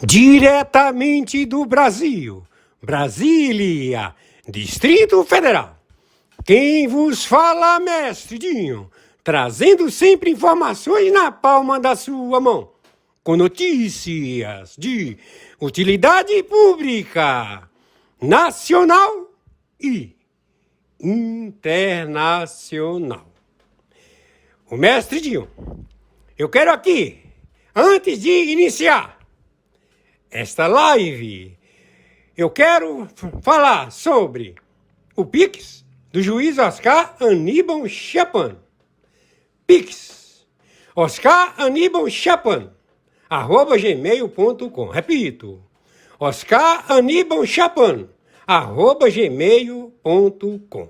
Diretamente do Brasil, Brasília, Distrito Federal. Quem vos fala, mestre Dinho, trazendo sempre informações na palma da sua mão, com notícias de utilidade pública, nacional e internacional. O mestre Dinho, eu quero aqui, antes de iniciar esta live, eu quero falar sobre o Pix do juiz Oscar Aníbal Chapan. Pix, Oscar Aníbal Chapan, @gmail.com. Repito, Oscar Aníbal Chapan, @gmail.com.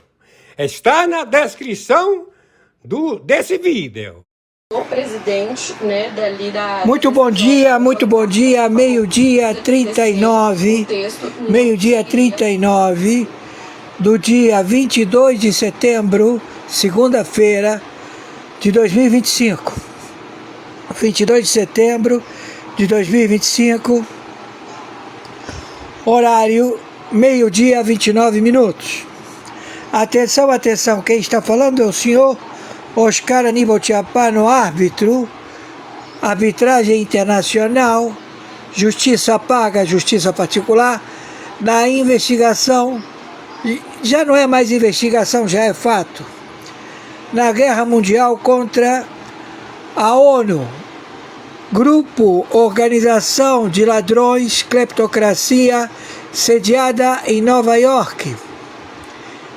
Está na descrição desse vídeo. O presidente, né, dali da... Muito bom dia, meio-dia 39, do dia 22 de setembro, segunda-feira de 2025. 22 de setembro de 2025, horário meio-dia 29 minutos. Atenção, atenção, quem está falando é o senhor Oscar Aníbal Chapan, árbitro, arbitragem internacional, justiça paga, justiça particular, na investigação, já não é mais investigação, já é fato, na guerra mundial contra a ONU, grupo, organização de ladrões, cleptocracia, sediada em Nova York.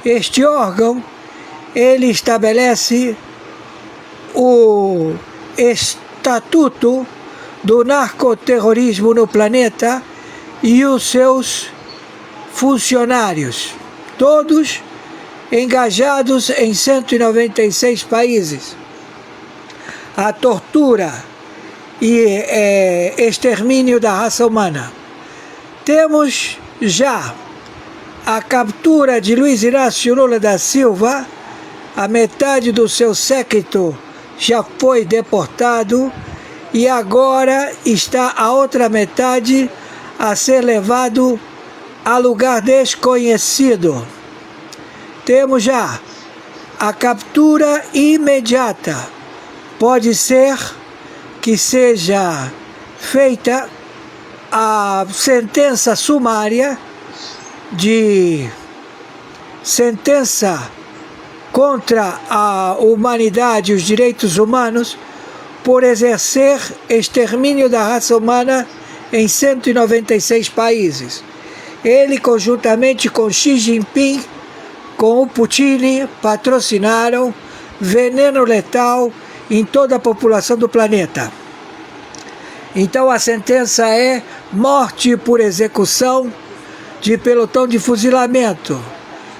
Este órgão, ele estabelece o Estatuto do Narcoterrorismo no planeta e os seus funcionários, todos engajados em 196 países. A tortura e extermínio da raça humana. Temos já a captura de Luiz Inácio Lula da Silva. A metade do seu séquito já foi deportado e agora está a outra metade a ser levado a lugar desconhecido. Temos já a captura imediata. Pode ser que seja feita a sentença sumária de sentença contra a humanidade e os direitos humanos por exercer extermínio da raça humana em 196 países. Ele, conjuntamente com Xi Jinping, com o Putin, patrocinaram veneno letal em toda a população do planeta. Então a sentença é morte por execução de pelotão de fuzilamento.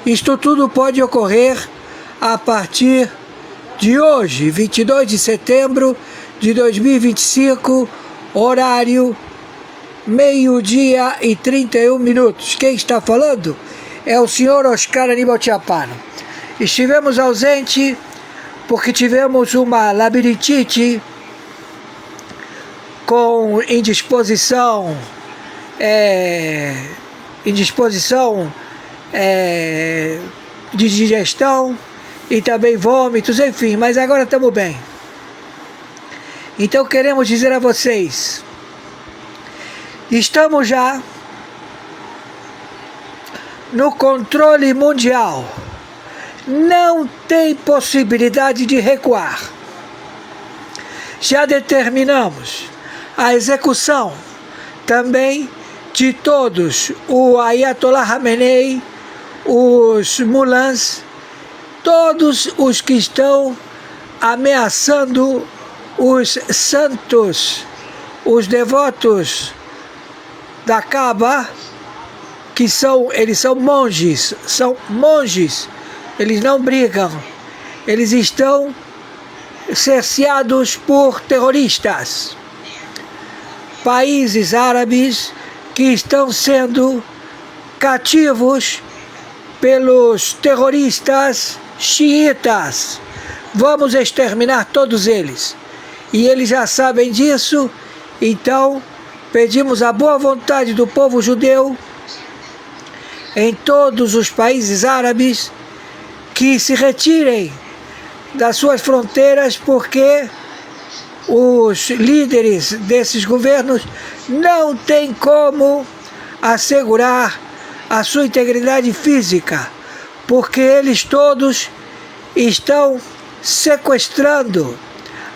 Isto tudo pode ocorrer a partir de hoje, 22 de setembro de 2025, horário meio-dia e 31 minutos. Quem está falando é o senhor Oscar Aníbal Chapan. Estivemos ausente porque tivemos uma labirintite com indisposição de digestão e também vômitos, enfim, mas agora estamos bem. Então queremos dizer a vocês, estamos já no controle mundial, não tem possibilidade de recuar. Já determinamos a execução também de todos, o Ayatollah Khamenei, os mulãs, todos os que estão ameaçando os santos, os devotos da Kaaba, que eles são monges, eles não brigam, eles estão cerceados por terroristas. Países árabes que estão sendo cativos pelos terroristas xiitas. Vamos exterminar todos eles. E eles já sabem disso, então pedimos a boa vontade do povo judeu em todos os países árabes que se retirem das suas fronteiras, porque os líderes desses governos não têm como assegurar a sua integridade física, porque eles todos estão sequestrando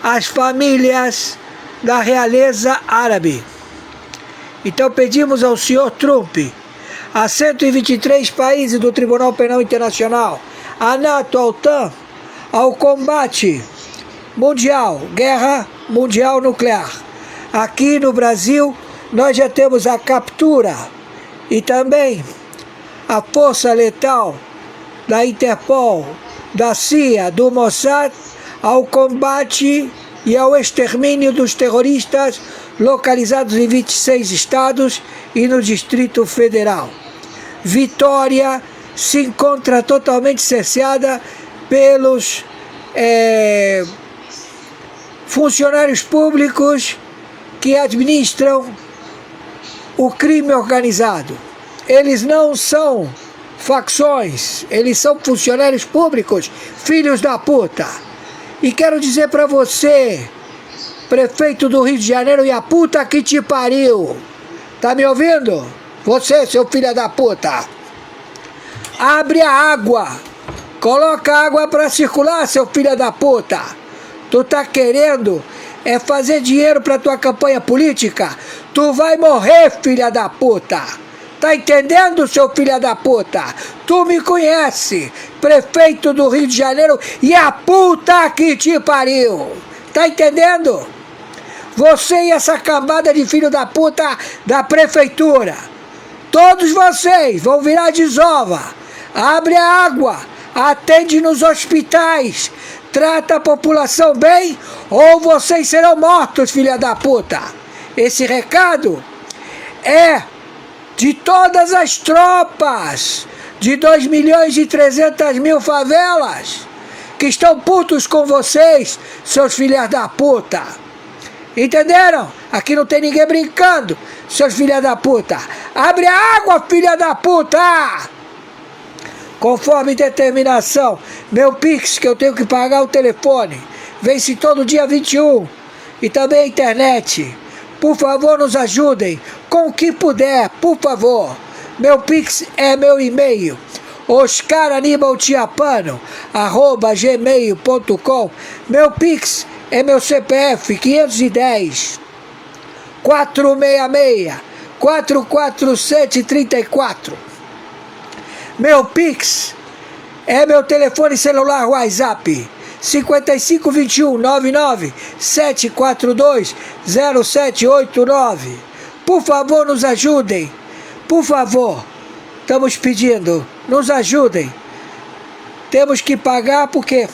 as famílias da realeza árabe. Então pedimos ao senhor Trump, a 123 países do Tribunal Penal Internacional, à NATO, à OTAN, ao combate mundial, guerra mundial nuclear. Aqui no Brasil, nós já temos a captura e também a força letal da Interpol, da CIA, do Mossad, ao combate e ao extermínio dos terroristas localizados em 26 estados e no Distrito Federal. Vitória se encontra totalmente cerceada pelos funcionários públicos que administram o crime organizado. Eles não são facções, eles são funcionários públicos, filhos da puta. E quero dizer para você, prefeito do Rio de Janeiro, e a puta que te pariu, tá me ouvindo? Você, seu filho da puta, abre a água, coloca água para circular, seu filho da puta. Tu tá querendo fazer dinheiro para tua campanha política? Tu vai morrer, filha da puta. Tá entendendo, seu filho da puta? Tu me conhece, prefeito do Rio de Janeiro, e a puta que te pariu. Tá entendendo? Você e essa cambada de filho da puta da prefeitura, todos vocês vão virar desova. Abre a água, atende nos hospitais, trata a população bem, ou vocês serão mortos, filha da puta. Esse recado é de todas as tropas de 2.300.000 favelas que estão putos com vocês, seus filhos da puta. Entenderam? Aqui não tem ninguém brincando, seus filhos da puta. Abre a água, filha da puta! Conforme determinação, meu Pix, que eu tenho que pagar o telefone, vence todo dia 21. E também a internet. Por favor, nos ajudem com o que puder, por favor. Meu Pix é meu e-mail, oscaranibaltiapano@gmail.com. Meu Pix é meu CPF, 510 466 44734. Meu Pix é meu telefone celular WhatsApp, 5521 99 742 0789. Por favor, nos ajudem. Por favor, estamos pedindo, nos ajudem. Temos que pagar porque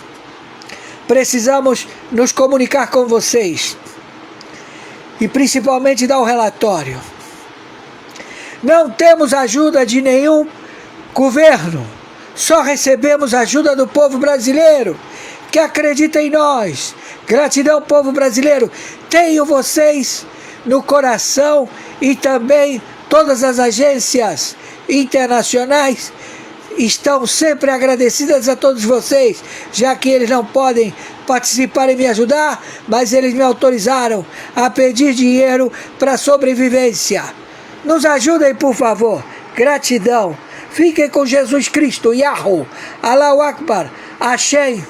precisamos nos comunicar com vocês. E principalmente dar o relatório. Não temos ajuda de nenhum governo. Só recebemos ajuda do povo brasileiro, que acredita em nós. Gratidão, povo brasileiro. Tenho vocês no coração, e também todas as agências internacionais estão sempre agradecidas a todos vocês, já que eles não podem participar e me ajudar, mas eles me autorizaram a pedir dinheiro para sobrevivência. Nos ajudem, por favor. Gratidão. Fiquem com Jesus Cristo, Yahoo, Allahu Akbar, Hashem.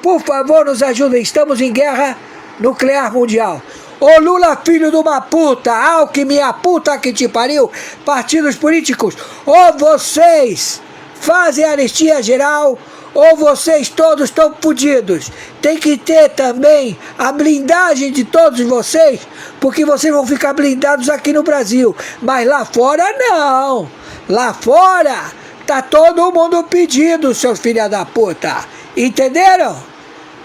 Por favor, nos ajudem. Estamos em guerra nuclear mundial. Ô Lula, filho de uma puta, Alckmin, a puta que te pariu, partidos políticos, ou vocês fazem anistia geral, ou vocês todos estão fodidos. Tem que ter também a blindagem de todos vocês, porque vocês vão ficar blindados aqui no Brasil, mas lá fora não. Lá fora tá todo mundo pedindo, seus filhos da puta. Entenderam?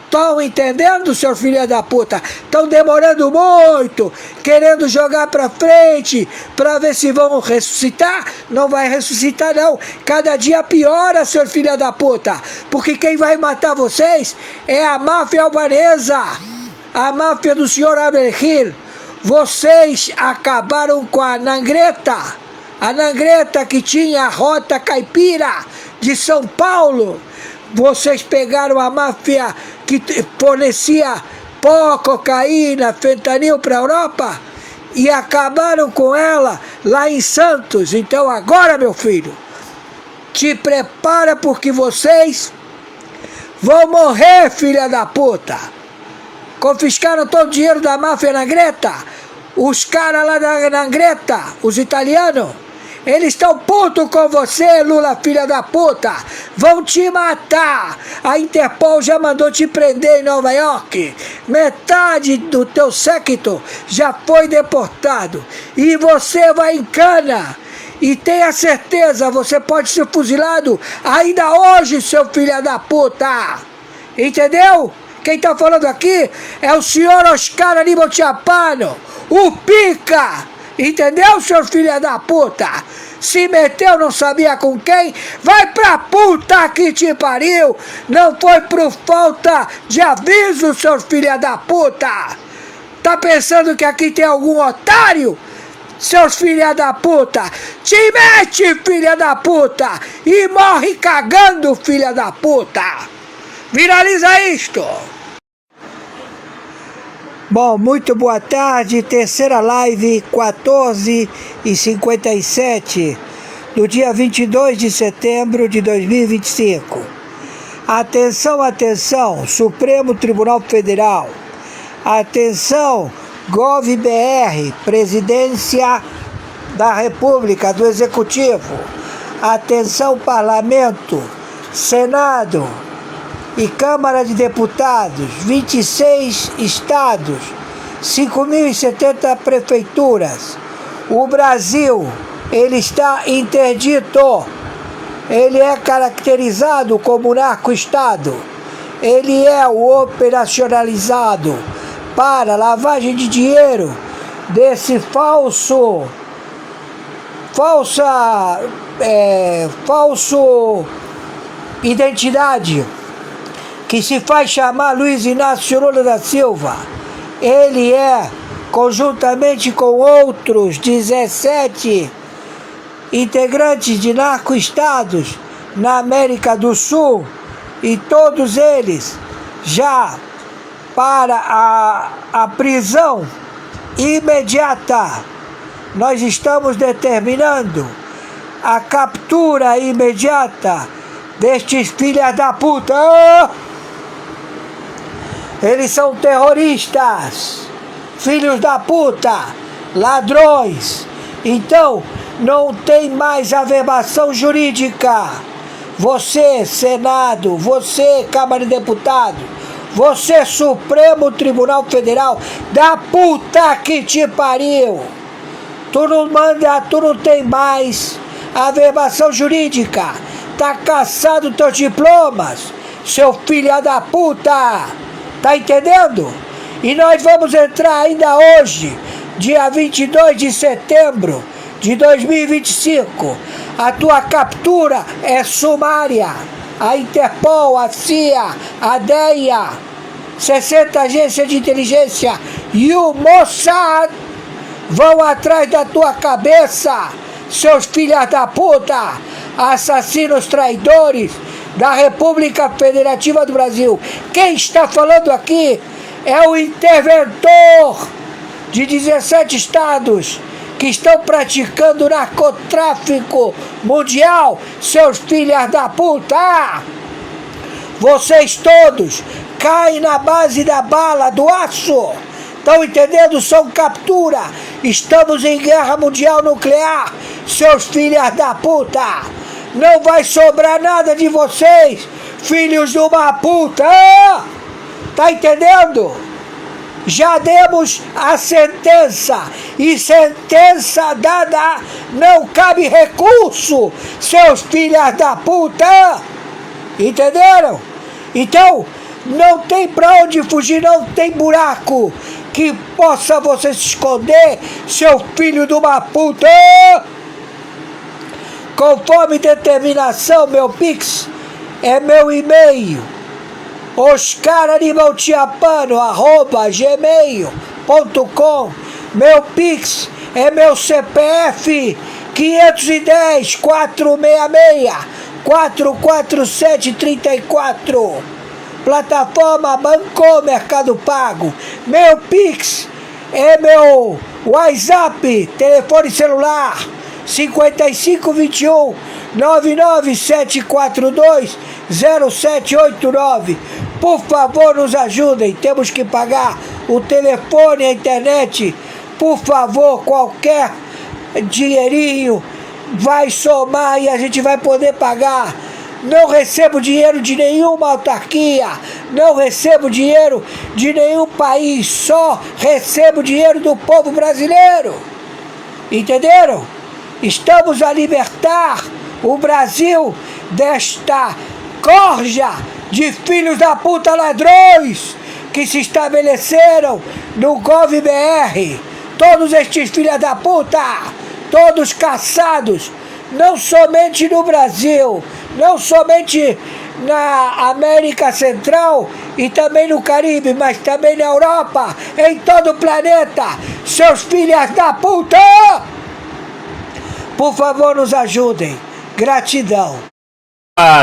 Estão entendendo, seus filhos da puta? Estão demorando muito, querendo jogar pra frente, pra ver se vão ressuscitar. Não vai ressuscitar não. Cada dia piora, seus filhos da puta. Porque quem vai matar vocês é a máfia albanesa. A máfia do senhor Abelhir. Vocês acabaram com a Nangreta que tinha a rota caipira de São Paulo. Vocês pegaram a máfia que fornecia pó, cocaína, fentanil para a Europa e acabaram com ela lá em Santos. Então agora, meu filho, te prepara porque vocês vão morrer, filha da puta. Confiscaram todo o dinheiro da máfia Nangreta. Os caras lá da Nangreta, os italianos, eles estão putos com você, Lula, filha da puta. Vão te matar. A Interpol já mandou te prender em Nova York. Metade do teu séquito já foi deportado. E você vai em cana. E tenha certeza, você pode ser fuzilado ainda hoje, seu filho da puta. Entendeu? Quem tá falando aqui é o senhor Oscar Aníbal Chapano, o pica. Entendeu, senhor filho da puta? Se meteu, não sabia com quem? Vai pra puta que te pariu! Não foi por falta de aviso, senhor filho da puta! Tá pensando que aqui tem algum otário? Seus filha da puta! Te mete, filha da puta! E morre cagando, filha da puta! Viraliza isto! Bom, muito boa tarde, terceira live, 14h57, do dia 22 de setembro de 2025. Atenção, atenção, Supremo Tribunal Federal. Atenção, GovBR, Presidência da República, do Executivo. Atenção, Parlamento, Senado e Câmara de Deputados, 26 estados, 5.070 prefeituras. O Brasil, ele está interdito. Ele é caracterizado como narco-estado. Ele é o operacionalizado para lavagem de dinheiro desse falso identidade que se faz chamar Luiz Inácio Lula da Silva. Ele é, conjuntamente com outros 17 integrantes de narco-estados na América do Sul, e todos eles já para a prisão imediata. Nós estamos determinando a captura imediata destes filhas da puta. Eles são terroristas, filhos da puta, ladrões. Então, não tem mais averbação jurídica. Você, Senado, você, Câmara de Deputados, você, Supremo Tribunal Federal, da puta que te pariu. Tu não tem mais averbação jurídica. Tá caçado teus diplomas, seu filho da puta. Tá entendendo? E nós vamos entrar ainda hoje, dia 22 de setembro de 2025. A tua captura é sumária. A Interpol, a CIA, a DEA, 60 agências de inteligência e o Mossad vão atrás da tua cabeça, seus filhos da puta, assassinos traidores da República Federativa do Brasil. Quem está falando aqui é o interventor de 17 estados que estão praticando narcotráfico mundial, seus filhos da puta. Vocês todos caem na base da bala, do aço. Estão entendendo? São captura. Estamos em guerra mundial nuclear, seus filhos da puta. Não vai sobrar nada de vocês, filhos de uma puta. Tá entendendo? Já demos a sentença, e sentença dada não cabe recurso, seus filhos da puta. Entenderam? Então, não tem pra onde fugir, não tem buraco que possa você se esconder, seu filho de uma puta. Conforme determinação, meu Pix é meu e-mail, oscaranibaltiapano@gmail.com. Meu Pix é meu CPF 510 466 44734. Plataforma Bancou Mercado Pago. Meu Pix é meu WhatsApp, telefone celular 5521 99742 0789. Por favor, nos ajudem. Temos que pagar o telefone e a internet. Por favor, qualquer dinheirinho vai somar e a gente vai poder pagar. Não recebo dinheiro de nenhuma autarquia, não recebo dinheiro de nenhum país, só recebo dinheiro do povo brasileiro. Entenderam? Estamos a libertar o Brasil desta corja de filhos da puta ladrões que se estabeleceram no GovBR. Todos estes filhos da puta, todos caçados, não somente no Brasil, não somente na América Central e também no Caribe, mas também na Europa, em todo o planeta. Seus filhos da puta! Por favor, nos ajudem. Gratidão.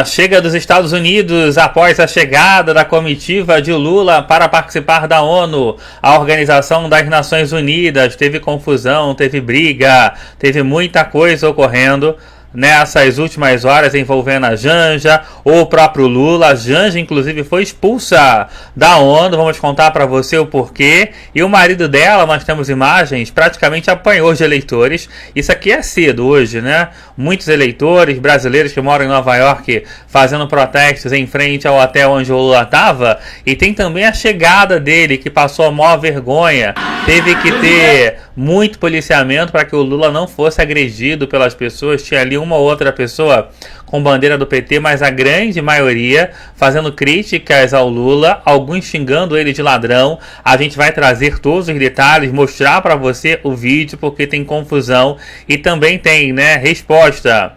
Chega dos Estados Unidos após a chegada da comitiva de Lula para participar da ONU, a Organização das Nações Unidas. Teve confusão, teve briga, teve muita coisa ocorrendo nessas últimas horas envolvendo a Janja, o próprio Lula. A Janja inclusive foi expulsa da ONU, vamos contar para você o porquê. E o marido dela, nós temos imagens, praticamente apanhou de eleitores. Isso aqui é cedo hoje, né? Muitos eleitores brasileiros que moram em Nova York fazendo protestos em frente ao hotel onde o Lula estava. E tem também a chegada dele, que passou a maior vergonha. Teve que ter muito policiamento para que o Lula não fosse agredido pelas pessoas. Tinha ali uma ou outra pessoa com bandeira do PT, mas a grande maioria fazendo críticas ao Lula, alguns xingando ele de ladrão. A gente vai trazer todos os detalhes, mostrar para você o vídeo, porque tem confusão e também tem, né, resposta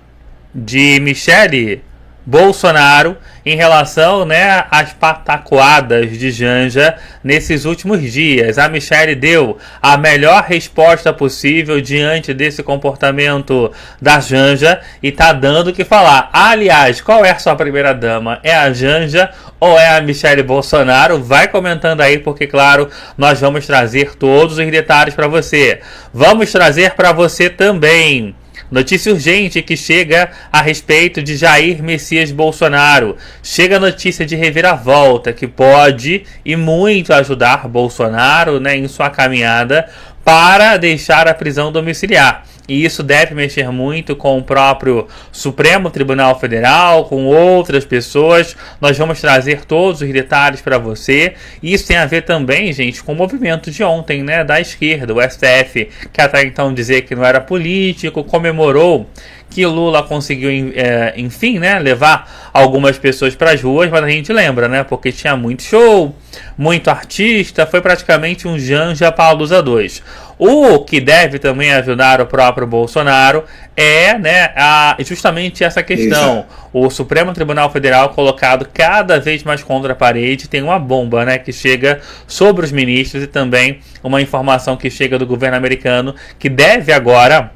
de Michele Bolsonaro em relação, né, às pataquadas de Janja nesses últimos dias. A Michele deu a melhor resposta possível diante desse comportamento da Janja e tá dando o que falar. Aliás, qual é a sua primeira dama? É a Janja ou é a Michele Bolsonaro? Vai comentando aí, porque claro, nós vamos trazer todos os detalhes para você. Vamos trazer para você também notícia urgente que chega a respeito de Jair Messias Bolsonaro. Chega a notícia de reviravolta que pode e muito ajudar Bolsonaro, né, em sua caminhada para deixar a prisão domiciliar. E isso deve mexer muito com o próprio Supremo Tribunal Federal, com outras pessoas. Nós vamos trazer todos os detalhes para você. E isso tem a ver também, gente, com o movimento de ontem, né, da esquerda. O STF, que até então dizia que não era político, comemorou que Lula conseguiu, enfim, né, levar algumas pessoas para as ruas, mas a gente lembra, né, porque tinha muito show, muito artista, foi praticamente um Janja Palusa 2. O que deve também ajudar o próprio Bolsonaro é, né, justamente essa questão. Isso. O Supremo Tribunal Federal colocado cada vez mais contra a parede, tem uma bomba, né, que chega sobre os ministros e também uma informação que chega do governo americano que deve agora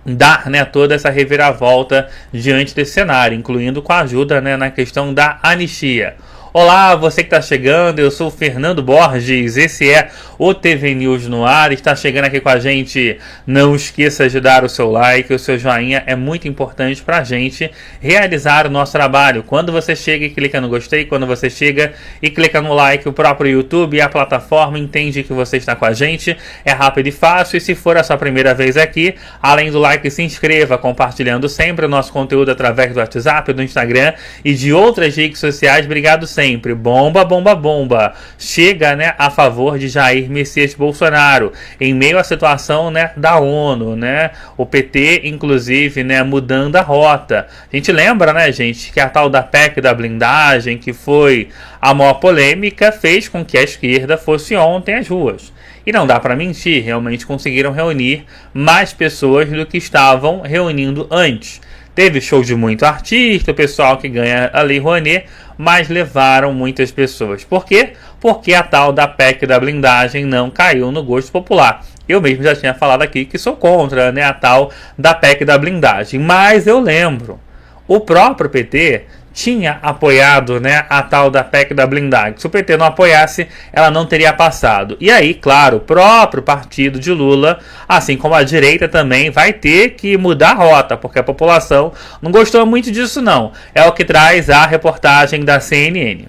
dar, né, toda essa reviravolta diante desse cenário, incluindo com a ajuda, né, na questão da anistia. Olá, você que está chegando, eu sou o Fernando Borges, esse é o TV News no ar, está chegando aqui com a gente, não esqueça de dar o seu like, o seu joinha é muito importante para a gente realizar o nosso trabalho. Quando você chega e clica no gostei, quando você chega e clica no like, o próprio YouTube e a plataforma entende que você está com a gente, é rápido e fácil, e se for a sua primeira vez aqui, além do like, se inscreva, compartilhando sempre o nosso conteúdo através do WhatsApp, do Instagram e de outras redes sociais. Obrigado sempre. Bomba, bomba, bomba. Chega, né, a favor de Jair Messias Bolsonaro em meio à situação, né, da ONU, né? O PT, inclusive, né, mudando a rota. A gente lembra, né, gente, que a tal da PEC da blindagem, que foi a maior polêmica, fez com que a esquerda fosse ontem às ruas. E não dá para mentir, realmente conseguiram reunir mais pessoas do que estavam reunindo antes. Teve show de muito artista, o pessoal que ganha a Lei Rouanet, mas levaram muitas pessoas. Por quê? Porque a tal da PEC da blindagem não caiu no gosto popular. Eu mesmo já tinha falado aqui que sou contra, né, a tal da PEC da blindagem. Mas eu lembro, o próprio PT tinha apoiado, né, a tal da PEC da blindagem. Se o PT não apoiasse, ela não teria passado. E aí, claro, o próprio partido de Lula, assim como a direita também, vai ter que mudar a rota, porque a população não gostou muito disso não. É o que traz a reportagem da CNN.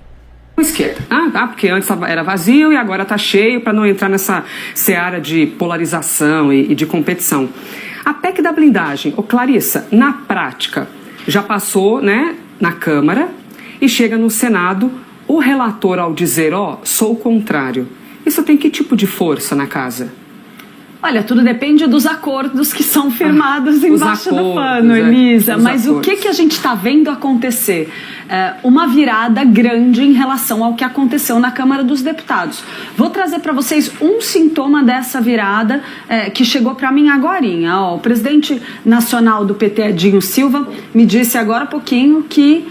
Esquerda. Porque antes era vazio e agora está cheio, para não entrar nessa seara de polarização e de competição. A PEC da blindagem, Clarissa, na prática, já passou, né, na Câmara e chega no Senado. O relator, ao dizer, sou o contrário, isso tem que tipo de força na casa? Olha, tudo depende dos acordos que são firmados embaixo do pano, Elisa. Mas o que a gente está vendo acontecer? Uma virada grande em relação ao que aconteceu na Câmara dos Deputados. Vou trazer para vocês um sintoma dessa virada que chegou para mim agorinha. O presidente nacional do PT, Edinho Silva, me disse agora há pouquinho que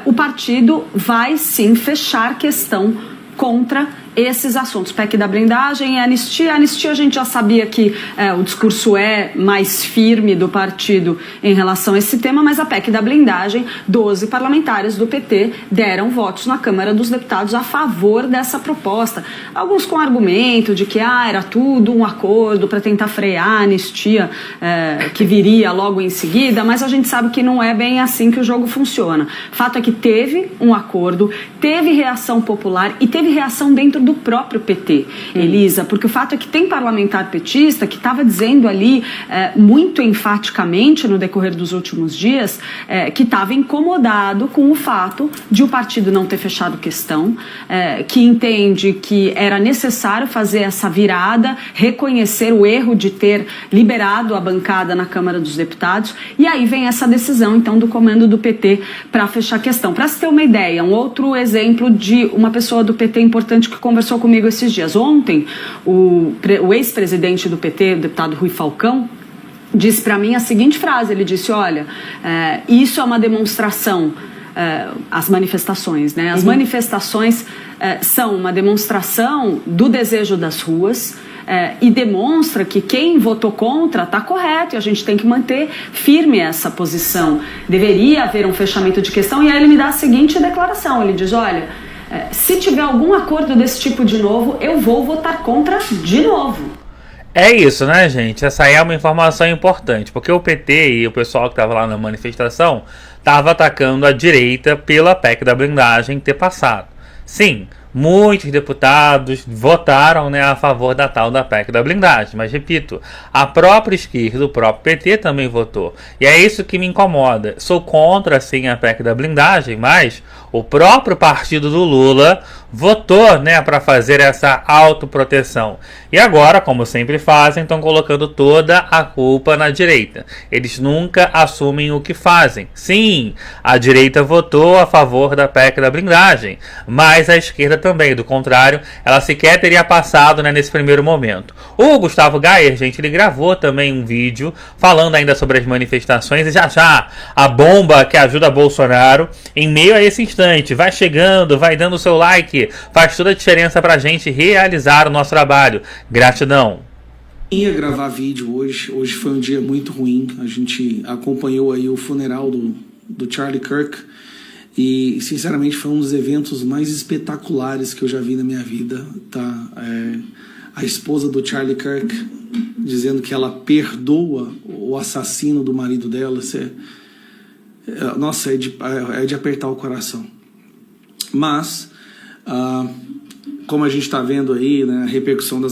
o partido vai sim fechar questão contra esses assuntos. PEC da blindagem e anistia. A anistia a gente já sabia que o discurso é mais firme do partido em relação a esse tema, mas a PEC da blindagem, 12 parlamentares do PT deram votos na Câmara dos Deputados a favor dessa proposta. Alguns com argumento de que era tudo um acordo para tentar frear a anistia que viria logo em seguida, mas a gente sabe que não é bem assim que o jogo funciona. Fato é que teve um acordo, teve reação popular e teve reação dentro do próprio PT, Elisa, porque o fato é que tem parlamentar petista que estava dizendo ali muito enfaticamente no decorrer dos últimos dias que estava incomodado com o fato de o partido não ter fechado questão, que entende que era necessário fazer essa virada, reconhecer o erro de ter liberado a bancada na Câmara dos Deputados, e aí vem essa decisão então do comando do PT para fechar a questão. Para se ter uma ideia, um outro exemplo de uma pessoa do PT importante que conversou comigo esses dias. Ontem, o ex-presidente do PT, o deputado Rui Falcão, disse para mim a seguinte frase. Ele disse, olha, isso é uma demonstração, as manifestações, né? As manifestações são uma demonstração do desejo das ruas, e demonstra que quem votou contra está correto e a gente tem que manter firme essa posição. Deveria haver um fechamento de questão. E aí ele me dá a seguinte declaração. Ele diz, olha, se tiver algum acordo desse tipo de novo, eu vou votar contra de novo. É isso, né, gente? Essa aí é uma informação importante, porque o PT e o pessoal que estava lá na manifestação estava atacando a direita pela PEC da blindagem ter passado. Sim, muitos deputados votaram, né, a favor da tal da PEC da blindagem, mas repito, a própria esquerda, o próprio PT também votou. E é isso que me incomoda. Sou contra, sim, a PEC da blindagem, mas o próprio partido do Lula votou, né, para fazer essa autoproteção. E agora, como sempre fazem, estão colocando toda a culpa na direita. Eles nunca assumem o que fazem. Sim, a direita votou a favor da PEC da blindagem, mas a esquerda também. Do contrário, ela sequer teria passado, né, nesse primeiro momento. O Gustavo Gayer, gente, ele gravou também um vídeo falando ainda sobre as manifestações e já a bomba que ajuda Bolsonaro em meio a esse instante. Vai chegando, vai dando o seu like, faz toda a diferença pra gente realizar o nosso trabalho. Gratidão. Ia gravar vídeo hoje foi um dia muito ruim. A gente acompanhou aí o funeral do Charlie Kirk e sinceramente foi um dos eventos mais espetaculares que eu já vi na minha vida, tá? A esposa do Charlie Kirk dizendo que ela perdoa o assassino do marido dela. Nossa, é de apertar o coração. Mas como a gente está vendo aí, né, a repercussão da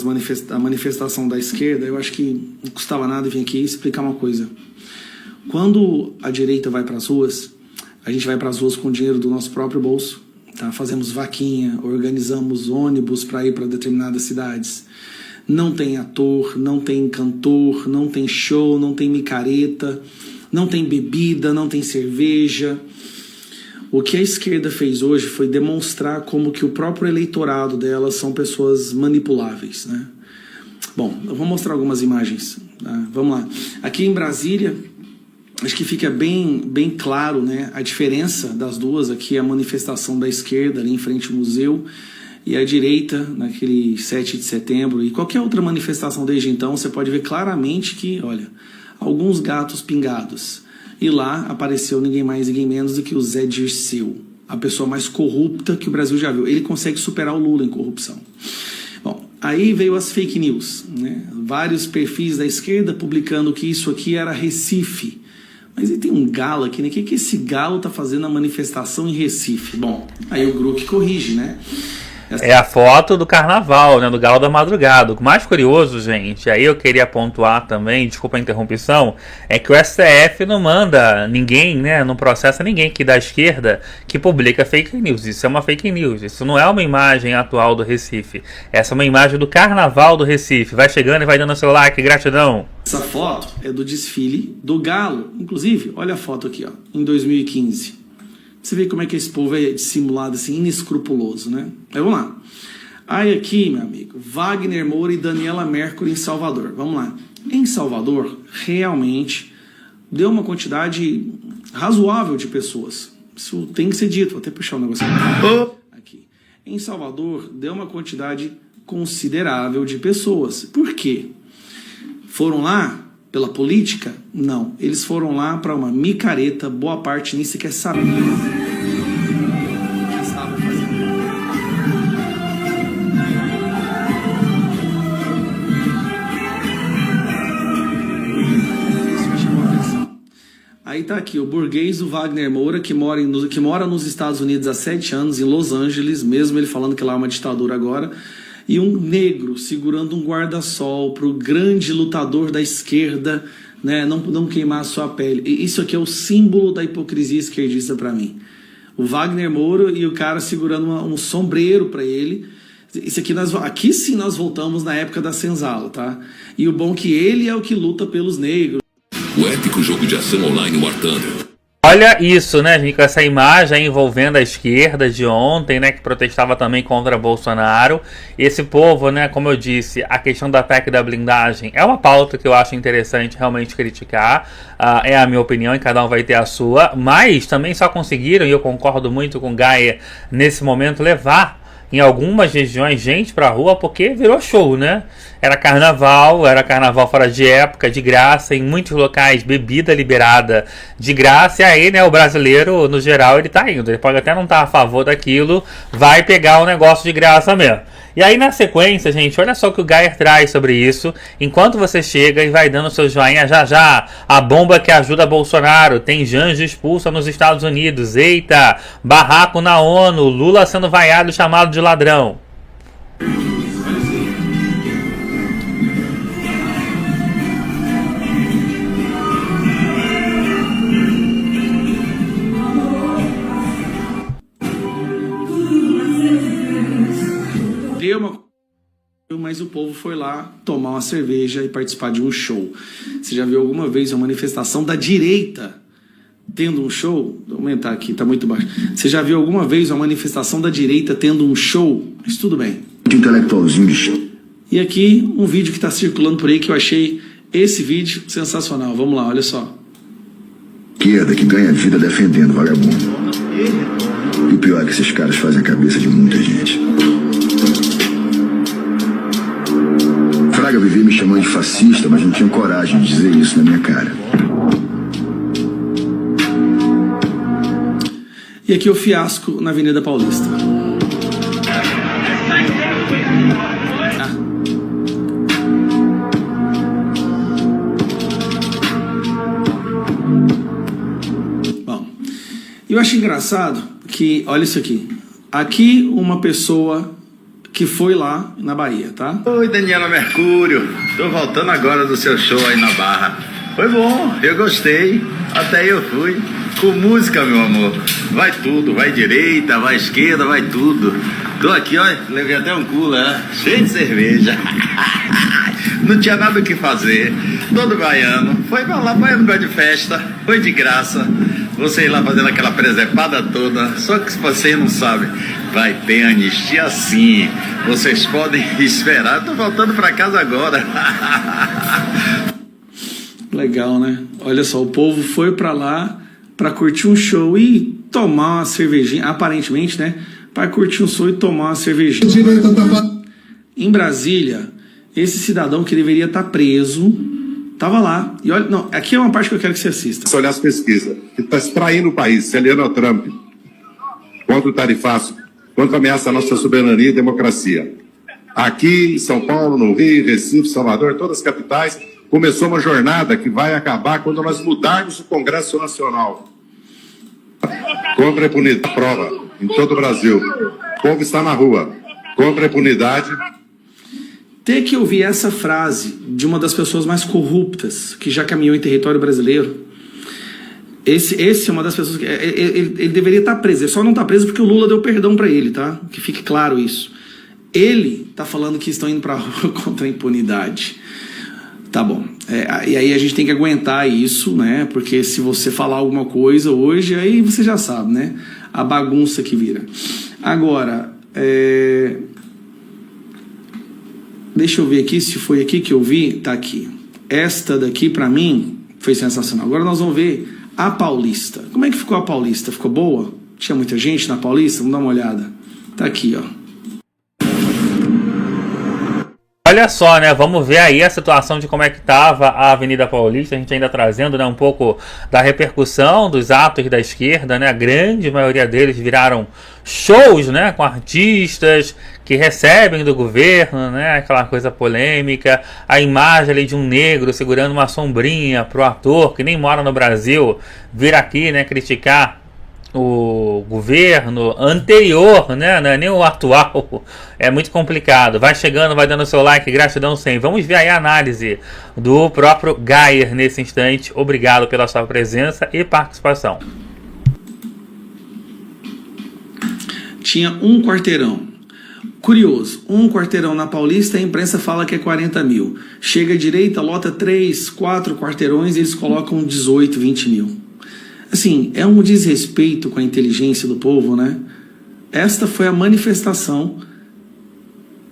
manifestação da esquerda, eu acho que não custava nada vir aqui explicar uma coisa. Quando a direita vai para as ruas, a gente vai para as ruas com o dinheiro do nosso próprio bolso, tá? Fazemos vaquinha, organizamos ônibus para ir para determinadas cidades. Não tem ator, não tem cantor, não tem show, não tem micareta, não tem bebida, não tem cerveja. O que a esquerda fez hoje foi demonstrar como que o próprio eleitorado dela são pessoas manipuláveis, né? Bom, eu vou mostrar algumas imagens. Vamos lá. Aqui em Brasília, acho que fica bem claro, né, a diferença das duas. Aqui a manifestação da esquerda, ali em frente ao museu, E a direita, naquele 7 de setembro, e qualquer outra manifestação desde então, você pode ver claramente que, olha, alguns gatos pingados. E lá apareceu ninguém mais, ninguém menos do que o Zé Dirceu, a pessoa mais corrupta que o Brasil já viu. Ele consegue superar o Lula em corrupção. Bom, aí veio as fake news, né? Vários perfis da esquerda publicando que isso aqui era Recife. Mas aí tem um galo aqui, né? O que esse galo tá fazendo na manifestação em Recife? Bom, aí o Gruc corrige, né? É a foto do carnaval, né, do Galo da Madrugada. O mais curioso, gente, aí eu queria pontuar também, desculpa a interrupção, é que o STF não manda ninguém, né, não processa ninguém aqui da esquerda que publica fake news. Isso é uma fake news, isso não é uma imagem atual do Recife. Essa é uma imagem do carnaval do Recife. Vai chegando e vai dando seu like, gratidão. Essa foto é do desfile do Galo. Inclusive, olha a foto aqui, ó, em 2015. Você vê como é que esse povo é dissimulado, assim, inescrupuloso, né? Aí vamos lá. Aí aqui, meu amigo, Wagner Moura e Daniela Mercury em Salvador. Vamos lá. Em Salvador, realmente, deu uma quantidade razoável de pessoas. Isso tem que ser dito. Vou até puxar um negócio aqui. Em Salvador, deu uma quantidade considerável de pessoas. Por quê? Foram lá pela política? Não. Eles foram lá para uma micareta, boa parte nem sequer sabia o que estavam fazendo. Isso me chamou a atenção. Aí tá aqui, o burguês do Wagner Moura, que mora nos Estados Unidos há 7 anos, em Los Angeles, mesmo ele falando que lá é uma ditadura agora. E um negro segurando um guarda-sol para o grande lutador da esquerda, né, não queimar a sua pele. E isso aqui é o símbolo da hipocrisia esquerdista para mim. O Wagner Moura e o cara segurando um sombreiro para ele. Isso aqui sim nós voltamos na época da senzala, tá? E o bom é que ele é o que luta pelos negros. O épico jogo de ação online War Thunder. Olha isso, né, gente, com essa imagem envolvendo a esquerda de ontem, né, que protestava também contra Bolsonaro. Esse povo, né, como eu disse, a questão da PEC da blindagem é uma pauta que eu acho interessante realmente criticar, é a minha opinião e cada um vai ter a sua, mas também só conseguiram, e eu concordo muito com o Gaia nesse momento, levar em algumas regiões gente pra rua porque virou show, né? Era carnaval fora de época, de graça, em muitos locais, bebida liberada de graça, e aí, né, o brasileiro, no geral, ele tá indo. Ele pode até não estar a favor daquilo, vai pegar um negócio de graça mesmo. E aí, na sequência, gente, olha só o que o Gaia traz sobre isso. Enquanto você chega e vai dando seu joinha já, a bomba que ajuda Bolsonaro, tem Janjo expulsa nos Estados Unidos, eita, barraco na ONU, Lula sendo vaiado e chamado de ladrão. Mas o povo foi lá tomar uma cerveja e participar de um show. Você já viu alguma vez uma manifestação da direita tendo um show? Vou aumentar aqui, tá muito baixo. Você já viu alguma vez uma manifestação da direita tendo um show? Mas tudo bem. Intelectualzinho de show. E aqui um vídeo que está circulando por aí que eu achei esse vídeo sensacional. Vamos lá, olha só. Esquerda que ganha vida defendendo vagabundo. E o pior é que esses caras fazem a cabeça de muita gente. Fraga vivia me chamando de fascista, mas não tinha coragem de dizer isso na minha cara. E aqui o fiasco na Avenida Paulista. Bom, eu acho engraçado que, olha isso aqui. Aqui uma pessoa que foi lá na Bahia, tá? Oi, Daniela Mercúrio. Tô voltando agora do seu show aí na Barra. Foi bom, eu gostei. Até eu fui. Com música, meu amor. Vai tudo, vai direita, vai esquerda, vai tudo. Tô aqui, ó, levei até um cooler, cheio de cerveja. Não tinha nada o que fazer. Todo baiano. Foi pra lá, baiano gosta de festa. Foi de graça. Você ir lá fazendo aquela presepada toda. Só que se vocês não sabem, vai ter anistia sim. Vocês podem esperar. Eu tô voltando pra casa agora. Legal, né? Olha só, o povo foi pra lá pra curtir um show e tomar uma cervejinha, aparentemente, né? para curtir um som e tomar uma cervejinha. Em Brasília, esse cidadão que deveria estar preso estava lá. E olha, não, aqui é uma parte que eu quero que você assista. Se olhar as pesquisas, que está extraindo o país, se aliando ao Trump, contra o tarifaço, contra a ameaça à nossa soberania e democracia. Aqui em São Paulo, no Rio, Recife, Salvador, todas as capitais, começou uma jornada que vai acabar quando nós mudarmos o Congresso Nacional. Contra a impunidade, prova, em todo o Brasil. O povo está na rua. Contra a impunidade. Ter que ouvir essa frase de uma das pessoas mais corruptas que já caminhou em território brasileiro. Esse é uma das pessoas que... Ele deveria estar preso. Ele só não está preso porque o Lula deu perdão para ele, tá? Que fique claro isso. Ele está falando que estão indo para a rua contra a impunidade. Tá bom. E aí a gente tem que aguentar isso, né? Porque se você falar alguma coisa hoje, aí você já sabe, né? A bagunça que vira. Agora, deixa eu ver aqui se foi aqui que eu vi. Tá aqui. Esta daqui, para mim, foi sensacional. Agora nós vamos ver a Paulista. Como é que ficou a Paulista? Ficou boa? Tinha muita gente na Paulista? Vamos dar uma olhada. Tá aqui, ó. Olha só, né? Vamos ver aí a situação de como é que estava a Avenida Paulista. A gente ainda trazendo, né, um pouco da repercussão dos atos da esquerda, né? A grande maioria deles viraram shows, né? Com artistas que recebem do governo, né? Aquela coisa polêmica. A imagem ali de um negro segurando uma sombrinha pro ator que nem mora no Brasil vir aqui, né? Criticar o governo anterior, né? Não é nem o atual. É muito complicado. Vai chegando, vai dando seu like, gratidão sempre. Vamos ver aí a análise do próprio Gayer nesse instante. Obrigado pela sua presença e participação. Tinha um quarteirão. Curioso, um quarteirão na Paulista, a imprensa fala que é 40 mil. Chega à direita, lota 3, 4 quarteirões e eles colocam 18, 20 mil. Assim, é um desrespeito com a inteligência do povo, né? Esta foi a manifestação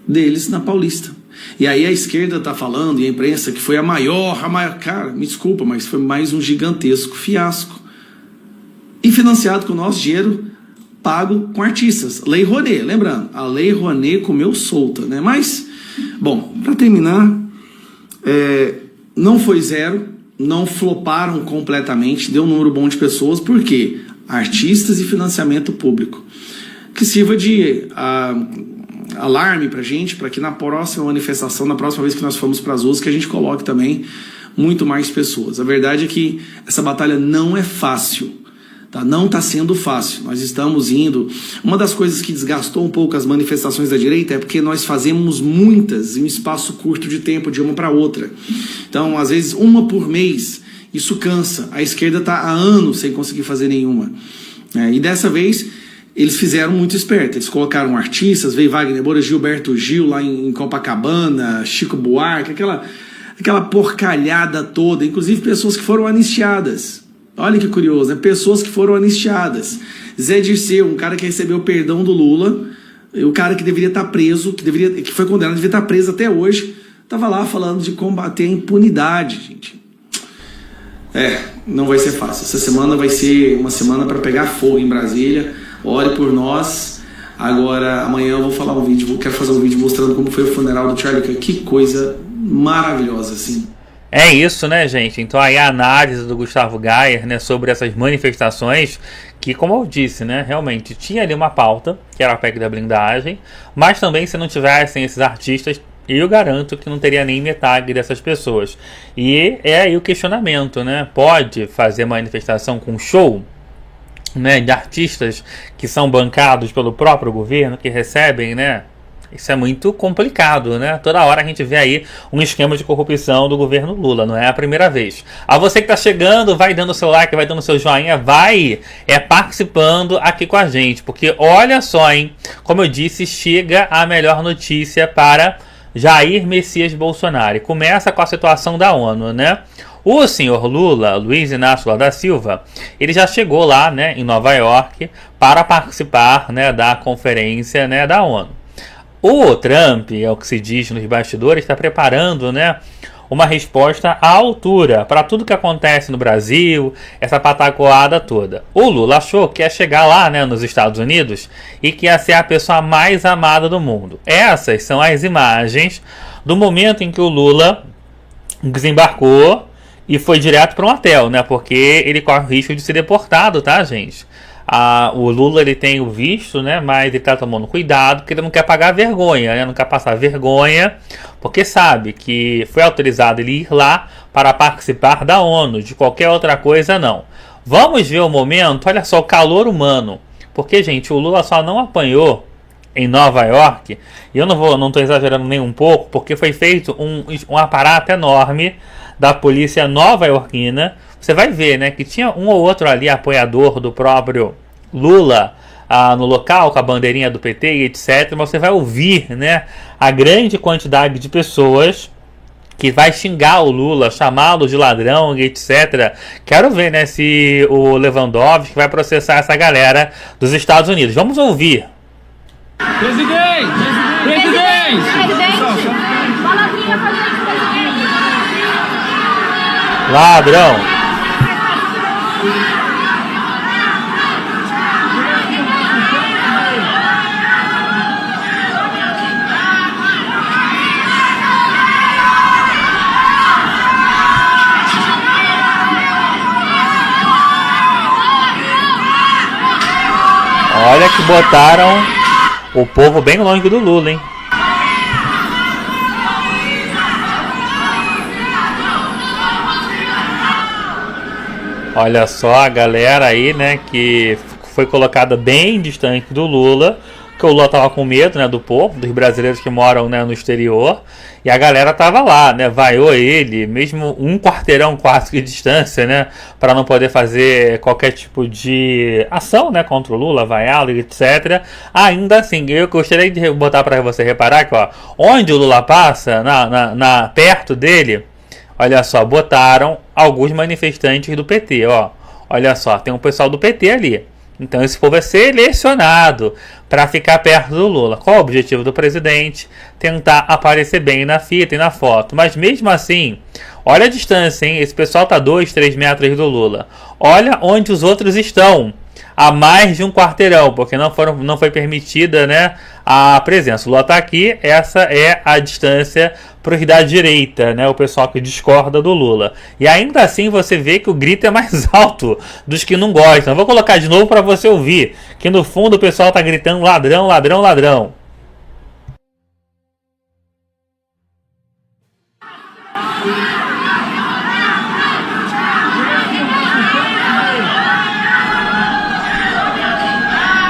deles na Paulista. E aí a esquerda tá falando, e a imprensa, que foi a maior... Cara, me desculpa, mas foi mais um gigantesco fiasco. E financiado com o nosso dinheiro pago com artistas. Lei Rouanet, lembrando, a Lei Rouanet comeu solta, né? Mas, bom, para terminar, não foi zero, não floparam completamente, deu um número bom de pessoas, por quê? Artistas e financiamento público. Que sirva de alarme pra gente, para que na próxima manifestação, na próxima vez que nós formos para as ruas, que a gente coloque também muito mais pessoas. A verdade é que essa batalha não é fácil. Tá? Não está sendo fácil, nós estamos indo. Uma das coisas que desgastou um pouco as manifestações da direita é porque nós fazemos muitas em um espaço curto de tempo, de uma para outra. Então, às vezes, uma por mês, isso cansa. A esquerda está há anos sem conseguir fazer nenhuma. E dessa vez, eles fizeram muito esperto. Eles colocaram artistas, veio Wagner Moura, Gilberto Gil lá em Copacabana, Chico Buarque, aquela porcalhada toda, inclusive pessoas que foram anistiadas. Olha que curioso, né? Pessoas que foram anistiadas. Zé Dirceu, um cara que recebeu o perdão do Lula, o cara que deveria estar preso, que foi condenado, deveria estar preso até hoje, estava lá falando de combater a impunidade, gente. Não vai ser fácil. Essa semana vai ser uma semana para pegar fogo em Brasília. Ore por nós. Agora, amanhã eu vou falar um vídeo, quero fazer um vídeo mostrando como foi o funeral do Charlie Kirk. Que coisa maravilhosa, assim. É isso, né, gente? Então aí a análise do Gustavo Gayer, né, sobre essas manifestações que, como eu disse, né, realmente tinha ali uma pauta, que era a PEC da blindagem, mas também se não tivessem esses artistas, eu garanto que não teria nem metade dessas pessoas. E é aí o questionamento, né? Pode fazer manifestação com show, né, de artistas que são bancados pelo próprio governo, que recebem, né? Isso é muito complicado, né? Toda hora a gente vê aí um esquema de corrupção do governo Lula, não é a primeira vez. A você que está chegando, vai dando seu like, vai dando seu joinha, vai participando aqui com a gente, porque olha só, hein? Como eu disse, chega a melhor notícia para Jair Messias Bolsonaro. Começa com a situação da ONU, né? O senhor Lula, Luiz Inácio Lula da Silva, ele já chegou lá, né, em Nova York para participar, né, da conferência, né, da ONU. O Trump, é o que se diz nos bastidores, está preparando, né, uma resposta à altura para tudo que acontece no Brasil, essa patacoada toda. O Lula achou que ia chegar lá, né, nos Estados Unidos e que ia ser a pessoa mais amada do mundo. Essas são as imagens do momento em que o Lula desembarcou e foi direto para um hotel, né? Porque ele corre o risco de ser deportado, tá, gente? O Lula, ele tem o visto, né? Mas ele tá tomando cuidado porque ele não quer pagar vergonha, né? Não quer passar vergonha, porque sabe que foi autorizado ele ir lá para participar da ONU, de qualquer outra coisa não. Vamos ver o momento, olha só o calor humano. Porque, gente, o Lula só não apanhou em Nova York, e eu não estou exagerando nem um pouco, porque foi feito um aparato enorme da polícia nova-iorquina. Você vai ver, né, que tinha um ou outro ali apoiador do próprio Lula no local, com a bandeirinha do PT e etc. Mas você vai ouvir, né, a grande quantidade de pessoas que vai xingar o Lula, chamá-lo de ladrão e etc. Quero ver, né, se o Lewandowski vai processar essa galera dos Estados Unidos. Vamos ouvir. Presidente! Palavrinha pra gente, presidente! Ladrão! Olha que botaram o povo bem longe do Lula, hein? Olha só a galera aí, né, que foi colocada bem distante do Lula, que o Lula tava com medo, né, do povo, dos brasileiros que moram, né, no exterior, e a galera tava lá, né, vaiou ele, mesmo um quarteirão quase de distância, né, para não poder fazer qualquer tipo de ação, né, contra o Lula, vaiá-lo, etc. Ainda assim, eu gostaria de botar para você reparar que, ó, onde o Lula passa, perto dele, olha só, botaram alguns manifestantes do PT, ó. Olha só, tem um pessoal do PT ali. Então esse povo é selecionado para ficar perto do Lula. Qual o objetivo do presidente? Tentar aparecer bem na fita e na foto. Mas mesmo assim, olha a distância, hein? Esse pessoal tá 2, 3 metros do Lula. Olha onde os outros estão. A mais de um quarteirão, porque não foi permitida, né, a presença. O Lula está aqui, essa é a distância para os da direita, né, o pessoal que discorda do Lula. E ainda assim você vê que o grito é mais alto dos que não gostam. Eu vou colocar de novo para você ouvir, que no fundo o pessoal está gritando ladrão, ladrão, ladrão.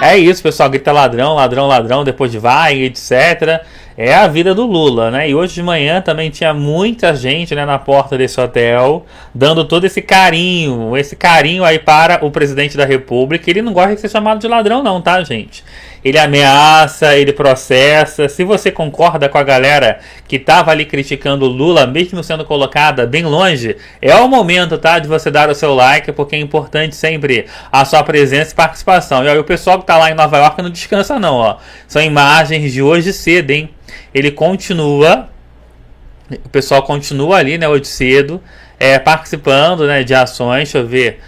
É isso, pessoal, grita ladrão, ladrão, ladrão, depois vai, etc. É a vida do Lula, né? E hoje de manhã também tinha muita gente, né, na porta desse hotel, dando todo esse carinho aí para o presidente da República. Ele não gosta de ser chamado de ladrão não, tá, gente? Ele ameaça, ele processa. Se você concorda com a galera que tava ali criticando o Lula, mesmo sendo colocada bem longe, é o momento, tá, de você dar o seu like, porque é importante sempre a sua presença e participação. E aí, o pessoal que tá lá em Nova York não descansa não, ó. São imagens de hoje cedo, hein? Ele continua, o pessoal continua ali, né, hoje cedo, participando, né, de ações. Deixa eu ver,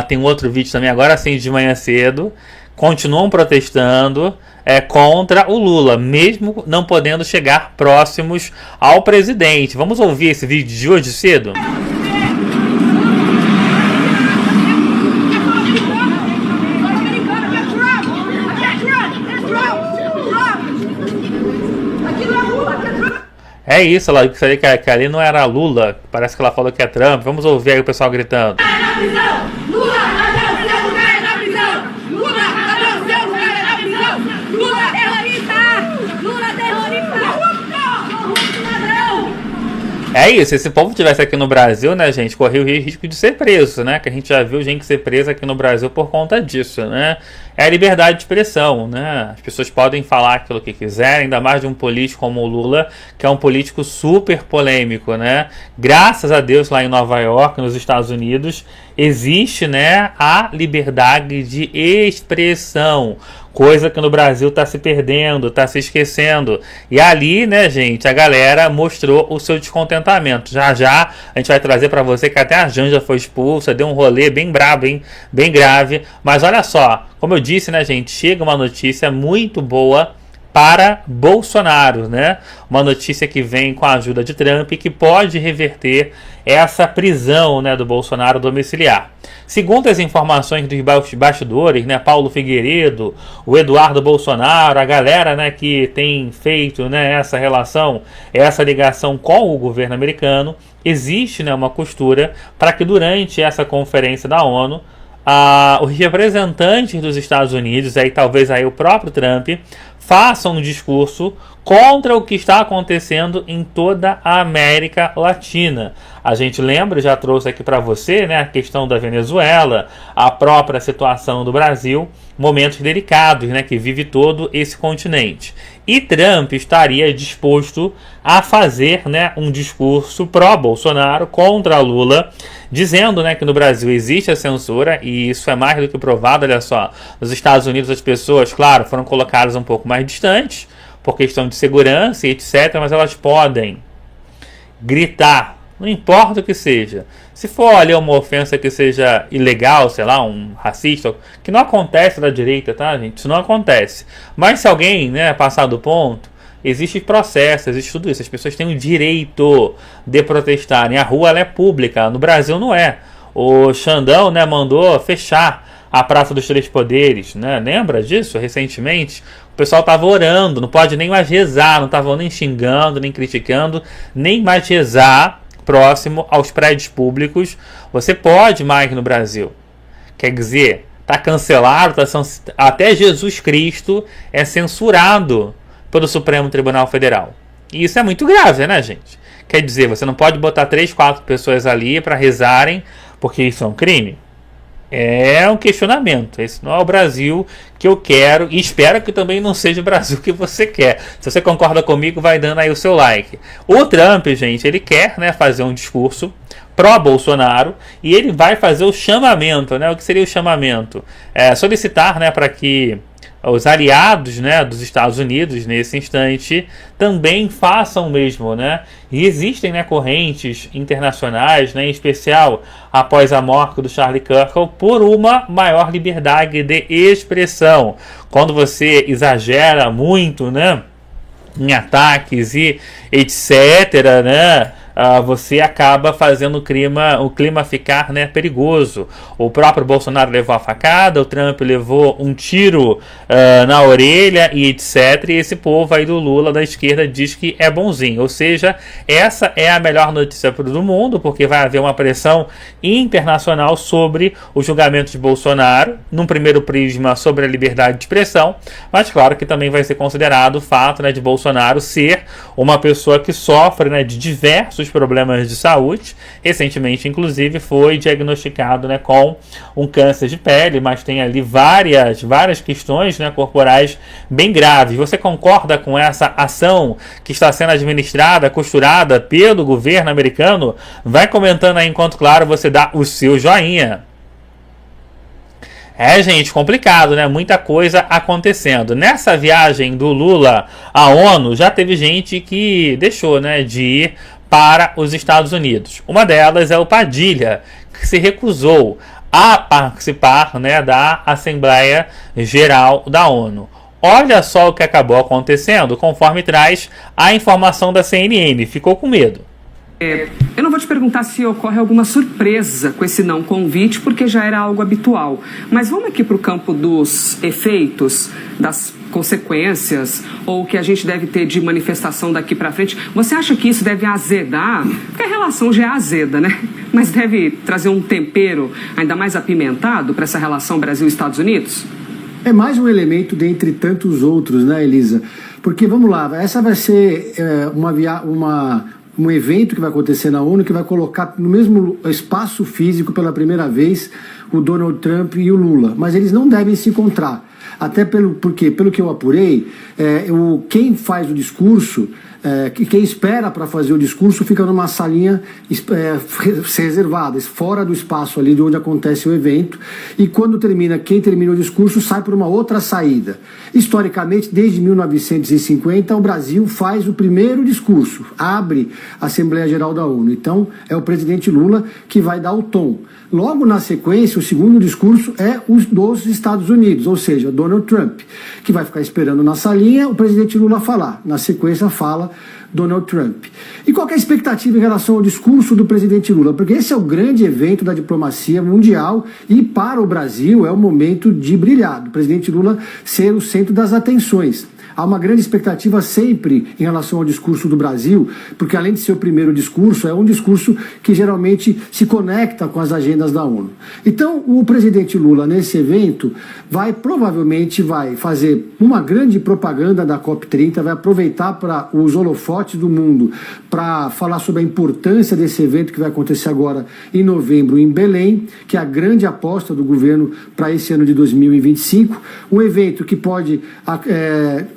tem um outro vídeo também, agora sim, de manhã cedo. Continuam protestando contra o Lula, mesmo não podendo chegar próximos ao presidente. Vamos ouvir esse vídeo de hoje cedo? É isso, ela disse que ali não era Lula, parece que ela falou que é Trump. Vamos ouvir aí o pessoal gritando. É isso, se esse povo estivesse aqui no Brasil, né, gente, corria o risco de ser preso, né, que a gente já viu gente ser presa aqui no Brasil por conta disso, né. É a liberdade de expressão, né, as pessoas podem falar aquilo que quiserem, ainda mais de um político como o Lula, que é um político super polêmico, né. Graças a Deus, lá em Nova York, nos Estados Unidos, existe, né, a liberdade de expressão. coisa que no Brasil está se perdendo, está se esquecendo. E ali, né, gente, a galera mostrou o seu descontentamento. Já já a gente vai trazer para você que até a Janja foi expulsa, deu um rolê bem brabo, hein? Bem grave. Mas olha só, como eu disse, né, gente, chega uma notícia muito boa para Bolsonaro, né? Uma notícia que vem com a ajuda de Trump e que pode reverter essa prisão, né, do Bolsonaro domiciliar. Segundo as informações dos bastidores, né, Paulo Figueiredo, o Eduardo Bolsonaro, a galera, né, que tem feito, né, essa relação, essa ligação com o governo americano, existe, né, uma costura para que durante essa conferência da ONU os representantes dos Estados Unidos, aí talvez aí o próprio Trump, façam um discurso contra o que está acontecendo em toda a América Latina. A gente lembra, já trouxe aqui para você, né, a questão da Venezuela, a própria situação do Brasil, momentos delicados, né, que vive todo esse continente. E Trump estaria disposto a fazer, né, um discurso pró-Bolsonaro contra Lula, dizendo, né, que no Brasil existe a censura, e isso é mais do que provado. Olha só, nos Estados Unidos as pessoas, claro, foram colocadas um pouco mais distantes, por questão de segurança e etc, mas elas podem gritar, não importa o que seja. Se for ali uma ofensa que seja ilegal, sei lá, um racista, que não acontece da direita, tá, gente? Isso não acontece. Mas se alguém, né, passar do ponto, existe processo, existe tudo isso. As pessoas têm o direito de protestarem. A rua ela é pública, no Brasil não é. O Xandão, né, mandou fechar a Praça dos Três Poderes, né? Lembra disso? Recentemente, o pessoal estava orando, não pode nem mais rezar, não estavam nem xingando, nem criticando, nem mais rezar próximo aos prédios públicos. Você pode mais no Brasil. Quer dizer, está cancelado, até Jesus Cristo é censurado pelo Supremo Tribunal Federal. E isso é muito grave, né, gente? Quer dizer, você não pode botar 3, 4 pessoas ali para rezarem, porque isso é um crime. É um questionamento. Esse não é o Brasil que eu quero e espero que também não seja o Brasil que você quer. Se você concorda comigo, vai dando aí o seu like. O Trump, gente, ele quer, né, fazer um discurso pró-Bolsonaro e ele vai fazer o chamamento, né? O que seria o chamamento? Solicitar, né, para que os aliados, né, dos Estados Unidos nesse instante também façam o mesmo, né? E existem, né, correntes internacionais, né, em especial após a morte do Charlie Kirk, por uma maior liberdade de expressão. Quando você exagera muito, né, em ataques e etc, né, você acaba fazendo o clima ficar, né, perigoso. O próprio Bolsonaro levou a facada, o Trump levou um tiro na orelha e etc. E esse povo aí do Lula, da esquerda, diz que é bonzinho. Ou seja, essa é a melhor notícia do mundo, porque vai haver uma pressão internacional sobre o julgamento de Bolsonaro, num primeiro prisma sobre a liberdade de expressão, mas claro que também vai ser considerado o fato, né, de Bolsonaro ser uma pessoa que sofre, né, de diversos problemas de saúde. Recentemente, inclusive, foi diagnosticado, né, com um câncer de pele, mas tem ali várias questões, né, corporais bem graves. Você concorda com essa ação que está sendo administrada, costurada pelo governo americano? Vai comentando aí enquanto, claro, você dá o seu joinha. Gente, complicado, né? Muita coisa acontecendo. Nessa viagem do Lula à ONU, já teve gente que deixou, né, de ir para os Estados Unidos. Uma delas é o Padilha, que se recusou a participar, né, da Assembleia Geral da ONU. Olha só o que acabou acontecendo, conforme traz a informação da CNN. Ficou com medo. Eu não vou te perguntar se ocorre alguma surpresa com esse não convite, porque já era algo habitual. Mas vamos aqui para o campo dos efeitos, das consequências, ou o que a gente deve ter de manifestação daqui para frente. Você acha que isso deve azedar? Porque a relação já é azeda, né? Mas deve trazer um tempero ainda mais apimentado para essa relação Brasil-Estados Unidos? É mais um elemento dentre tantos outros, né, Elisa? Porque, vamos lá, essa vai ser um evento que vai acontecer na ONU, que vai colocar no mesmo espaço físico pela primeira vez o Donald Trump e o Lula. Mas eles não devem se encontrar. Até porque, pelo que eu apurei, quem faz o discurso que quem espera para fazer o discurso fica numa salinha reservada, fora do espaço ali de onde acontece o evento, e quando quem termina o discurso sai por uma outra saída. Historicamente, desde 1950, o Brasil faz o primeiro discurso, abre a Assembleia Geral da ONU. Então, é o presidente Lula que vai dar o tom. Logo na sequência, o segundo discurso é o dos Estados Unidos, ou seja, Donald Trump, que vai ficar esperando na salinha o presidente Lula falar. Na sequência, fala Donald Trump. E qual que é a expectativa em relação ao discurso do presidente Lula? Porque esse é o grande evento da diplomacia mundial e para o Brasil é o momento de brilhar, do presidente Lula ser o centro das atenções. Há uma grande expectativa sempre em relação ao discurso do Brasil, porque além de ser o primeiro discurso, é um discurso que geralmente se conecta com as agendas da ONU. Então, o presidente Lula, nesse evento, provavelmente vai fazer uma grande propaganda da COP30, vai aproveitar para os holofotes do mundo para falar sobre a importância desse evento que vai acontecer agora em novembro em Belém, que é a grande aposta do governo para esse ano de 2025, um evento que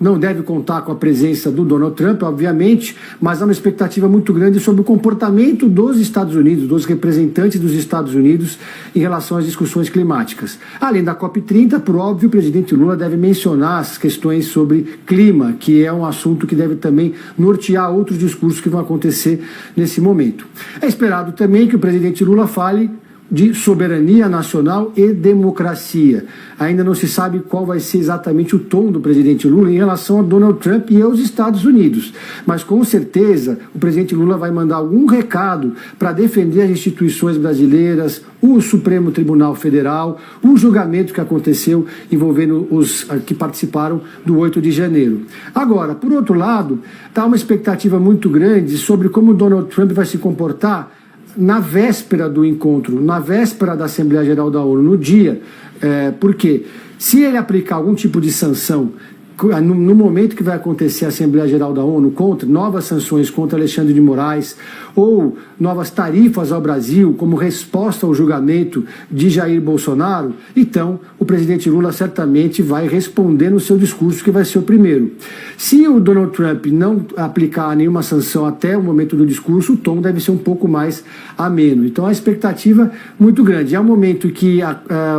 não deve contar com a presença do Donald Trump, obviamente, mas há uma expectativa muito grande sobre o comportamento dos Estados Unidos, dos representantes dos Estados Unidos em relação às discussões climáticas. Além da COP30, por óbvio, o presidente Lula deve mencionar as questões sobre clima, que é um assunto que deve também nortear outros discursos que vão acontecer nesse momento. É esperado também que o presidente Lula fale de soberania nacional e democracia. Ainda não se sabe qual vai ser exatamente o tom do presidente Lula em relação a Donald Trump e aos Estados Unidos, mas com certeza o presidente Lula vai mandar algum recado para defender as instituições brasileiras, o Supremo Tribunal Federal, o julgamento que aconteceu envolvendo os que participaram do 8 de janeiro. Agora, por outro lado, está uma expectativa muito grande sobre como Donald Trump vai se comportar na véspera do encontro, na véspera da Assembleia Geral da ONU, no dia, porque se ele aplicar algum tipo de sanção no momento que vai acontecer a Assembleia Geral da ONU, novas sanções contra Alexandre de Moraes ou novas tarifas ao Brasil como resposta ao julgamento de Jair Bolsonaro, então o presidente Lula certamente vai responder no seu discurso, que vai ser o primeiro. Se o Donald Trump não aplicar nenhuma sanção até o momento do discurso, o tom deve ser um pouco mais ameno. Então a expectativa muito grande. É um momento que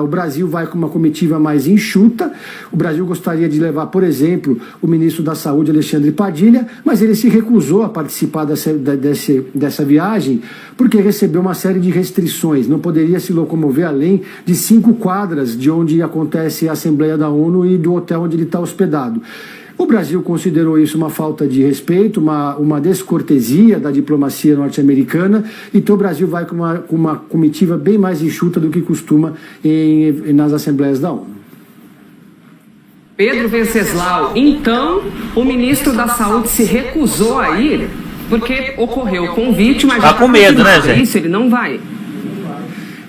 o Brasil vai com uma comitiva mais enxuta. O Brasil gostaria de levar, por exemplo, o ministro da Saúde, Alexandre Padilha, mas ele se recusou a participar dessa viagem porque recebeu uma série de restrições. Não poderia se locomover além de 5 quadras de onde acontece a Assembleia da ONU e do hotel onde ele está hospedado. O Brasil considerou isso uma falta de respeito, uma descortesia da diplomacia norte-americana, então o Brasil vai com uma comitiva bem mais enxuta do que costuma nas Assembleias da ONU. Pedro Venceslau, então o ministro da Saúde se recusou a ir porque ocorreu o convite, mas tá com medo, né, gente? Isso, ele não vai.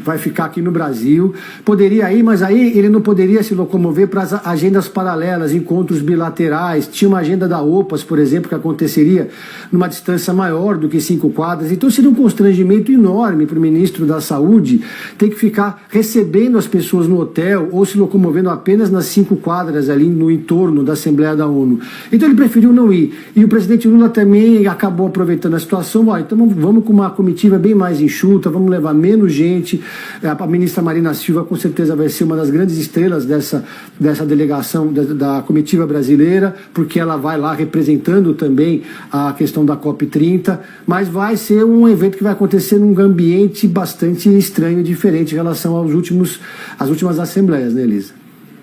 Vai ficar aqui no Brasil, poderia ir, mas aí ele não poderia se locomover para as agendas paralelas, encontros bilaterais. Tinha uma agenda da OPAS, por exemplo, que aconteceria numa distância maior do que 5 quadras, então seria um constrangimento enorme para o ministro da Saúde ter que ficar recebendo as pessoas no hotel ou se locomovendo apenas nas 5 quadras ali no entorno da Assembleia da ONU. Então ele preferiu não ir, e o presidente Lula também acabou aproveitando a situação. Então vamos com uma comitiva bem mais enxuta, vamos levar menos gente. A ministra Marina Silva com certeza vai ser uma das grandes estrelas dessa delegação da comitiva brasileira, porque ela vai lá representando também a questão da COP30, mas vai ser um evento que vai acontecer num ambiente bastante estranho e diferente em relação às últimas assembleias, né, Elisa?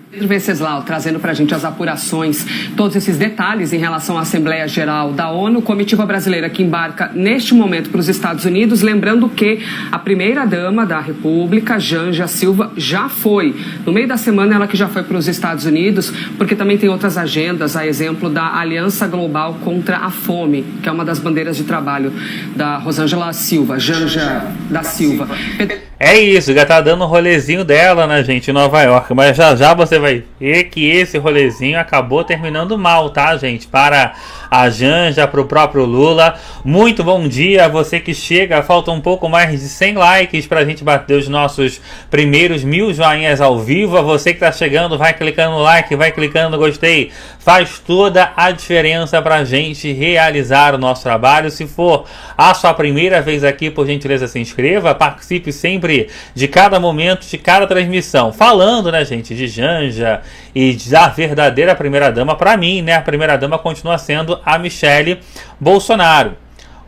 Pedro Venceslau, trazendo para a gente as apurações, todos esses detalhes em relação à Assembleia Geral da ONU, comitiva brasileira que embarca neste momento para os Estados Unidos, lembrando que a primeira-dama da República, Janja Silva, já foi. No meio da semana, ela que já foi para os Estados Unidos, porque também tem outras agendas, a exemplo da Aliança Global contra a Fome, que é uma das bandeiras de trabalho da Rosângela Silva, Janja da Silva. É isso, já tá dando o rolezinho dela, né, gente, em Nova York. Mas já já você vai ver que esse rolezinho acabou terminando mal, tá, gente? Para a Janja, para o próprio Lula. Muito bom dia a você que chega. Falta um pouco mais de 100 likes pra gente bater os nossos primeiros 1000 joinhas ao vivo. A você que tá chegando, vai clicando no like, vai clicando no gostei. Faz toda a diferença pra gente realizar o nosso trabalho. Se for a sua primeira vez aqui, por gentileza, se inscreva. Participe sempre de cada momento, de cada transmissão. Falando, né, gente, de Janja e da verdadeira primeira-dama, para mim, né, a primeira-dama continua sendo a Michele Bolsonaro.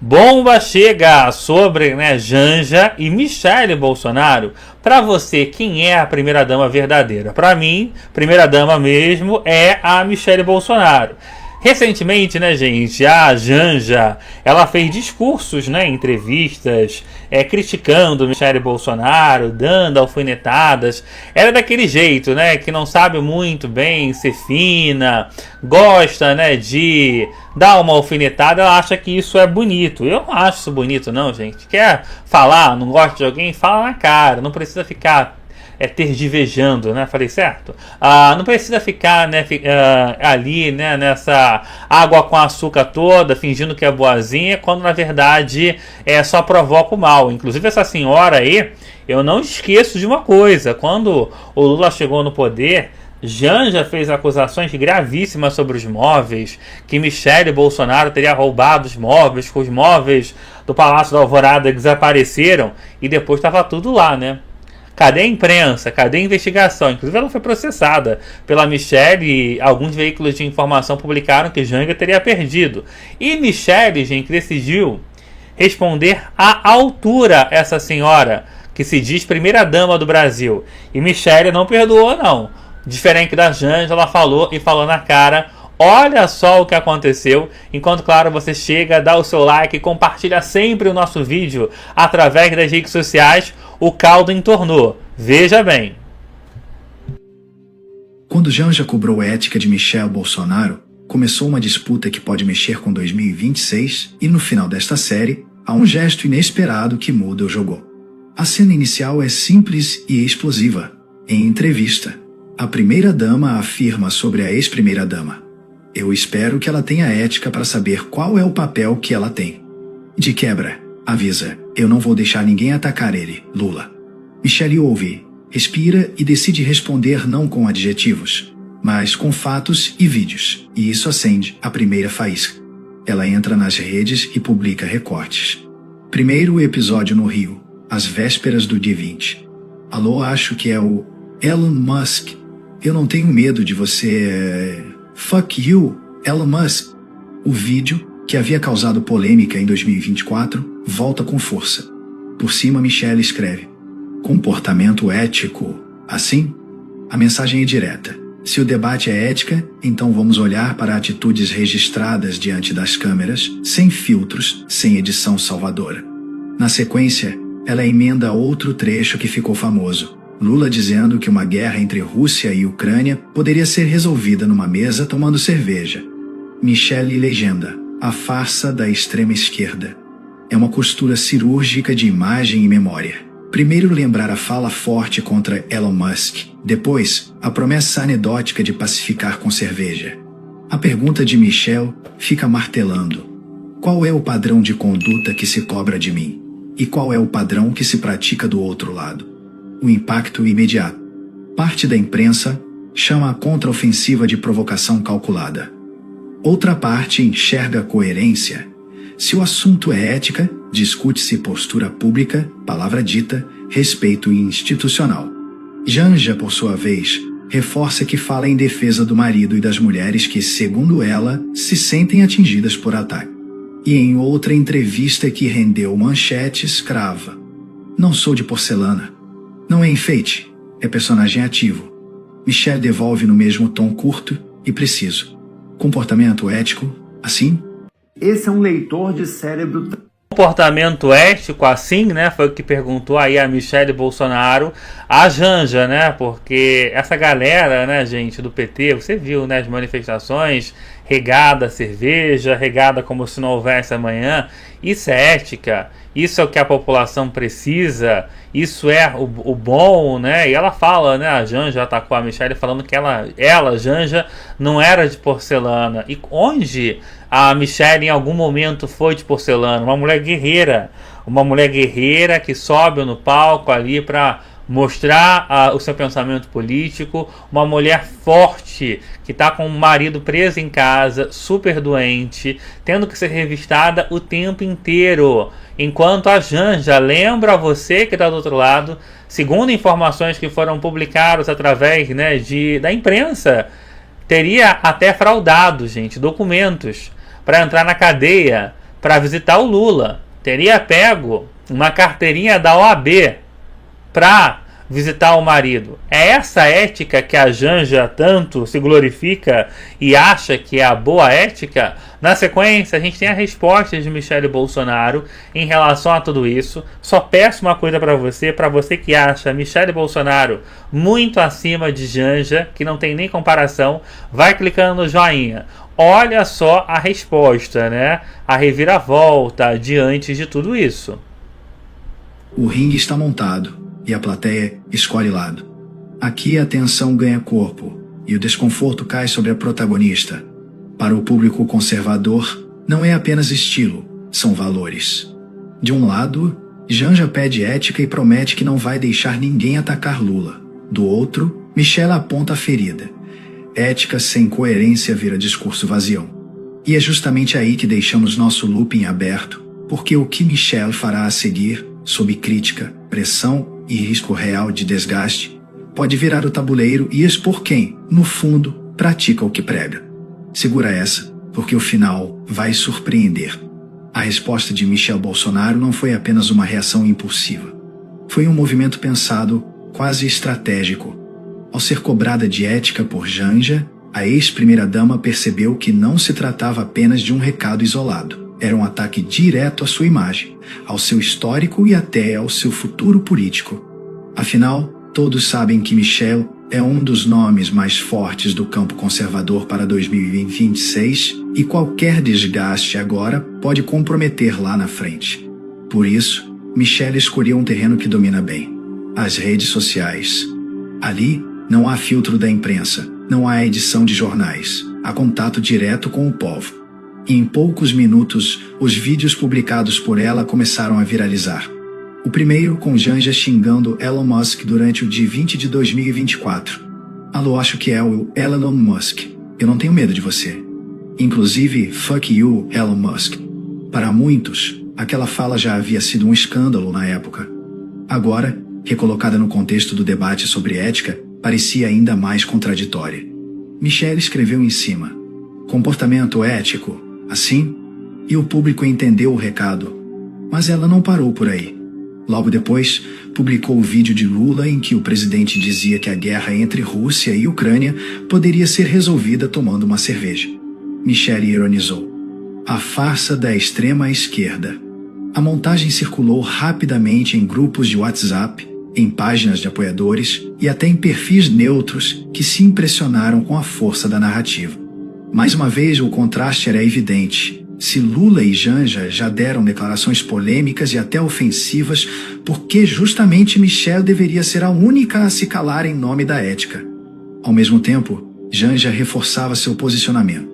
Bomba chega sobre, né, Janja e Michele Bolsonaro. Para você, quem é a primeira-dama verdadeira? Para mim, primeira-dama mesmo é a Michele Bolsonaro. Recentemente, né, gente, a Janja, ela fez discursos, né, entrevistas, criticando Michele Bolsonaro, dando alfinetadas. Ela é daquele jeito, né, que não sabe muito bem ser fina, gosta, né, de dar uma alfinetada, ela acha que isso é bonito. Eu não acho isso bonito, não, gente. Quer falar, não gosta de alguém, fala na cara, não precisa ficar tergivejando, né? Falei certo? Não precisa ficar, né, ali, né, nessa água com açúcar toda, fingindo que é boazinha, quando na verdade só provoca o mal. Inclusive essa senhora aí, eu não esqueço de uma coisa: quando o Lula chegou no poder, Janja fez acusações gravíssimas sobre os móveis, que Michele Bolsonaro teria roubado os móveis, que os móveis do Palácio da Alvorada desapareceram, e depois estava tudo lá, né? Cadê a imprensa? Cadê a investigação? Inclusive ela foi processada pela Michele e alguns veículos de informação publicaram que Janja teria perdido. E Michele, gente, decidiu responder à altura essa senhora, que se diz primeira-dama do Brasil. E Michele não perdoou, não. Diferente da Janja, ela falou na cara. Olha só o que aconteceu. Enquanto, claro, você chega, dá o seu like, compartilha sempre o nosso vídeo através das redes sociais, o caldo entornou. Veja bem. Quando Janja cobrou a ética de Michele Bolsonaro, começou uma disputa que pode mexer com 2026 e no final desta série, há um gesto inesperado que muda o jogo. A cena inicial é simples e explosiva. Em entrevista, a primeira-dama afirma sobre a ex-primeira-dama: "Eu espero que ela tenha ética para saber qual é o papel que ela tem." De quebra, avisa: "Eu não vou deixar ninguém atacar ele, Lula." Michele ouve, respira e decide responder não com adjetivos, mas com fatos e vídeos, e isso acende a primeira faísca. Ela entra nas redes e publica recortes. Primeiro episódio no Rio, às vésperas do dia 20. "Alô, acho que é o Elon Musk. Eu não tenho medo de você... Fuck you, Elon Musk." O vídeo, que havia causado polêmica em 2024, volta com força. Por cima, Michele escreve: "Comportamento ético. Assim?" A mensagem é direta. Se o debate é ética, então vamos olhar para atitudes registradas diante das câmeras, sem filtros, sem edição salvadora. Na sequência, ela emenda outro trecho que ficou famoso. Lula dizendo que uma guerra entre Rússia e Ucrânia poderia ser resolvida numa mesa tomando cerveja. Michele legenda: "A farsa da extrema esquerda." É uma costura cirúrgica de imagem e memória. Primeiro lembrar a fala forte contra Elon Musk, depois a promessa anedótica de pacificar com cerveja. A pergunta de Michele fica martelando: qual é o padrão de conduta que se cobra de mim? E qual é o padrão que se pratica do outro lado? O impacto imediato. Parte da imprensa chama a contraofensiva de provocação calculada. Outra parte enxerga coerência. Se o assunto é ética, discute-se postura pública, palavra dita, respeito institucional. Janja, por sua vez, reforça que fala em defesa do marido e das mulheres que, segundo ela, se sentem atingidas por ataque. E em outra entrevista que rendeu manchetes, crava: "Não sou de porcelana. Não é enfeite, é personagem ativo." Michele devolve no mesmo tom curto e preciso: "Comportamento ético, assim?" Esse é um leitor de cérebro. Comportamento ético, assim, né? Foi o que perguntou aí a Michele Bolsonaro a Janja, né? Porque essa galera, né, gente, do PT, você viu, né, as manifestações regada a cerveja, regada como se não houvesse amanhã. Isso é ética, isso é o que a população precisa, isso é o bom, né? E ela fala, né? A Janja atacou a Michelle falando que ela, Janja, não era de porcelana. E onde a Michelle em algum momento foi de porcelana? Uma mulher guerreira que sobe no palco ali para mostrar o seu pensamento político, uma mulher forte que está com o marido preso em casa, super doente, tendo que ser revistada o tempo inteiro, enquanto a Janja, lembra você que está do outro lado, segundo informações que foram publicadas através, né, da imprensa, teria até fraudado, gente, documentos para entrar na cadeia, para visitar o Lula, teria pego uma carteirinha da OAB para visitar o marido. É essa ética que a Janja tanto se glorifica e acha que é a boa ética? Na sequência, a gente tem a resposta de Michelle Bolsonaro em relação a tudo isso. Só peço uma coisa para você que acha Michelle Bolsonaro muito acima de Janja, que não tem nem comparação, vai clicando no joinha. Olha só a resposta, né? A reviravolta diante de tudo isso. O ringue está montado e a plateia escolhe lado. Aqui a tensão ganha corpo e o desconforto cai sobre a protagonista. Para o público conservador, não é apenas estilo, são valores. De um lado, Janja pede ética e promete que não vai deixar ninguém atacar Lula. Do outro, Michelle aponta a ferida. Ética sem coerência vira discurso vazio. E é justamente aí que deixamos nosso looping aberto, porque o que Michelle fará a seguir, sob crítica, pressão e risco real de desgaste, pode virar o tabuleiro e expor quem, no fundo, pratica o que prega. Segura essa, porque o final vai surpreender. A resposta de Michelle Bolsonaro não foi apenas uma reação impulsiva. Foi um movimento pensado, quase estratégico. Ao ser cobrada de ética por Janja, a ex-primeira-dama percebeu que não se tratava apenas de um recado isolado. Era um ataque direto à sua imagem, ao seu histórico e até ao seu futuro político. Afinal, todos sabem que Michelle é um dos nomes mais fortes do campo conservador para 2026 e qualquer desgaste agora pode comprometer lá na frente. Por isso, Michelle escolheu um terreno que domina bem: as redes sociais. Ali, não há filtro da imprensa, não há edição de jornais, há contato direto com o povo. Em poucos minutos, os vídeos publicados por ela começaram a viralizar. O primeiro com Janja xingando Elon Musk durante o G20 de 2024. Alô, acho que é o Elon Musk. Eu não tenho medo de você. Inclusive, fuck you, Elon Musk. Para muitos, aquela fala já havia sido um escândalo na época. Agora, recolocada no contexto do debate sobre ética, parecia ainda mais contraditória. Michelle escreveu em cima: comportamento ético, assim? E o público entendeu o recado. Mas ela não parou por aí. Logo depois, publicou o vídeo de Lula em que o presidente dizia que a guerra entre Rússia e Ucrânia poderia ser resolvida tomando uma cerveja. Michelle ironizou: a farsa da extrema esquerda. A montagem circulou rapidamente em grupos de WhatsApp, em páginas de apoiadores e até em perfis neutros que se impressionaram com a força da narrativa. Mais uma vez, o contraste era evidente. Se Lula e Janja já deram declarações polêmicas e até ofensivas, por que justamente Michelle deveria ser a única a se calar em nome da ética? Ao mesmo tempo, Janja reforçava seu posicionamento.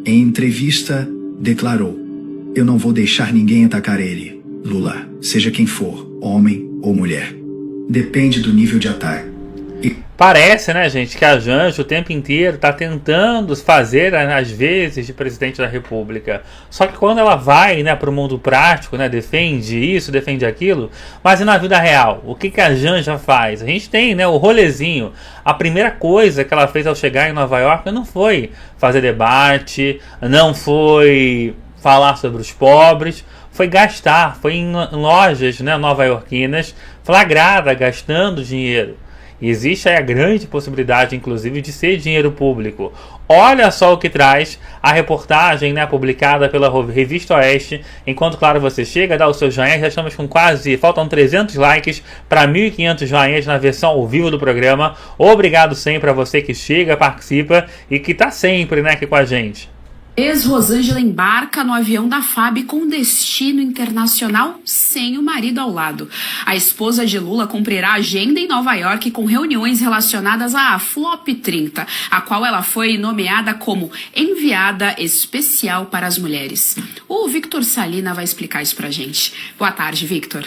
Em entrevista, declarou: eu não vou deixar ninguém atacar ele, Lula, seja quem for, homem ou mulher. Depende do nível de ataque. Parece, né, gente, que a Janja o tempo inteiro está tentando fazer, às vezes, de presidente da República. Só que quando ela vai, né, para o mundo prático, né, defende isso, defende aquilo, mas e na vida real? O que a Janja faz? A gente tem, né, o rolezinho. A primeira coisa que ela fez ao chegar em Nova York não foi fazer debate, não foi falar sobre os pobres, foi gastar, foi em lojas, né, nova-iorquinas, flagrada, gastando dinheiro. E existe aí a grande possibilidade, inclusive, de ser dinheiro público. Olha só o que traz a reportagem, né, publicada pela Revista Oeste. Enquanto, claro, você chega, dá o seu joinha. Já estamos com faltam 300 likes para 1.500 joinhas na versão ao vivo do programa. Obrigado sempre a você que chega, participa e que está sempre, né, aqui com a gente. Ex-Rosângela embarca no avião da FAB com destino internacional sem o marido ao lado. A esposa de Lula cumprirá agenda em Nova York com reuniões relacionadas à Flop 30, a qual ela foi nomeada como enviada especial para as mulheres. O Victor Salina vai explicar isso pra gente. Boa tarde, Victor.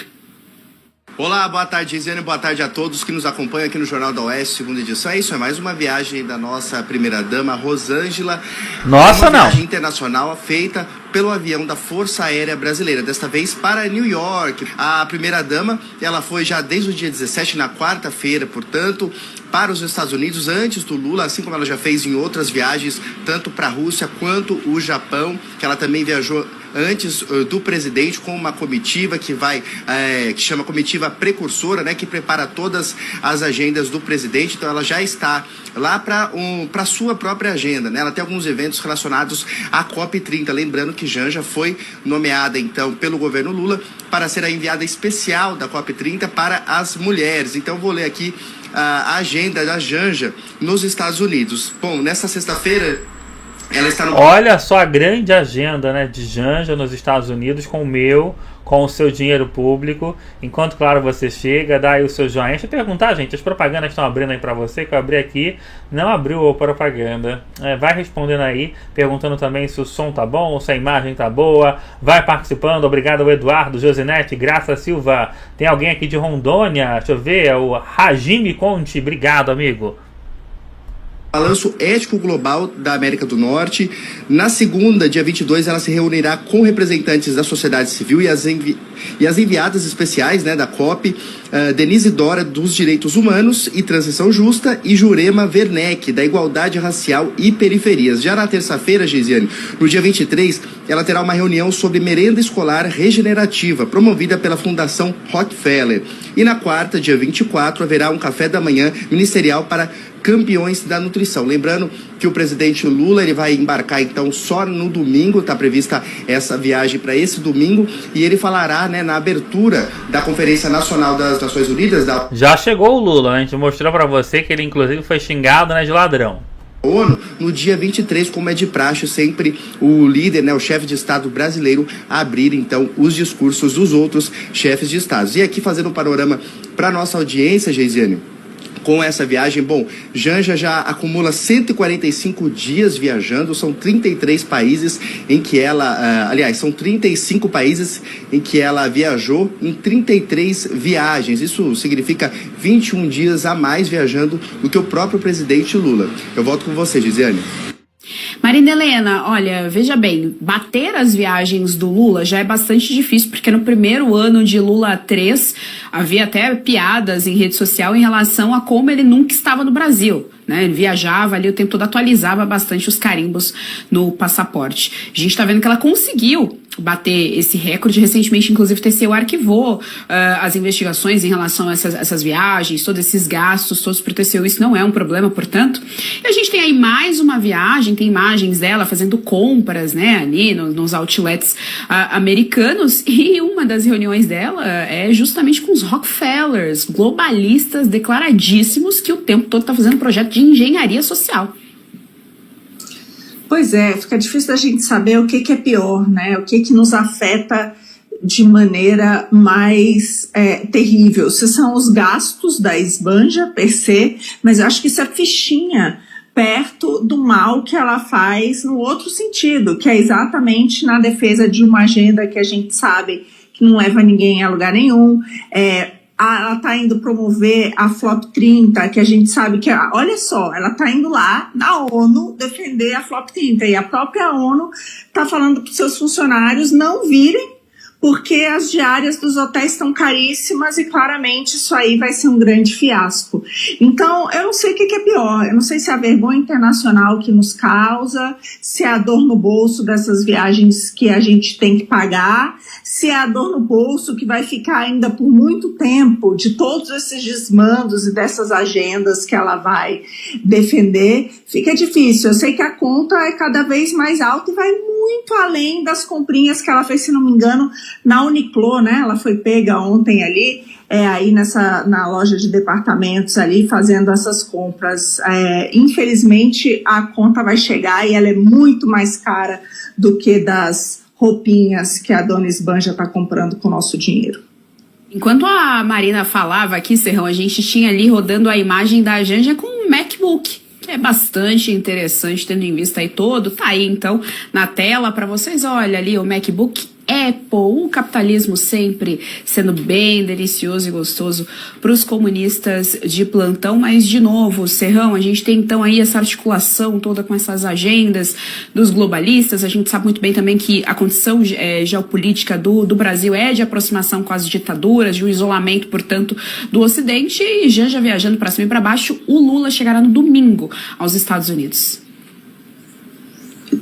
Olá, boa tarde, Gisele, boa tarde a todos que nos acompanham aqui no Jornal da Oeste, segunda edição. É isso, é mais uma viagem da nossa primeira-dama, Rosângela. Nossa, não! Uma viagem internacional feita pelo avião da Força Aérea Brasileira, desta vez para New York. A primeira-dama, ela foi já desde o dia 17, na quarta-feira, portanto, para os Estados Unidos, antes do Lula, assim como ela já fez em outras viagens, tanto para a Rússia quanto o Japão, que ela também viajou antes do presidente com uma comitiva que chama comitiva precursora, né, que prepara todas as agendas do presidente. Então ela já está lá para sua própria agenda, né? Ela tem alguns eventos relacionados à COP30, lembrando que Janja foi nomeada então pelo governo Lula para ser a enviada especial da COP30 para as mulheres. Então vou ler aqui a agenda da Janja nos Estados Unidos. Bom, nessa sexta-feira ela está no... Olha só a grande agenda, né, de Janja nos Estados Unidos com o seu dinheiro público. Enquanto, claro, você chega, dá aí o seu joinha. Deixa eu perguntar, gente, as propagandas estão abrindo aí pra você, que eu abri aqui, não abriu a propaganda. Vai respondendo aí, perguntando também se o som tá bom, se a imagem tá boa. Vai participando, obrigado ao Eduardo, Josinete, Graça Silva. Tem alguém aqui de Rondônia, deixa eu ver, é o Rajime Conte, obrigado, amigo. Balanço Ético Global da América do Norte. Na segunda, dia 22, ela se reunirá com representantes da sociedade civil e as enviadas especiais, né, da COP, Denise Dora, dos Direitos Humanos e Transição Justa, e Jurema Werneck, da Igualdade Racial e Periferias. Já na terça-feira, Geisiane, no dia 23, ela terá uma reunião sobre merenda escolar regenerativa, promovida pela Fundação Rockefeller. E na quarta, dia 24, haverá um café da manhã ministerial para campeões da nutrição. Lembrando que o presidente Lula ele vai embarcar então só no domingo, está prevista essa viagem para esse domingo, e ele falará, né, na abertura da Conferência Nacional das Nações Unidas. Já chegou o Lula, a gente mostrou para você que ele inclusive foi xingado, né, de ladrão. ONU, no dia 23, como é de praxe, sempre o líder, né, o chefe de Estado brasileiro, abrir então os discursos dos outros chefes de Estado. E aqui fazendo um panorama para nossa audiência, Geisiane, com essa viagem. Bom, Janja já acumula 145 dias viajando, são 33 países em que ela, são 35 países em que ela viajou em 33 viagens. Isso significa 21 dias a mais viajando do que o próprio presidente Lula. Eu volto com você, Gisele. Marina Helena, olha, veja bem, bater as viagens do Lula já é bastante difícil, porque no primeiro ano de Lula 3 havia até piadas em rede social em relação a como ele nunca estava no Brasil, né? Ele viajava ali o tempo todo, atualizava bastante os carimbos no passaporte. A gente está vendo que ela conseguiu bater esse recorde. Recentemente, inclusive, o TCU arquivou as investigações em relação a essas viagens, todos esses gastos, todos para o TCU. Isso não é um problema, portanto. E a gente tem aí mais uma viagem, tem imagens dela fazendo compras, né, ali nos outlets americanos, e uma das reuniões dela é justamente com os Rockefellers, globalistas declaradíssimos, que o tempo todo está fazendo projeto de engenharia social. Pois é, fica difícil da gente saber o que é pior, né? O que nos afeta de maneira mais terrível. Se são os gastos da esbanja, per se, mas eu acho que isso é fichinha perto do mal que ela faz no outro sentido, que é exatamente na defesa de uma agenda que a gente sabe que não leva ninguém a lugar nenhum. Ela está indo promover a Flop 30, que a gente sabe que, olha só, ela está indo lá na ONU defender a Flop 30, e a própria ONU está falando para os seus funcionários não virem, porque as diárias dos hotéis estão caríssimas e claramente isso aí vai ser um grande fiasco. Então, eu não sei o que é pior, eu não sei se é a vergonha internacional que nos causa, se é a dor no bolso dessas viagens que a gente tem que pagar, se é a dor no bolso que vai ficar ainda por muito tempo de todos esses desmandos e dessas agendas que ela vai defender. Fica difícil, eu sei que a conta é cada vez mais alta e vai muito além das comprinhas que ela fez, se não me engano, na Uniqlo, né? Ela foi pega ontem ali, aí na loja de departamentos ali, fazendo essas compras. Infelizmente, a conta vai chegar e ela é muito mais cara do que das roupinhas que a dona Esbanja está comprando com o nosso dinheiro. Enquanto a Marina falava aqui, Serrão, a gente tinha ali rodando a imagem da Janja com um MacBook, que é bastante interessante, tendo em vista aí todo. Tá aí, então, na tela para vocês. Olha ali o MacBook Apple, o capitalismo sempre sendo bem delicioso e gostoso para os comunistas de plantão. Mas, de novo, Serrão, a gente tem então aí essa articulação toda com essas agendas dos globalistas. A gente sabe muito bem também que a condição geopolítica do Brasil é de aproximação com as ditaduras, de um isolamento, portanto, do Ocidente. E Janja viajando para cima e para baixo, o Lula chegará no domingo aos Estados Unidos.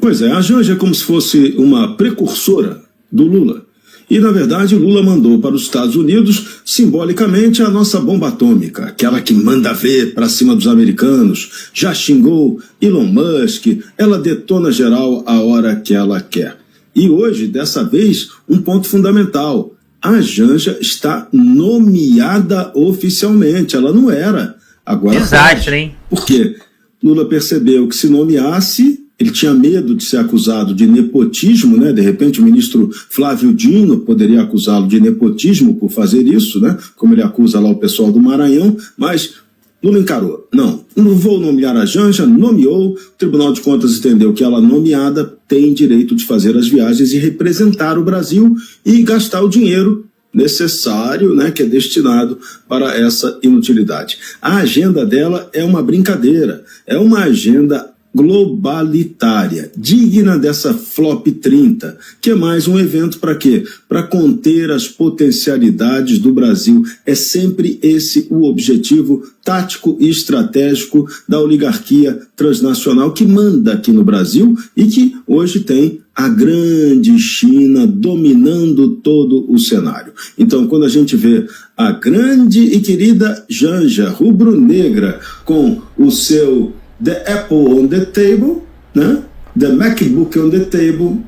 Pois é, a Janja é como se fosse uma precursora do Lula. E, na verdade, Lula mandou para os Estados Unidos, simbolicamente, a nossa bomba atômica, aquela que manda ver para cima dos americanos, já xingou Elon Musk, ela detona geral a hora que ela quer. E hoje, dessa vez, um ponto fundamental. A Janja está nomeada oficialmente, ela não era. Agora desastre, hein? Por quê? Lula percebeu que se nomeasse, ele tinha medo de ser acusado de nepotismo, né? De repente o ministro Flávio Dino poderia acusá-lo de nepotismo por fazer isso, né? Como ele acusa lá o pessoal do Maranhão, mas Lula encarou. Não vou nomear a Janja, nomeou, o Tribunal de Contas entendeu que ela nomeada tem direito de fazer as viagens e representar o Brasil e gastar o dinheiro necessário, né, que é destinado para essa inutilidade. A agenda dela é uma brincadeira, é uma agenda globalitária, digna dessa Flop 30, que é mais um evento para quê? Para conter as potencialidades do Brasil. É sempre esse o objetivo tático e estratégico da oligarquia transnacional que manda aqui no Brasil e que hoje tem a grande China dominando todo o cenário. Então, quando a gente vê a grande e querida Janja rubro-negra com o seu The Apple on the table, né? The MacBook on the table,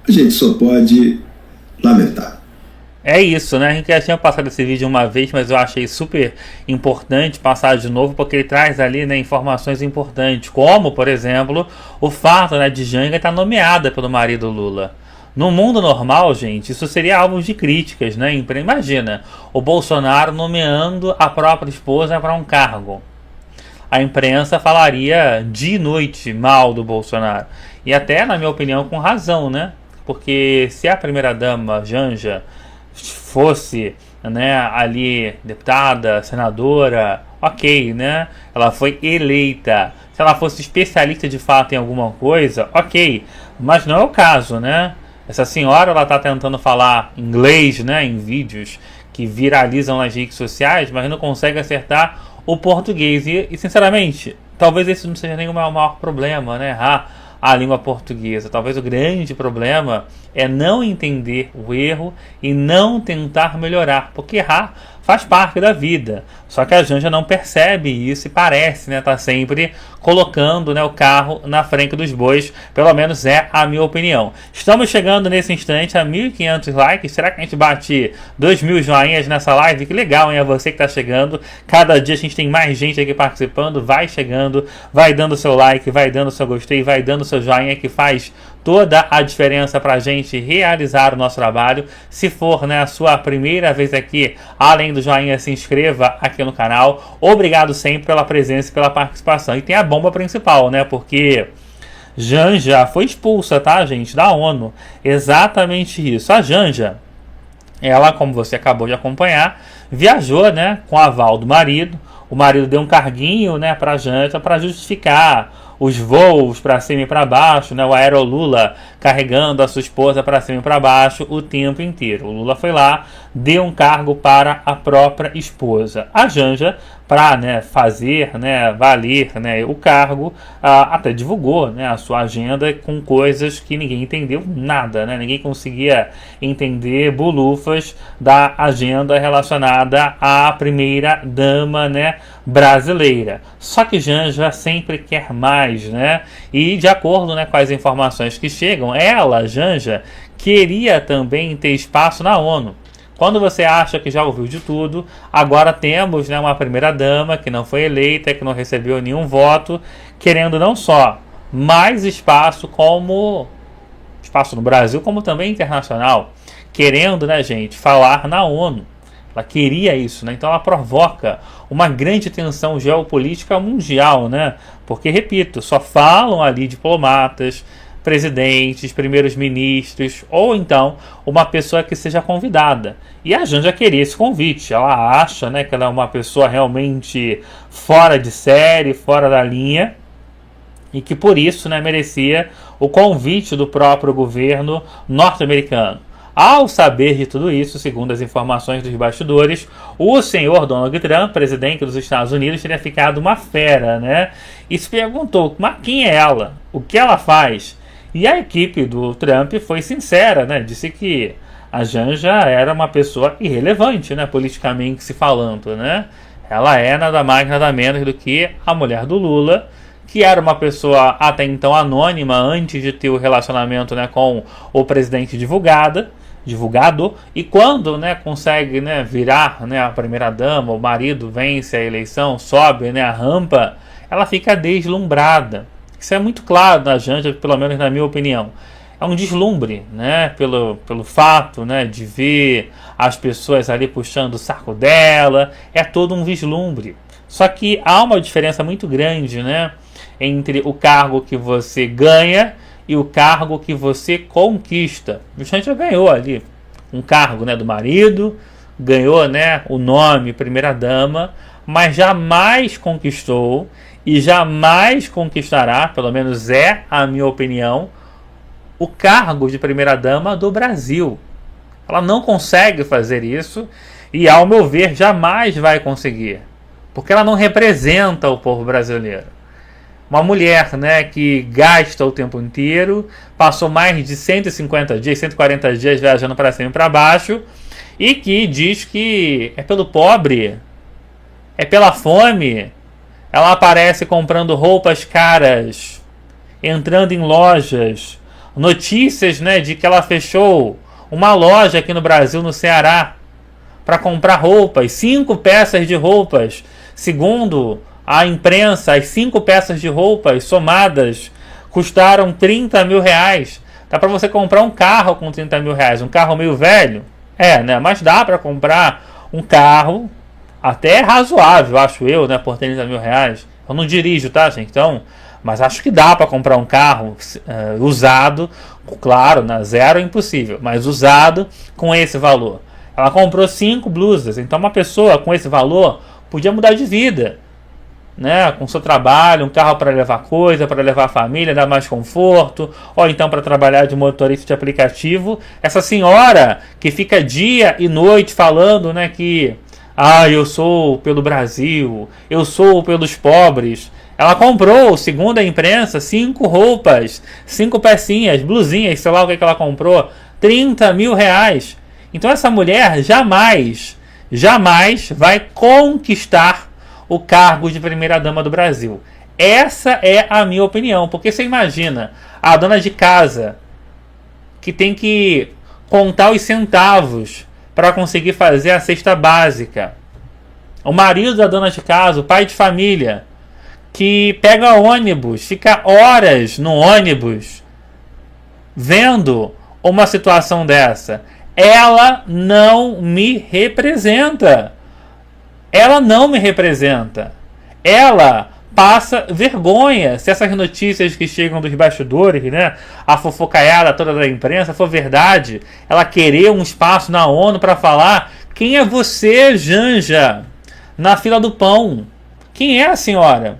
a gente só pode lamentar. É isso, né? A gente já tinha passado esse vídeo uma vez, mas eu achei super importante passar de novo, porque ele traz ali, né, informações importantes, como, por exemplo, o fato, né, de Janja estar nomeada pelo marido Lula. No mundo normal, gente, isso seria alvo de críticas, né? Imagina, o Bolsonaro nomeando a própria esposa para um cargo. A imprensa falaria dia e noite mal do Bolsonaro. E até, na minha opinião, com razão, né? Porque se a primeira-dama, Janja, fosse, né, ali deputada, senadora, ok, né? Ela foi eleita. Se ela fosse especialista de fato em alguma coisa, ok. Mas não é o caso, né? Essa senhora, ela está tentando falar inglês, né, em vídeos que viralizam nas redes sociais, mas não consegue acertar o português. E sinceramente, talvez esse não seja nem o maior problema, né? Errar a língua portuguesa. Talvez o grande problema é não entender o erro e não tentar melhorar, porque errar faz parte da vida. Só que a Janja não percebe isso e parece, né, tá sempre colocando, né, o carro na frente dos bois. Pelo menos é a minha opinião. Estamos chegando nesse instante a 1.500 likes. Será que a gente bate 2.000 joinhas nessa live? Que legal, hein? É você que tá chegando. Cada dia a gente tem mais gente aqui participando. Vai chegando, vai dando seu like, vai dando seu gostei, vai dando seu joinha, que faz toda a diferença pra gente realizar o nosso trabalho. Se for, né, a sua primeira vez aqui, além do joinha, se inscreva aqui no canal. Obrigado sempre pela presença e pela participação. E tem a bomba principal, né, porque Janja foi expulsa, tá, gente, da ONU. Exatamente isso. A Janja, ela, como você acabou de acompanhar, viajou, né, com aval do marido. O marido deu um carguinho, né, pra Janja para justificar os voos para cima e para baixo, né? O Aerolula carregando a sua esposa para cima e para baixo o tempo inteiro. O Lula foi lá, deu um cargo para a própria esposa. A Janja para, né, fazer, né, valer, né, o cargo, até divulgou, né, a sua agenda com coisas que ninguém entendeu nada, né, ninguém conseguia entender bolufas da agenda relacionada à primeira-dama, né, brasileira. Só que Janja sempre quer mais, né, e de acordo, né, com as informações que chegam, ela, Janja, queria também ter espaço na ONU. Quando você acha que já ouviu de tudo, agora temos, né, uma primeira-dama que não foi eleita, que não recebeu nenhum voto, querendo não só mais espaço no Brasil, como também internacional. Querendo, né, gente, falar na ONU. Ela queria isso, né? Então ela provoca uma grande tensão geopolítica mundial, né? Porque, repito, só falam ali diplomatas, presidentes, primeiros ministros, ou então uma pessoa que seja convidada. E a Janja queria esse convite. Ela acha, né, que ela é uma pessoa realmente fora de série, fora da linha, e que por isso, né, merecia o convite do próprio governo norte-americano. Ao saber de tudo isso, segundo as informações dos bastidores, o senhor Donald Trump, presidente dos Estados Unidos, teria ficado uma fera, né? E se perguntou, mas quem é ela? O que ela faz? E a equipe do Trump foi sincera, né? Disse que a Janja era uma pessoa irrelevante, né? Politicamente se falando, né? Ela é nada mais, nada menos do que a mulher do Lula, que era uma pessoa até então anônima antes de ter o relacionamento, né, com o presidente divulgado, e quando, né, consegue, né, virar, né, a primeira-dama, o marido vence a eleição, sobe, né, a rampa, ela fica deslumbrada. Isso é muito claro na Janja, pelo menos na minha opinião. É um deslumbre, né, pelo fato, né, de ver as pessoas ali puxando o saco dela, é todo um vislumbre. Só que há uma diferença muito grande, né, entre o cargo que você ganha e o cargo que você conquista. O Janja ganhou ali um cargo, né, do marido, ganhou, né, o nome primeira-dama, mas jamais conquistou e jamais conquistará, pelo menos é a minha opinião, o cargo de primeira-dama do Brasil. Ela não consegue fazer isso e, ao meu ver, jamais vai conseguir, porque ela não representa o povo brasileiro. Uma mulher, né, que gasta o tempo inteiro, passou mais de 150 dias, 140 dias viajando para cima e para baixo, e que diz que é pelo pobre, é pela fome. Ela aparece comprando roupas caras, entrando em lojas, notícias, né, de que ela fechou uma loja aqui no Brasil, no Ceará, para comprar roupas, 5 peças de roupas, segundo a imprensa, as 5 peças de roupas somadas custaram 30 mil reais. Dá para você comprar um carro com 30 mil reais, um carro meio velho? É, né? Mas dá para comprar um carro até razoável, acho eu, né? Por 30 mil reais. Eu não dirijo, tá, gente? Então, mas acho que dá para comprar um carro usado, claro, né? Zero é impossível, mas usado com esse valor. Ela comprou 5 blusas, então uma pessoa com esse valor podia mudar de vida, né, com seu trabalho, um carro para levar coisa, para levar a família, dar mais conforto, ou então para trabalhar de motorista de aplicativo. Essa senhora que fica dia e noite falando, né, que eu sou pelo Brasil, eu sou pelos pobres. Ela comprou, segundo a imprensa, 5 roupas, 5 pecinhas, blusinhas, sei lá o que ela comprou, 30 mil reais. Então essa mulher jamais vai conquistar o cargo de primeira-dama do Brasil. Essa é a minha opinião. Porque você imagina a dona de casa que tem que contar os centavos para conseguir fazer a cesta básica. O marido da dona de casa, o pai de família, que pega ônibus, fica horas no ônibus vendo uma situação dessa. Ela não me representa. Ela não me representa. Ela passa vergonha. Se essas notícias que chegam dos bastidores, né, a fofocaiada toda da imprensa, for verdade, ela querer um espaço na ONU para falar: quem é você, Janja, na fila do pão? Quem é a senhora?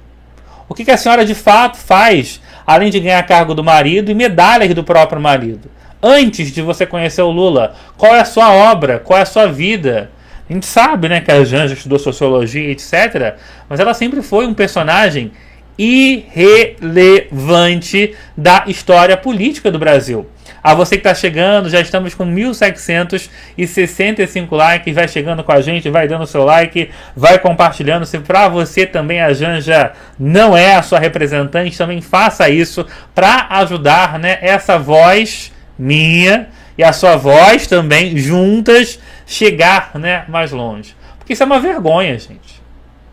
O que a senhora de fato faz, além de ganhar cargo do marido e medalhas do próprio marido? Antes de você conhecer o Lula, qual é a sua obra? Qual é a sua vida? A gente sabe, né, que a Janja estudou sociologia, etc. Mas ela sempre foi um personagem irrelevante da história política do Brasil. A você que está chegando, já estamos com 1.765 likes, vai chegando com a gente, vai dando seu like, vai compartilhando. Se para você também a Janja não é a sua representante, também faça isso para ajudar, né, essa voz minha e a sua voz também juntas chegar, né, mais longe. Porque isso é uma vergonha, gente,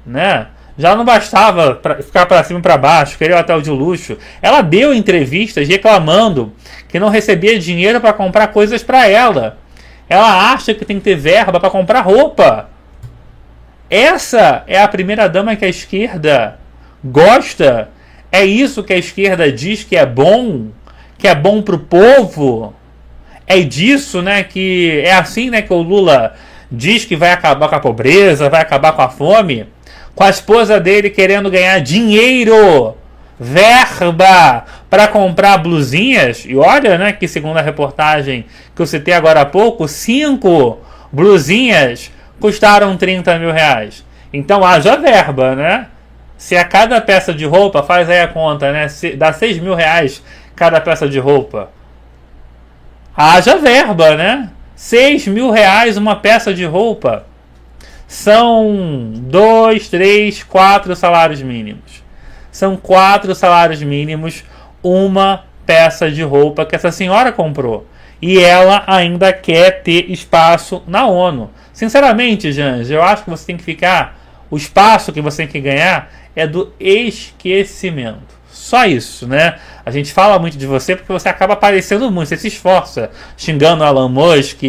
né? Já não bastava ficar para cima e para baixo, querer o hotel de luxo. Ela deu entrevistas reclamando que não recebia dinheiro para comprar coisas para ela. Ela acha que tem que ter verba para comprar roupa. Essa é a primeira dama que a esquerda gosta? É isso que a esquerda diz que é bom para o povo? É disso, né, que é assim, né, que o Lula diz que vai acabar com a pobreza, vai acabar com a fome? Com a esposa dele querendo ganhar dinheiro, verba para comprar blusinhas. E olha, né, que segundo a reportagem que eu citei agora há pouco, 5 blusinhas custaram 30 mil reais. Então haja verba, né? Se a cada peça de roupa, faz aí a conta, né? Dá 6 mil reais cada peça de roupa. Haja verba, né? 6 mil reais uma peça de roupa. São 2, 3, 4 salários mínimos. São 4 salários mínimos uma peça de roupa que essa senhora comprou. E ela ainda quer ter espaço na ONU. Sinceramente, Janja, eu acho que você tem que ficar... O espaço que você tem que ganhar é do esquecimento. Só isso, né? A gente fala muito de você porque você acaba aparecendo muito, você se esforça, xingando o Elon Musk,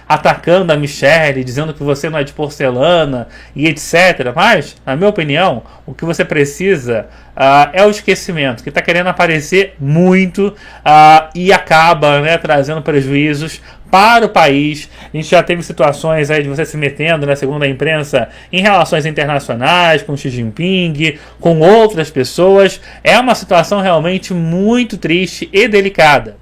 atacando a Michelle, dizendo que você não é de porcelana e etc. Mas, na minha opinião, o que você precisa é o esquecimento, que está querendo aparecer muito e acaba, né, trazendo prejuízos para o país. A gente já teve situações aí de você se metendo, né, segundo a imprensa, em relações internacionais, com Xi Jinping, com outras pessoas. É uma situação realmente muito triste e delicada.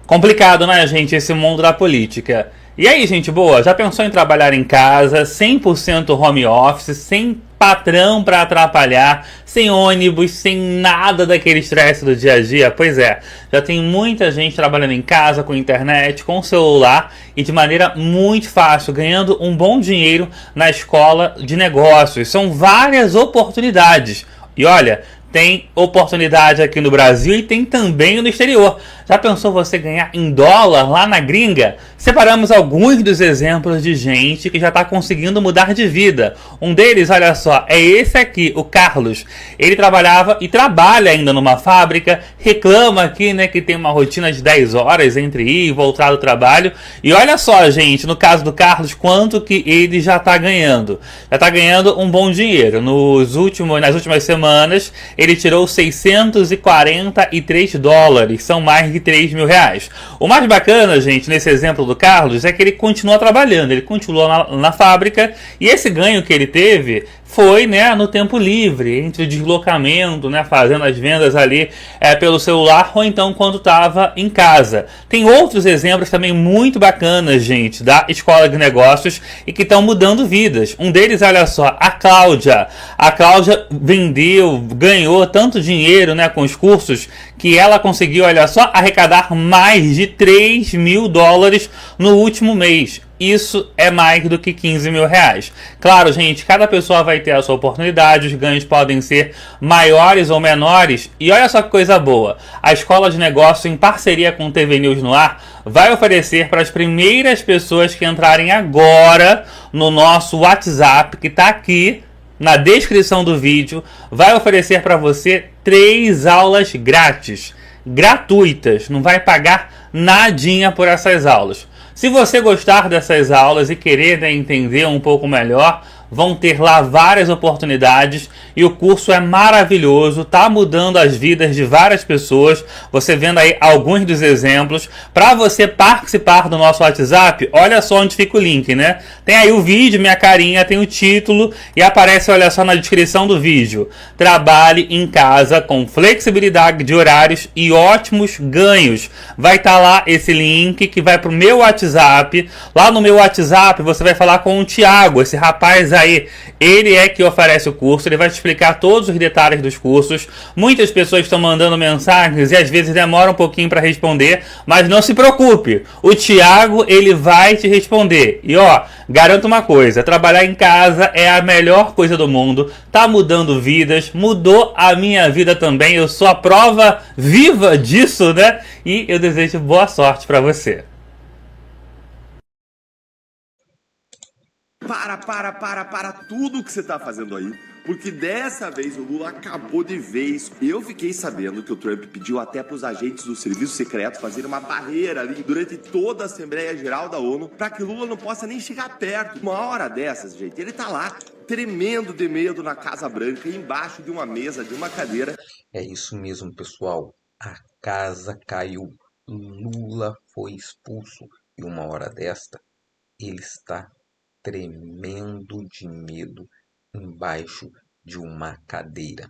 Complicado, né, gente, esse mundo da política. E aí, gente boa, já pensou em trabalhar em casa, 100% home office, sem patrão para atrapalhar, sem ônibus, sem nada daquele estresse do dia a dia? Pois é, já tem muita gente trabalhando em casa, com internet, com celular e de maneira muito fácil, ganhando um bom dinheiro na escola de negócios. São várias oportunidades. E olha, tem oportunidade aqui no Brasil e tem também no exterior. Já pensou você ganhar em dólar lá na gringa? Separamos alguns dos exemplos de gente que já está conseguindo mudar de vida. Um deles, olha só, é esse aqui, o Carlos. Ele trabalhava e trabalha ainda numa fábrica, reclama aqui, né, que tem uma rotina de 10 horas entre ir e voltar do trabalho. E olha só, gente, no caso do Carlos, quanto que ele já está ganhando. Já está ganhando um bom dinheiro. Nas últimas semanas, ele tirou 643 dólares, são mais de 3 mil reais. O mais bacana, gente, nesse exemplo do Carlos, é que ele continua trabalhando, ele continua na fábrica, e esse ganho que ele teve foi, né, no tempo livre, entre o deslocamento, né, fazendo as vendas ali pelo celular, ou então quando estava em casa. Tem outros exemplos também muito bacanas, gente, da Escola de Negócios e que estão mudando vidas. Um deles, olha só, a Cláudia. A Cláudia ganhou tanto dinheiro, né, com os cursos, que ela conseguiu, olha só, arrecadar mais de 3 mil dólares no último mês. Isso é mais do que 15 mil reais. Claro, gente, cada pessoa vai ter a sua oportunidade, os ganhos podem ser maiores ou menores. E olha só que coisa boa, a Escola de Negócios, em parceria com o TV News no Ar, vai oferecer para as primeiras pessoas que entrarem agora no nosso WhatsApp, que está aqui na descrição do vídeo, vai oferecer para você 3 aulas grátis, gratuitas, não vai pagar nadinha por essas aulas. Se você gostar dessas aulas e querer, né, entender um pouco melhor, vão ter lá várias oportunidades e o curso é maravilhoso, tá mudando as vidas de várias pessoas. Você vendo aí alguns dos exemplos. Para você participar do nosso WhatsApp, olha só onde fica o link, né? Tem aí o vídeo, minha carinha, tem o título e aparece, olha só, na descrição do vídeo. Trabalhe em casa com flexibilidade de horários e ótimos ganhos. Vai estar lá esse link que vai pro meu WhatsApp. Lá no meu WhatsApp você vai falar com o Thiago, esse rapaz aí. Ele é que oferece o curso, ele vai te explicar todos os detalhes dos cursos. Muitas pessoas estão mandando mensagens e às vezes demora um pouquinho para responder, mas não se preocupe, o Thiago ele vai te responder. E ó, garanto uma coisa, trabalhar em casa é a melhor coisa do mundo, tá mudando vidas, mudou a minha vida também, eu sou a prova viva disso, né? E eu desejo boa sorte para você. Para tudo que você tá fazendo aí, porque dessa vez o Lula acabou de vez. Eu fiquei sabendo que o Trump pediu até para os agentes do serviço secreto fazerem uma barreira ali durante toda a Assembleia Geral da ONU, para que Lula não possa nem chegar perto. Uma hora dessas, gente, ele tá lá tremendo de medo na Casa Branca, embaixo de uma mesa, de uma cadeira. É isso mesmo, pessoal. A casa caiu. Lula foi expulso. E uma hora desta, ele está tremendo de medo embaixo de uma cadeira.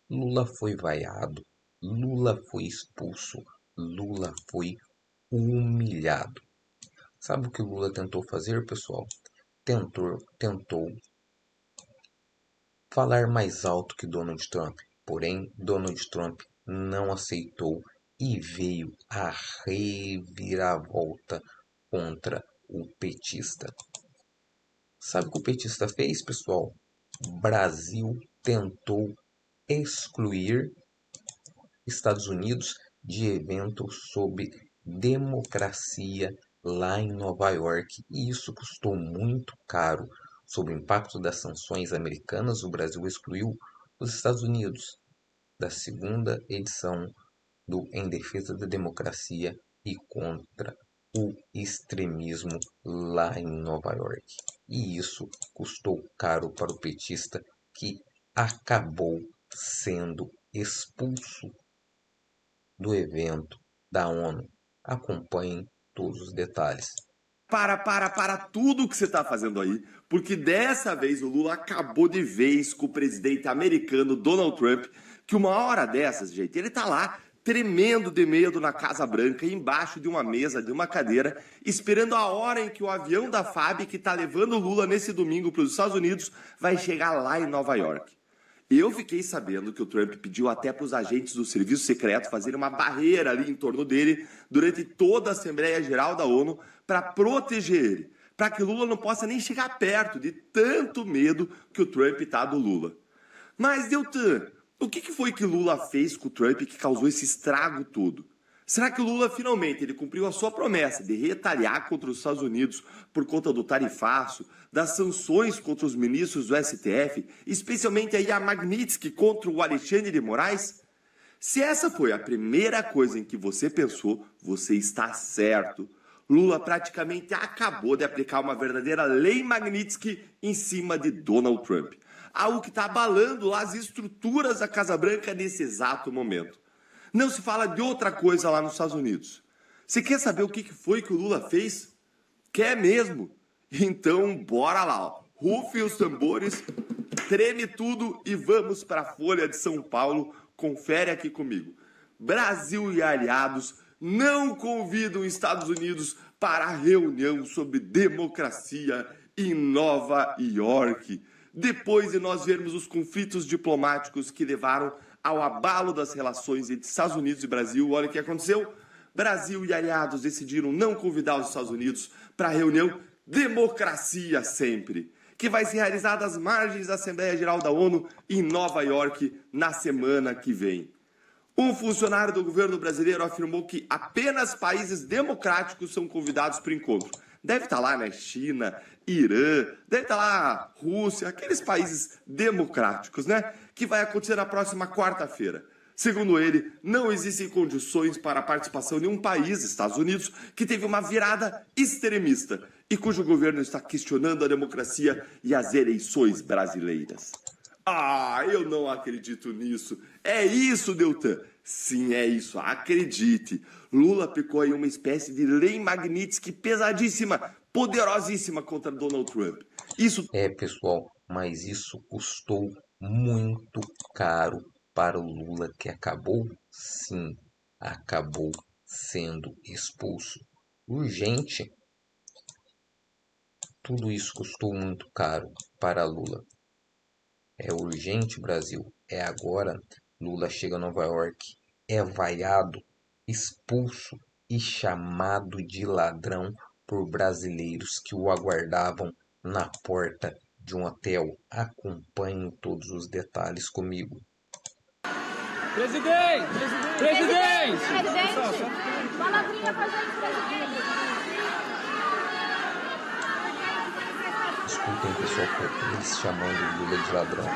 Lula foi vaiado, Lula foi expulso, Lula foi humilhado. Sabe o que Lula tentou fazer, pessoal? Tentou falar mais alto que Donald Trump, porém Donald Trump não aceitou e veio a reviravolta contra o petista. Sabe o que o petista fez, pessoal? O Brasil tentou excluir Estados Unidos de evento sobre democracia lá em Nova York. E isso custou muito caro. Sob o impacto das sanções americanas, o Brasil excluiu os Estados Unidos da segunda edição do Em Defesa da Democracia e contra o extremismo lá em Nova York. E isso custou caro para o petista, que acabou sendo expulso do evento da ONU. Acompanhem todos os detalhes. Para tudo que você tá fazendo aí, porque dessa vez o Lula acabou de vez com o presidente americano Donald Trump, que uma hora dessas, gente, ele tá lá tremendo de medo na Casa Branca, embaixo de uma mesa, de uma cadeira, esperando a hora em que o avião da FAB, que está levando o Lula nesse domingo para os Estados Unidos, vai chegar lá em Nova York. Eu fiquei sabendo que o Trump pediu até para os agentes do serviço secreto fazerem uma barreira ali em torno dele durante toda a Assembleia Geral da ONU para proteger ele, para que Lula não possa nem chegar perto de tanto medo que o Trump tá do Lula. Mas, Deltan, o que foi que Lula fez com o Trump que causou esse estrago todo? Será que o Lula finalmente ele cumpriu a sua promessa de retaliar contra os Estados Unidos por conta do tarifaço, das sanções contra os ministros do STF, especialmente aí a Magnitsky contra o Alexandre de Moraes? Se essa foi a primeira coisa em que você pensou, você está certo. Lula praticamente acabou de aplicar uma verdadeira lei Magnitsky em cima de Donald Trump. Algo que está abalando lá as estruturas da Casa Branca nesse exato momento. Não se fala de outra coisa lá nos Estados Unidos. Você quer saber o que foi que o Lula fez? Quer mesmo? Então, bora lá. Ó. Rufem os tambores, treme tudo e vamos para a Folha de São Paulo. Confere aqui comigo. Brasil e aliados não convidam os Estados Unidos para a reunião sobre democracia em Nova York. Depois de nós vermos os conflitos diplomáticos que levaram ao abalo das relações entre Estados Unidos e Brasil, olha o que aconteceu. Brasil e aliados decidiram não convidar os Estados Unidos para a reunião Democracia Sempre, que vai ser realizada às margens da Assembleia Geral da ONU em Nova York na semana que vem. Um funcionário do governo brasileiro afirmou que apenas países democráticos são convidados para o encontro. Deve estar lá, né? China, Irã, deve estar lá Rússia, aqueles países democráticos, né? Que vai acontecer na próxima quarta-feira. Segundo ele, não existem condições para a participação de um país, Estados Unidos, que teve uma virada extremista e cujo governo está questionando a democracia e as eleições brasileiras. Ah, eu não acredito nisso. É isso, Deltan. Sim, é isso. Acredite. Lula aplicou aí uma espécie de lei Magnitsky pesadíssima, poderosíssima contra Donald Trump. Isso... pessoal, mas isso custou muito caro para o Lula, que acabou, sim, acabou sendo expulso. Urgente. Tudo isso custou muito caro para Lula. É urgente, Brasil. É agora. Lula chega a Nova York, é vaiado, expulso e chamado de ladrão por brasileiros que o aguardavam na porta de um hotel. Acompanhe todos os detalhes comigo. Presidente! Presidente! Palavrinha pra gente, presidente! Escutem, pessoal, eles chamando Lula de ladrão.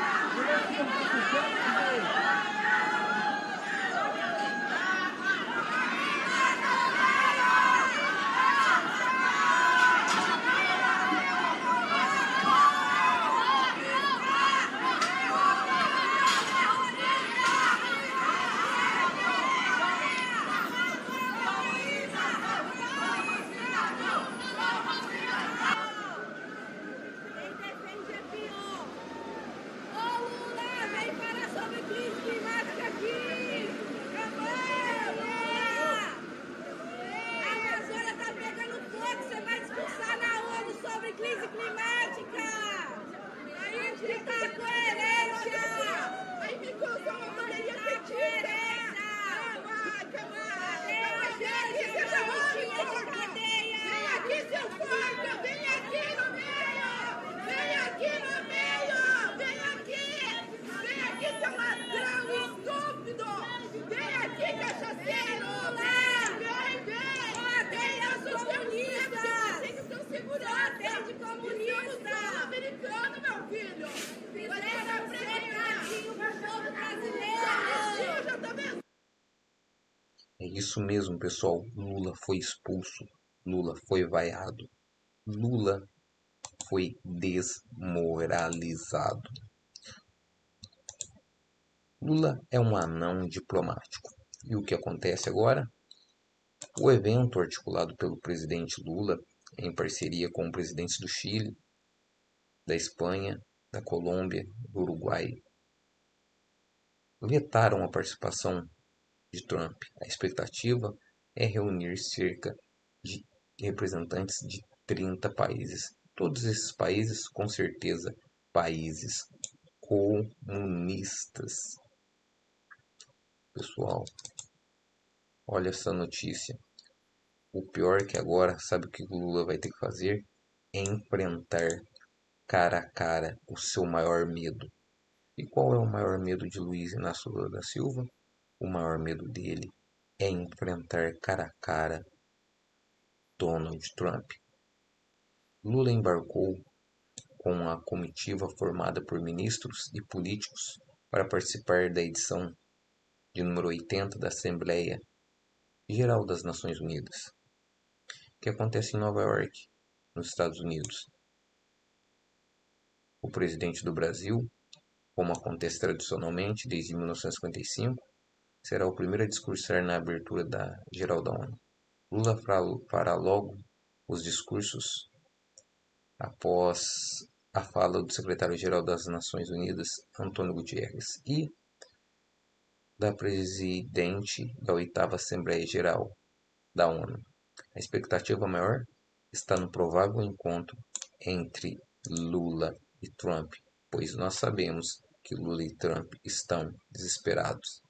É isso mesmo, pessoal. Lula foi expulso. Lula foi vaiado. Lula foi desmoralizado. Lula é um anão diplomático. E o que acontece agora? O evento articulado pelo presidente Lula, em parceria com presidentes do Chile, da Espanha, da Colômbia, do Uruguai, vetaram a participação de Trump. A expectativa é reunir cerca de representantes de 30 países. Todos esses países, com certeza, países comunistas. Pessoal, olha essa notícia. O pior é que agora, sabe o que o Lula vai ter que fazer? Enfrentar cara a cara o seu maior medo. E qual é o maior medo de Luiz Inácio Lula da Silva? O maior medo dele é enfrentar cara a cara Donald Trump. Lula embarcou com a comitiva formada por ministros e políticos para participar da edição de número 80 da Assembleia Geral das Nações Unidas, que acontece em Nova York, nos Estados Unidos. O presidente do Brasil, como acontece tradicionalmente desde 1955, será o primeiro a discursar na abertura da Geral da ONU. Lula fará logo os discursos após a fala do secretário-geral das Nações Unidas, Antônio Guterres, e da presidente da 8ª Assembleia Geral da ONU. A expectativa maior está no provável encontro entre Lula e Trump, pois nós sabemos que Lula e Trump estão desesperados.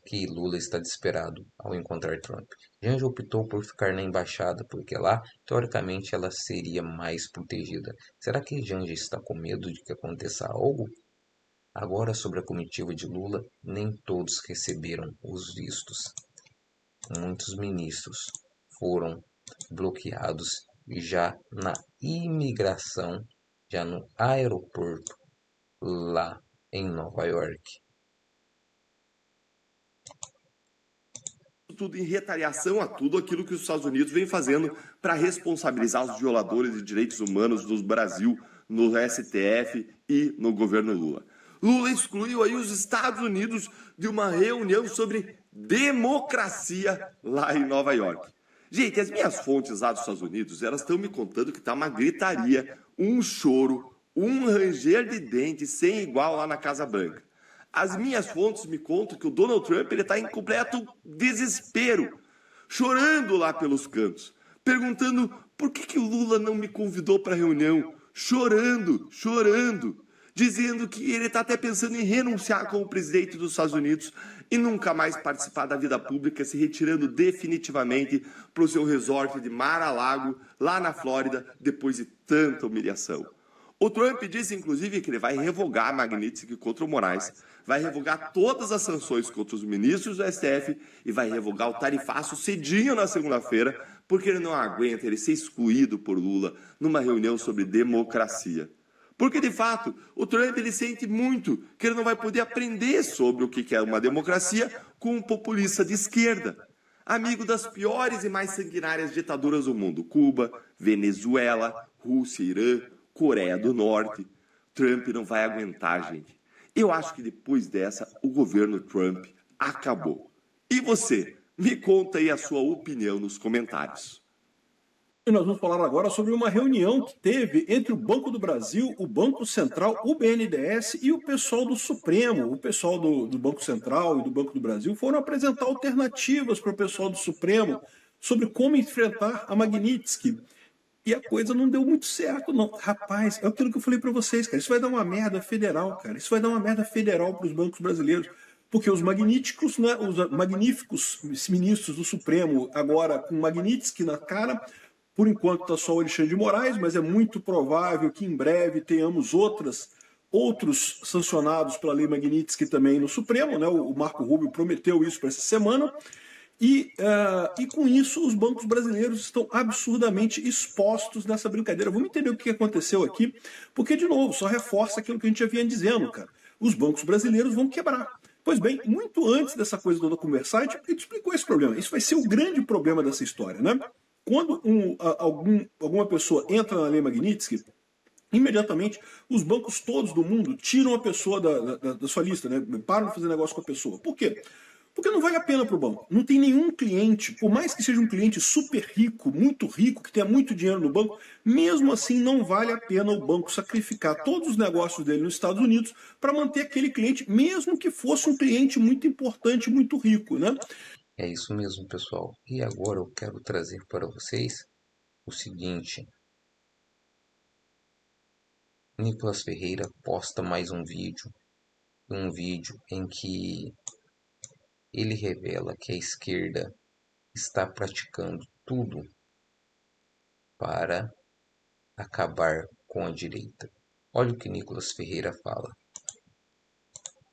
Que Lula está desesperado ao encontrar Trump. Janja optou por ficar na embaixada, porque lá, teoricamente, ela seria mais protegida. Será que Janja está com medo de que aconteça algo? Agora, sobre a comitiva de Lula, nem todos receberam os vistos. Muitos ministros foram bloqueados já na imigração, já no aeroporto, lá em Nova York. tudo em retaliação a tudo aquilo que os Estados Unidos vem fazendo para responsabilizar os violadores de direitos humanos do Brasil no STF e no governo Lula. Lula excluiu aí os Estados Unidos de uma reunião sobre democracia lá em Nova York. Gente, as minhas fontes lá dos Estados Unidos, elas estão me contando que tá uma gritaria, um choro, um ranger de dentes sem igual lá na Casa Branca. As minhas fontes me contam que o Donald Trump está em completo desespero, chorando lá pelos cantos, perguntando por que o Lula não me convidou para a reunião, chorando, dizendo que ele está até pensando em renunciar como presidente dos Estados Unidos e nunca mais participar da vida pública, se retirando definitivamente para o seu resort de Mar-a-Lago, lá na Flórida, depois de tanta humilhação. O Trump disse, inclusive, que ele vai revogar a Magnitsky contra o Moraes, vai revogar todas as sanções contra os ministros do STF e vai revogar o tarifaço cedinho na segunda-feira, porque ele não aguenta ele ser excluído por Lula numa reunião sobre democracia. Porque, de fato, o Trump ele sente muito que ele não vai poder aprender sobre o que é uma democracia com um populista de esquerda, amigo das piores e mais sanguinárias ditaduras do mundo, Cuba, Venezuela, Rússia, Irã, Coreia do Norte. Trump não vai aguentar, gente. Eu acho que depois dessa, o governo Trump acabou. E você? Me conta aí a sua opinião nos comentários. E nós vamos falar agora sobre uma reunião que teve entre o Banco do Brasil, o Banco Central, o BNDES e o pessoal do Supremo. O pessoal do Banco Central e do Banco do Brasil foram apresentar alternativas para o pessoal do Supremo sobre como enfrentar a Magnitsky. E a coisa não deu muito certo, não. Rapaz, é aquilo que eu falei para vocês, cara. Isso vai dar uma merda federal, cara. Isso vai dar uma merda federal para os bancos brasileiros. Porque os magníficos, né, os magníficos ministros do Supremo, agora com Magnitsky na cara, por enquanto está só o Alexandre de Moraes, mas é muito provável que em breve tenhamos outros sancionados pela Lei Magnitsky também no Supremo, né? O Marco Rubio prometeu isso para essa semana. E com isso os bancos brasileiros estão absurdamente expostos nessa brincadeira. Vamos entender o que aconteceu aqui, porque, de novo, só reforça aquilo que a gente já vinha dizendo, cara. Os bancos brasileiros vão quebrar. Pois bem, muito antes dessa coisa toda conversar, a gente explicou esse problema. Isso vai ser o grande problema dessa história, né? Quando alguma pessoa entra na Lei Magnitsky, imediatamente os bancos todos do mundo tiram a pessoa da sua lista, né? Param de fazer negócio com a pessoa. Por quê? Porque não vale a pena para o banco. Não tem nenhum cliente, por mais que seja um cliente super rico, muito rico, que tenha muito dinheiro no banco, mesmo assim não vale a pena o banco sacrificar todos os negócios dele nos Estados Unidos para manter aquele cliente, mesmo que fosse um cliente muito importante, muito rico, né? É isso mesmo, pessoal. E agora eu quero trazer para vocês o seguinte. Nicolas Ferreira posta mais um vídeo em que ele revela que a esquerda está praticando tudo para acabar com a direita. Olha o que Nicolas Ferreira fala.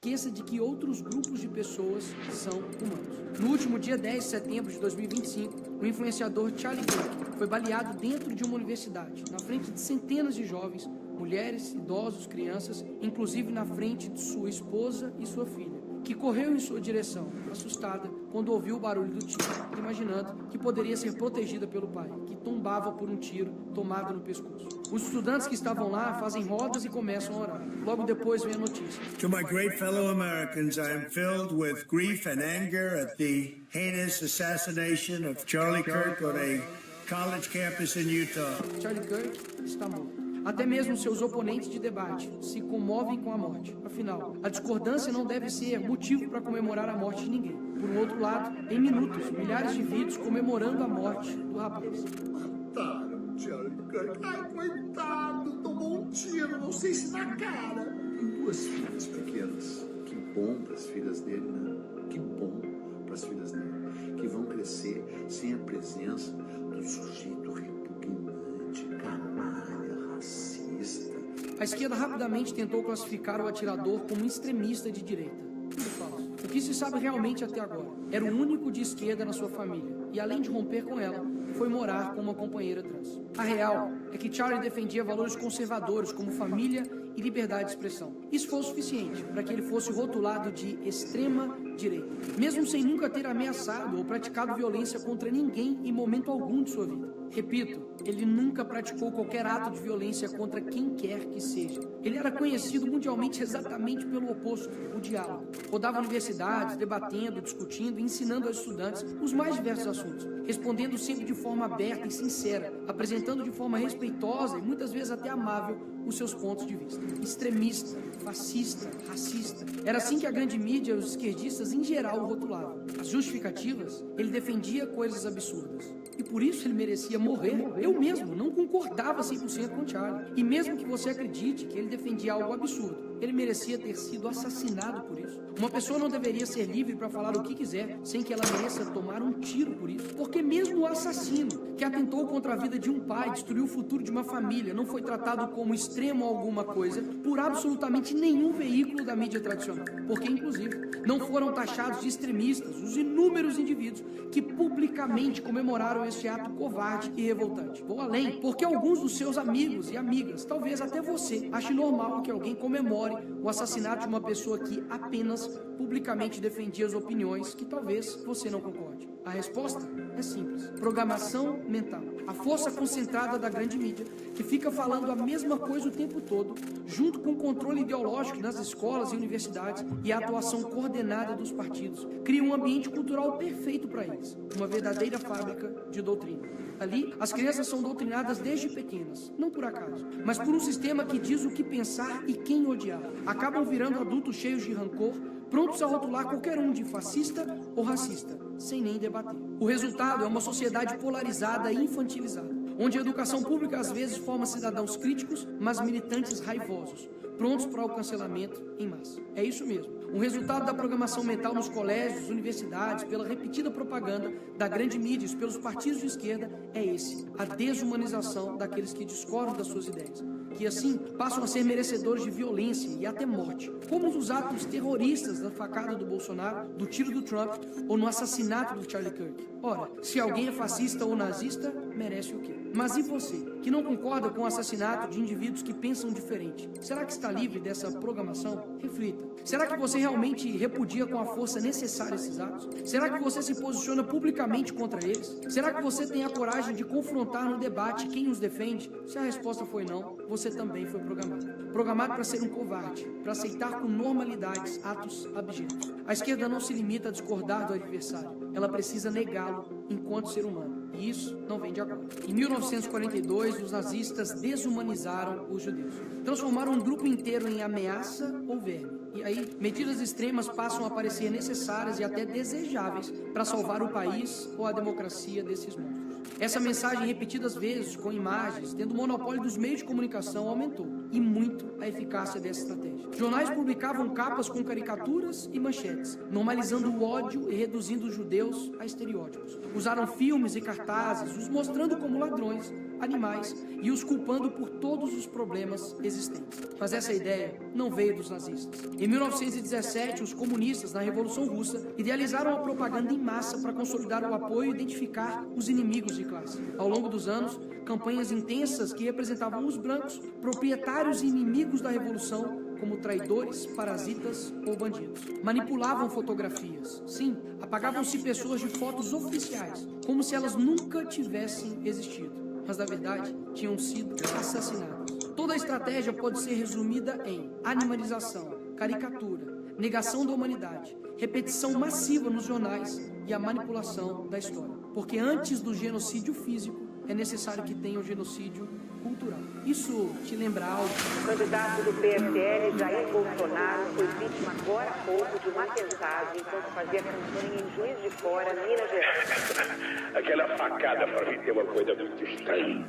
Esqueça de que outros grupos de pessoas são humanos. No último dia 10 de setembro de 2025, o influenciador Charlie Kirk foi baleado dentro de uma universidade, na frente de centenas de jovens, mulheres, idosos, crianças, inclusive na frente de sua esposa e sua filha, que correu em sua direção, assustada, quando ouviu o barulho do tiro, imaginando que poderia ser protegida pelo pai, que tombava por um tiro tomado no pescoço. Os estudantes que estavam lá fazem rodas e começam a orar. Logo depois vem a notícia. To my great fellow Americans, I am filled with grief and anger at the heinous assassination of Charlie Kirk on a college campus in Utah. Charlie Kirk está morto. Até mesmo seus oponentes de debate se comovem com a morte. Afinal, a discordância não deve ser motivo para comemorar a morte de ninguém. Por um outro lado, em minutos, milhares de vídeos comemorando a morte do rapaz. Mataram Charlie Kirk. Ai, coitado, tomou um tiro, não sei se na cara. Tem duas filhas pequenas. Que bom para as filhas dele, né? Que bom para as filhas dele. Que vão crescer sem a presença do sujeito repugnante, canalha, racista. A esquerda rapidamente tentou classificar o atirador como extremista de direita. Tudo falso. O que se sabe realmente até agora? Era o único de esquerda na sua família. E além de romper com ela, foi morar com uma companheira trans. A real é que Charlie defendia valores conservadores como família e liberdade de expressão. Isso foi o suficiente para que ele fosse rotulado de extrema direita, mesmo sem nunca ter ameaçado ou praticado violência contra ninguém em momento algum de sua vida. Repito, ele nunca praticou qualquer ato de violência contra quem quer que seja. Ele era conhecido mundialmente exatamente pelo oposto, o diálogo. Rodava universidades, debatendo, discutindo e ensinando aos estudantes os mais diversos assuntos, respondendo sempre de forma aberta e sincera, apresentando de forma respeitosa e muitas vezes até amável os seus pontos de vista. Extremista, fascista, racista. Era assim que a grande mídia e os esquerdistas em geral o rotulavam. As justificativas, ele defendia coisas absurdas. E por isso ele merecia morrer. Eu mesmo não concordava 100% com Charlie. E mesmo que você acredite que ele defendia algo absurdo, ele merecia ter sido assassinado por isso. Uma pessoa não deveria ser livre para falar o que quiser, sem que ela mereça tomar um tiro por isso. Porque mesmo o assassino, que atentou contra a vida de um pai, destruiu o futuro de uma família, não foi tratado como extremo alguma coisa por absolutamente nenhum veículo da mídia tradicional. Porque, inclusive, não foram taxados de extremistas os inúmeros indivíduos que publicamente comemoraram este ato covarde e revoltante. Vou além, porque alguns dos seus amigos e amigas, talvez até você, ache normal que alguém comemore o assassinato de uma pessoa que apenas publicamente defendia as opiniões que talvez você não concorde. A resposta é simples: programação mental. A força concentrada da grande mídia, que fica falando a mesma coisa o tempo todo, junto com o controle ideológico nas escolas e universidades e a atuação coordenada dos partidos, cria um ambiente cultural perfeito para eles, uma verdadeira fábrica de doutrina. Ali, as crianças são doutrinadas desde pequenas, não por acaso, mas por um sistema que diz o que pensar e quem odiar. Acabam virando adultos cheios de rancor, prontos a rotular qualquer um de fascista ou racista, sem nem debater. O resultado é uma sociedade polarizada e infantilizada, onde a educação pública às vezes forma cidadãos críticos, mas militantes raivosos, prontos para o cancelamento em massa. É isso mesmo. O resultado da programação mental nos colégios, universidades, pela repetida propaganda da grande mídia e pelos partidos de esquerda é esse: a desumanização daqueles que discordam das suas ideias, que assim passam a ser merecedores de violência e até morte, como os atos terroristas da facada do Bolsonaro, do tiro do Trump ou no assassinato do Charlie Kirk. Ora, se alguém é fascista ou nazista, merece o quê? Mas e você, que não concorda com o assassinato de indivíduos que pensam diferente? Será que está livre dessa programação? Reflita. Será que você realmente repudia com a força necessária esses atos? Será que você se posiciona publicamente contra eles? Será que você tem a coragem de confrontar no debate quem os defende? Se a resposta foi não, você também foi programado. Programado para ser um covarde, para aceitar com normalidade atos abjetos. A esquerda não se limita a discordar do adversário, ela precisa negá-lo enquanto ser humano. E isso não vem de agora. Em 1942, os nazistas desumanizaram os judeus. Transformaram um grupo inteiro em ameaça ou verme. E aí, medidas extremas passam a parecer necessárias e até desejáveis para salvar o país ou a democracia desses monstros. Essa mensagem, repetidas vezes, com imagens, tendo o monopólio dos meios de comunicação, aumentou, e muito, a eficácia dessa estratégia. Jornais publicavam capas com caricaturas e manchetes, normalizando o ódio e reduzindo os judeus a estereótipos. Usaram filmes e cartazes, os mostrando como ladrões, animais, e os culpando por todos os problemas existentes. Mas essa ideia não veio dos nazistas. Em 1917, os comunistas, na Revolução Russa, idealizaram a propaganda em massa para consolidar o apoio e identificar os inimigos de classe. Ao longo dos anos, campanhas intensas que representavam os brancos, proprietários e inimigos da Revolução, como traidores, parasitas ou bandidos. Manipulavam fotografias. Sim, apagavam-se pessoas de fotos oficiais, como se elas nunca tivessem existido. Mas, na verdade, tinham sido assassinados. Toda a estratégia pode ser resumida em animalização, caricatura, negação da humanidade, repetição massiva nos jornais e a manipulação da história. Porque antes do genocídio físico, é necessário que tenha um genocídio cultural. Isso te lembra algo? O candidato do PSL, Jair Bolsonaro, foi vítima agora há pouco de um atentado enquanto fazia campanha em Juiz de Fora, Minas Gerais. Aquela facada para mim tem uma coisa muito estranha.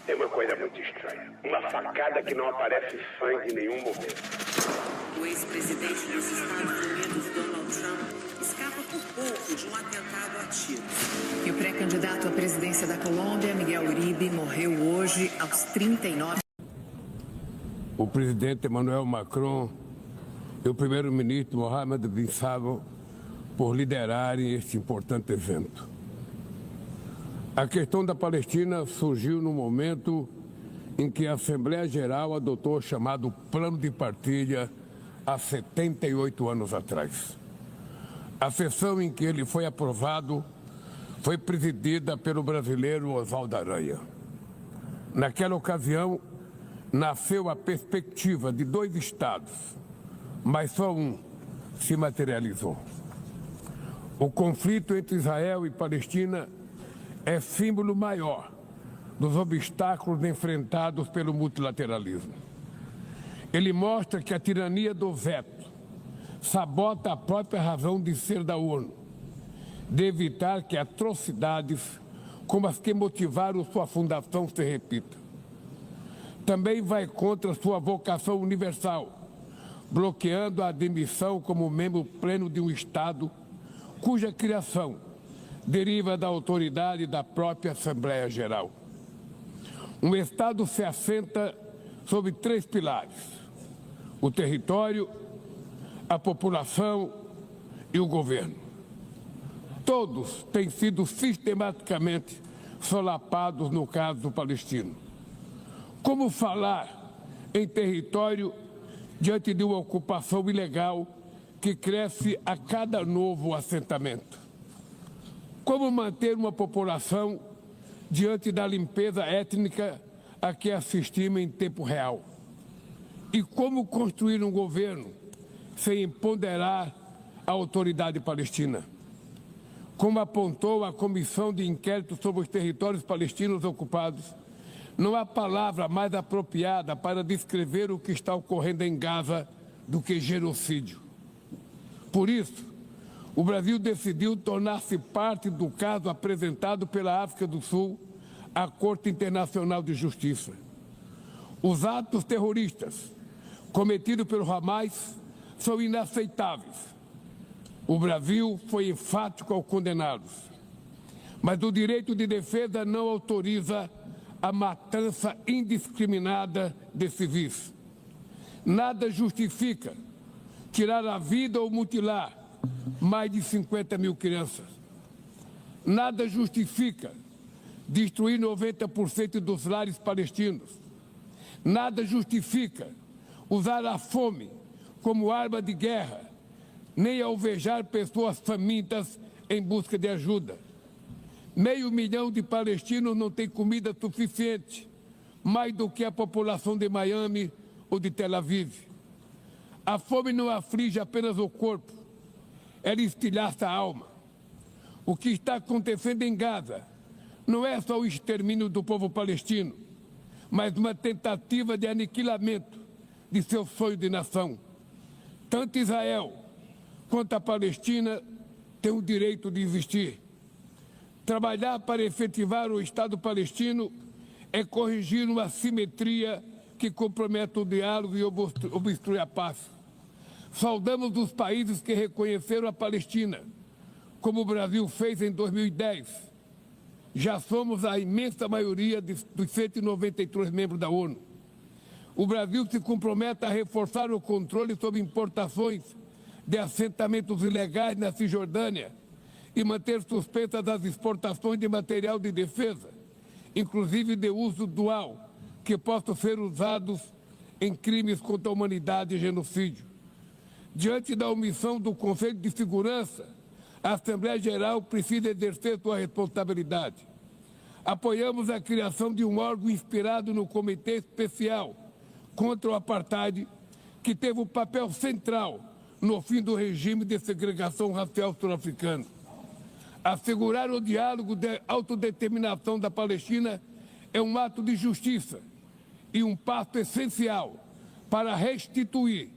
Tem uma coisa muito estranha. Uma facada que não aparece sangue em nenhum momento. O ex-presidente dos Estados Unidos, Donald Trump, escapa por pouco de um atentado a tiros. E o pré-candidato à presidência da Colômbia, Miguel Uribe, morreu hoje aos 39. O presidente Emmanuel Macron e o primeiro-ministro Mohamed bin Salman por liderarem este importante evento. A questão da Palestina surgiu no momento em que a Assembleia Geral adotou o chamado Plano de Partilha há 78 anos atrás. A sessão em que ele foi aprovado foi presidida pelo brasileiro Oswaldo Aranha. Naquela ocasião, nasceu a perspectiva de 2 estados, mas só um se materializou. O conflito entre Israel e Palestina é símbolo maior dos obstáculos enfrentados pelo multilateralismo. Ele mostra que a tirania do veto sabota a própria razão de ser da ONU, de evitar que atrocidades como as que motivaram sua fundação se repitam. Também vai contra sua vocação universal, bloqueando a admissão como membro pleno de um Estado cuja criação deriva da autoridade da própria Assembleia Geral. Um Estado se assenta sobre 3 pilares: o território, a população e o governo. Todos têm sido sistematicamente solapados no caso palestino. Como falar em território diante de uma ocupação ilegal que cresce a cada novo assentamento? Como manter uma população diante da limpeza étnica a que assistimos em tempo real? E como construir um governo sem empoderar a autoridade palestina? Como apontou a Comissão de Inquérito sobre os Territórios Palestinos Ocupados, não há palavra mais apropriada para descrever o que está ocorrendo em Gaza do que genocídio. Por isso, o Brasil decidiu tornar-se parte do caso apresentado pela África do Sul à Corte Internacional de Justiça. Os atos terroristas cometidos pelo Hamas são inaceitáveis. O Brasil foi enfático ao condená-los. Mas o direito de defesa não autoriza a matança indiscriminada de civis. Nada justifica tirar a vida ou mutilar mais de 50 mil crianças. Nada justifica destruir 90% dos lares palestinos. Nada justifica usar a fome como arma de guerra, nem alvejar pessoas famintas em busca de ajuda. 500 mil de palestinos não têm comida suficiente, mais do que a população de Miami ou de Tel Aviv. A fome não aflige apenas o corpo, ela estilhaça a alma. O que está acontecendo em Gaza não é só o extermínio do povo palestino, mas uma tentativa de aniquilamento de seu sonho de nação. Tanto Israel quanto a Palestina têm o direito de existir. Trabalhar para efetivar o Estado palestino é corrigir uma assimetria que compromete o diálogo e obstrui a paz. Saudamos os países que reconheceram a Palestina, como o Brasil fez em 2010. Já somos a imensa maioria dos 193 membros da ONU. O Brasil se compromete a reforçar o controle sobre importações de assentamentos ilegais na Cisjordânia e manter suspensas as exportações de material de defesa, inclusive de uso dual, que possam ser usados em crimes contra a humanidade e genocídio. Diante da omissão do Conselho de Segurança, a Assembleia Geral precisa exercer sua responsabilidade. Apoiamos a criação de um órgão inspirado no Comitê Especial contra o Apartheid, que teve um papel central no fim do regime de segregação racial sul-africano. Assegurar o diálogo de autodeterminação da Palestina é um ato de justiça e um passo essencial para restituir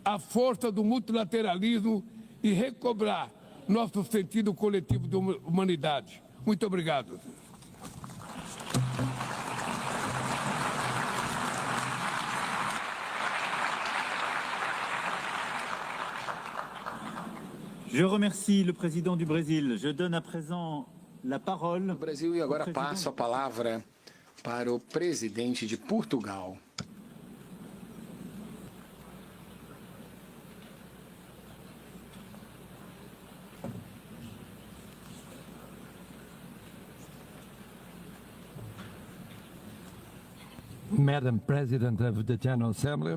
a força do multilateralismo e recobrar nosso sentido coletivo de humanidade. Muito obrigado. Je remercie le président du Brésil. Je donne à présent la parole. Brasil, e agora passo a palavra para o presidente de Portugal. Madam President of the General Assembly.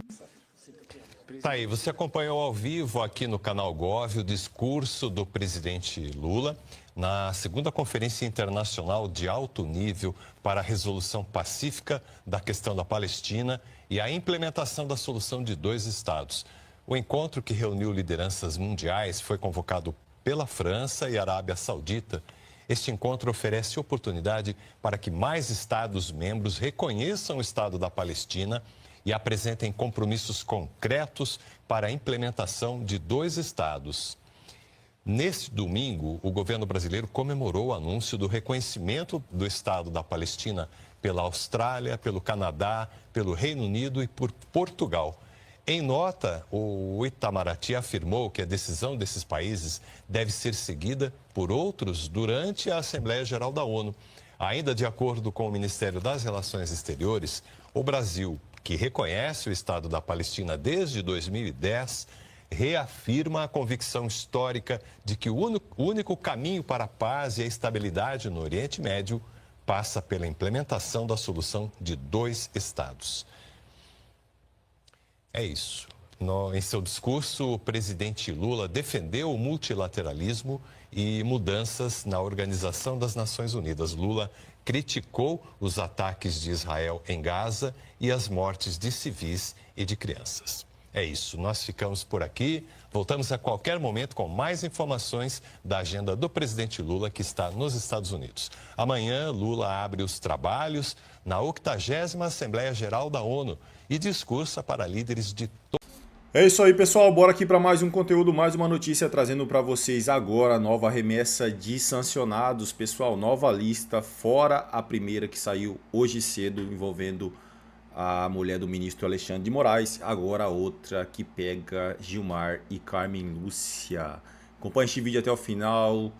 Tá aí, você acompanhou ao vivo aqui no canal Gov o discurso do presidente Lula na segunda Conferência Internacional de Alto Nível para a Resolução Pacífica da Questão da Palestina e a implementação da solução de 2 estados. O encontro, que reuniu lideranças mundiais, foi convocado pela França e Arábia Saudita. Este encontro oferece oportunidade para que mais Estados-membros reconheçam o Estado da Palestina e apresentem compromissos concretos para a implementação de 2 estados. Neste domingo, o governo brasileiro comemorou o anúncio do reconhecimento do Estado da Palestina pela Austrália, pelo Canadá, pelo Reino Unido e por Portugal. Em nota, o Itamaraty afirmou que a decisão desses países deve ser seguida por outros durante a Assembleia Geral da ONU. Ainda de acordo com o Ministério das Relações Exteriores, o Brasil, que reconhece o Estado da Palestina desde 2010, reafirma a convicção histórica de que o único caminho para a paz e a estabilidade no Oriente Médio passa pela implementação da solução de 2 estados. É isso. Em seu discurso, o presidente Lula defendeu o multilateralismo e mudanças na Organização das Nações Unidas. Lula criticou os ataques de Israel em Gaza e as mortes de civis e de crianças. É isso, nós ficamos por aqui. Voltamos a qualquer momento com mais informações da agenda do presidente Lula, que está nos Estados Unidos. Amanhã, Lula abre os trabalhos na 80ª Assembleia Geral da ONU e discursa para líderes de todo. É isso aí, pessoal. Bora aqui para mais um conteúdo, mais uma notícia, trazendo para vocês agora a nova remessa de sancionados. Pessoal, nova lista, fora a primeira que saiu hoje cedo, envolvendo a mulher do ministro Alexandre de Moraes. Agora a outra que pega Gilmar e Carmen Lúcia. Acompanhe este vídeo até o final,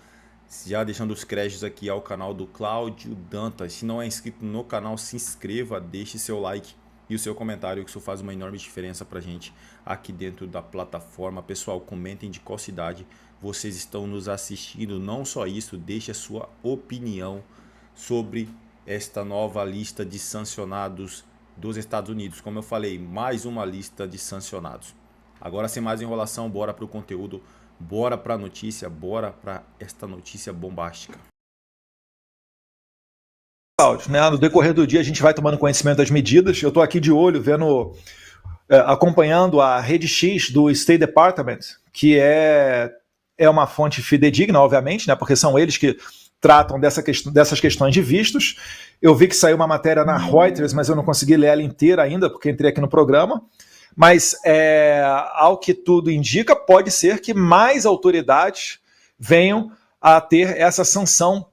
já deixando os créditos aqui ao canal do Cláudio Dantas. Se não é inscrito no canal, se inscreva, deixe seu like e o seu comentário, que isso faz uma enorme diferença pra gente aqui dentro da plataforma. Pessoal, comentem de qual cidade vocês estão nos assistindo. Não só isso, deixe a sua opinião sobre esta nova lista de sancionados dos Estados Unidos. Como eu falei, mais uma lista de sancionados. Agora, sem mais enrolação, bora para o conteúdo, bora para a notícia, bora para esta notícia bombástica. Né? No decorrer do dia a gente vai tomando conhecimento das medidas. Eu estou aqui de olho, vendo, acompanhando a Rede X do State Department, que é uma fonte fidedigna, obviamente, né? Porque são eles que tratam dessas questões de vistos. Eu vi que saiu uma matéria na Reuters, mas eu não consegui ler ela inteira ainda, porque entrei aqui no programa. Mas, ao que tudo indica, pode ser que mais autoridades venham a ter essa sanção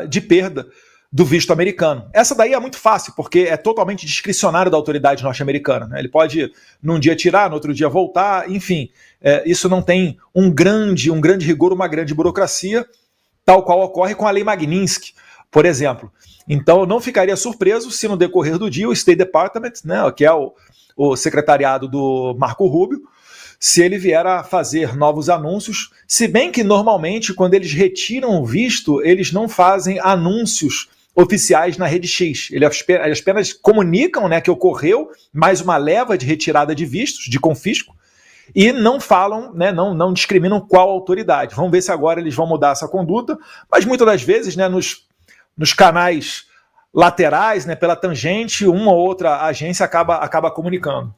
de perda do visto americano. Essa daí é muito fácil, porque é totalmente discricionário da autoridade norte-americana, né? Ele pode, num dia tirar, no outro dia voltar, enfim. Isso não tem um grande rigor, uma grande burocracia, tal qual ocorre com a Lei Magnitsky, por exemplo. Então, eu não ficaria surpreso se no decorrer do dia o State Department, né, que é o secretariado do Marco Rubio, se ele vier a fazer novos anúncios, se bem que normalmente quando eles retiram o visto, eles não fazem anúncios oficiais na Rede X. Eles apenas comunicam, né, que ocorreu mais uma leva de retirada de vistos, de confisco, e não falam, né, não discriminam qual autoridade. Vamos ver se agora eles vão mudar essa conduta, mas muitas das vezes, né, nos canais laterais, né, pela tangente, uma ou outra agência acaba comunicando.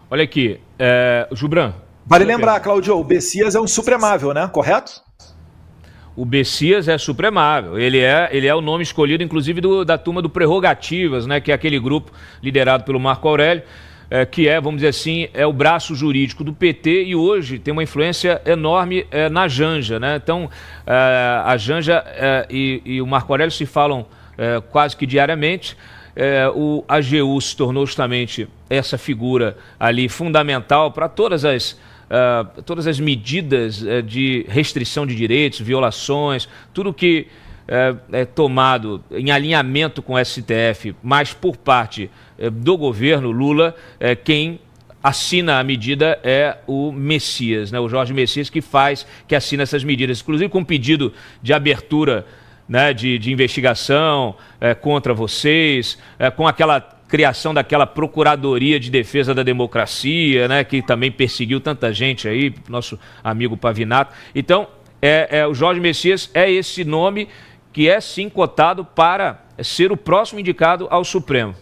Olha aqui, Gibran. Vale lembrar, Claudio, o Bessias é um supremável, né? Correto? O Bessias é supremável. Ele é o nome escolhido, inclusive, da turma do Prerrogativas, né? Que é aquele grupo liderado pelo Marco Aurélio, que vamos dizer assim, é o braço jurídico do PT e hoje tem uma influência enorme na Janja, né? Então, a Janja e o Marco Aurélio se falam quase que diariamente. O AGU se tornou justamente essa figura ali fundamental para todas as medidas de restrição de direitos, violações, tudo que é tomado em alinhamento com o STF, mas por parte do governo Lula, quem assina a medida é o Messias, né? O Jorge Messias que assina essas medidas, inclusive com pedido de abertura né, de investigação contra vocês, com aquela criação daquela Procuradoria de Defesa da Democracia, né, que também perseguiu tanta gente aí, nosso amigo Pavinato. Então, o Jorge Messias é esse nome que é sim cotado para ser o próximo indicado ao Supremo.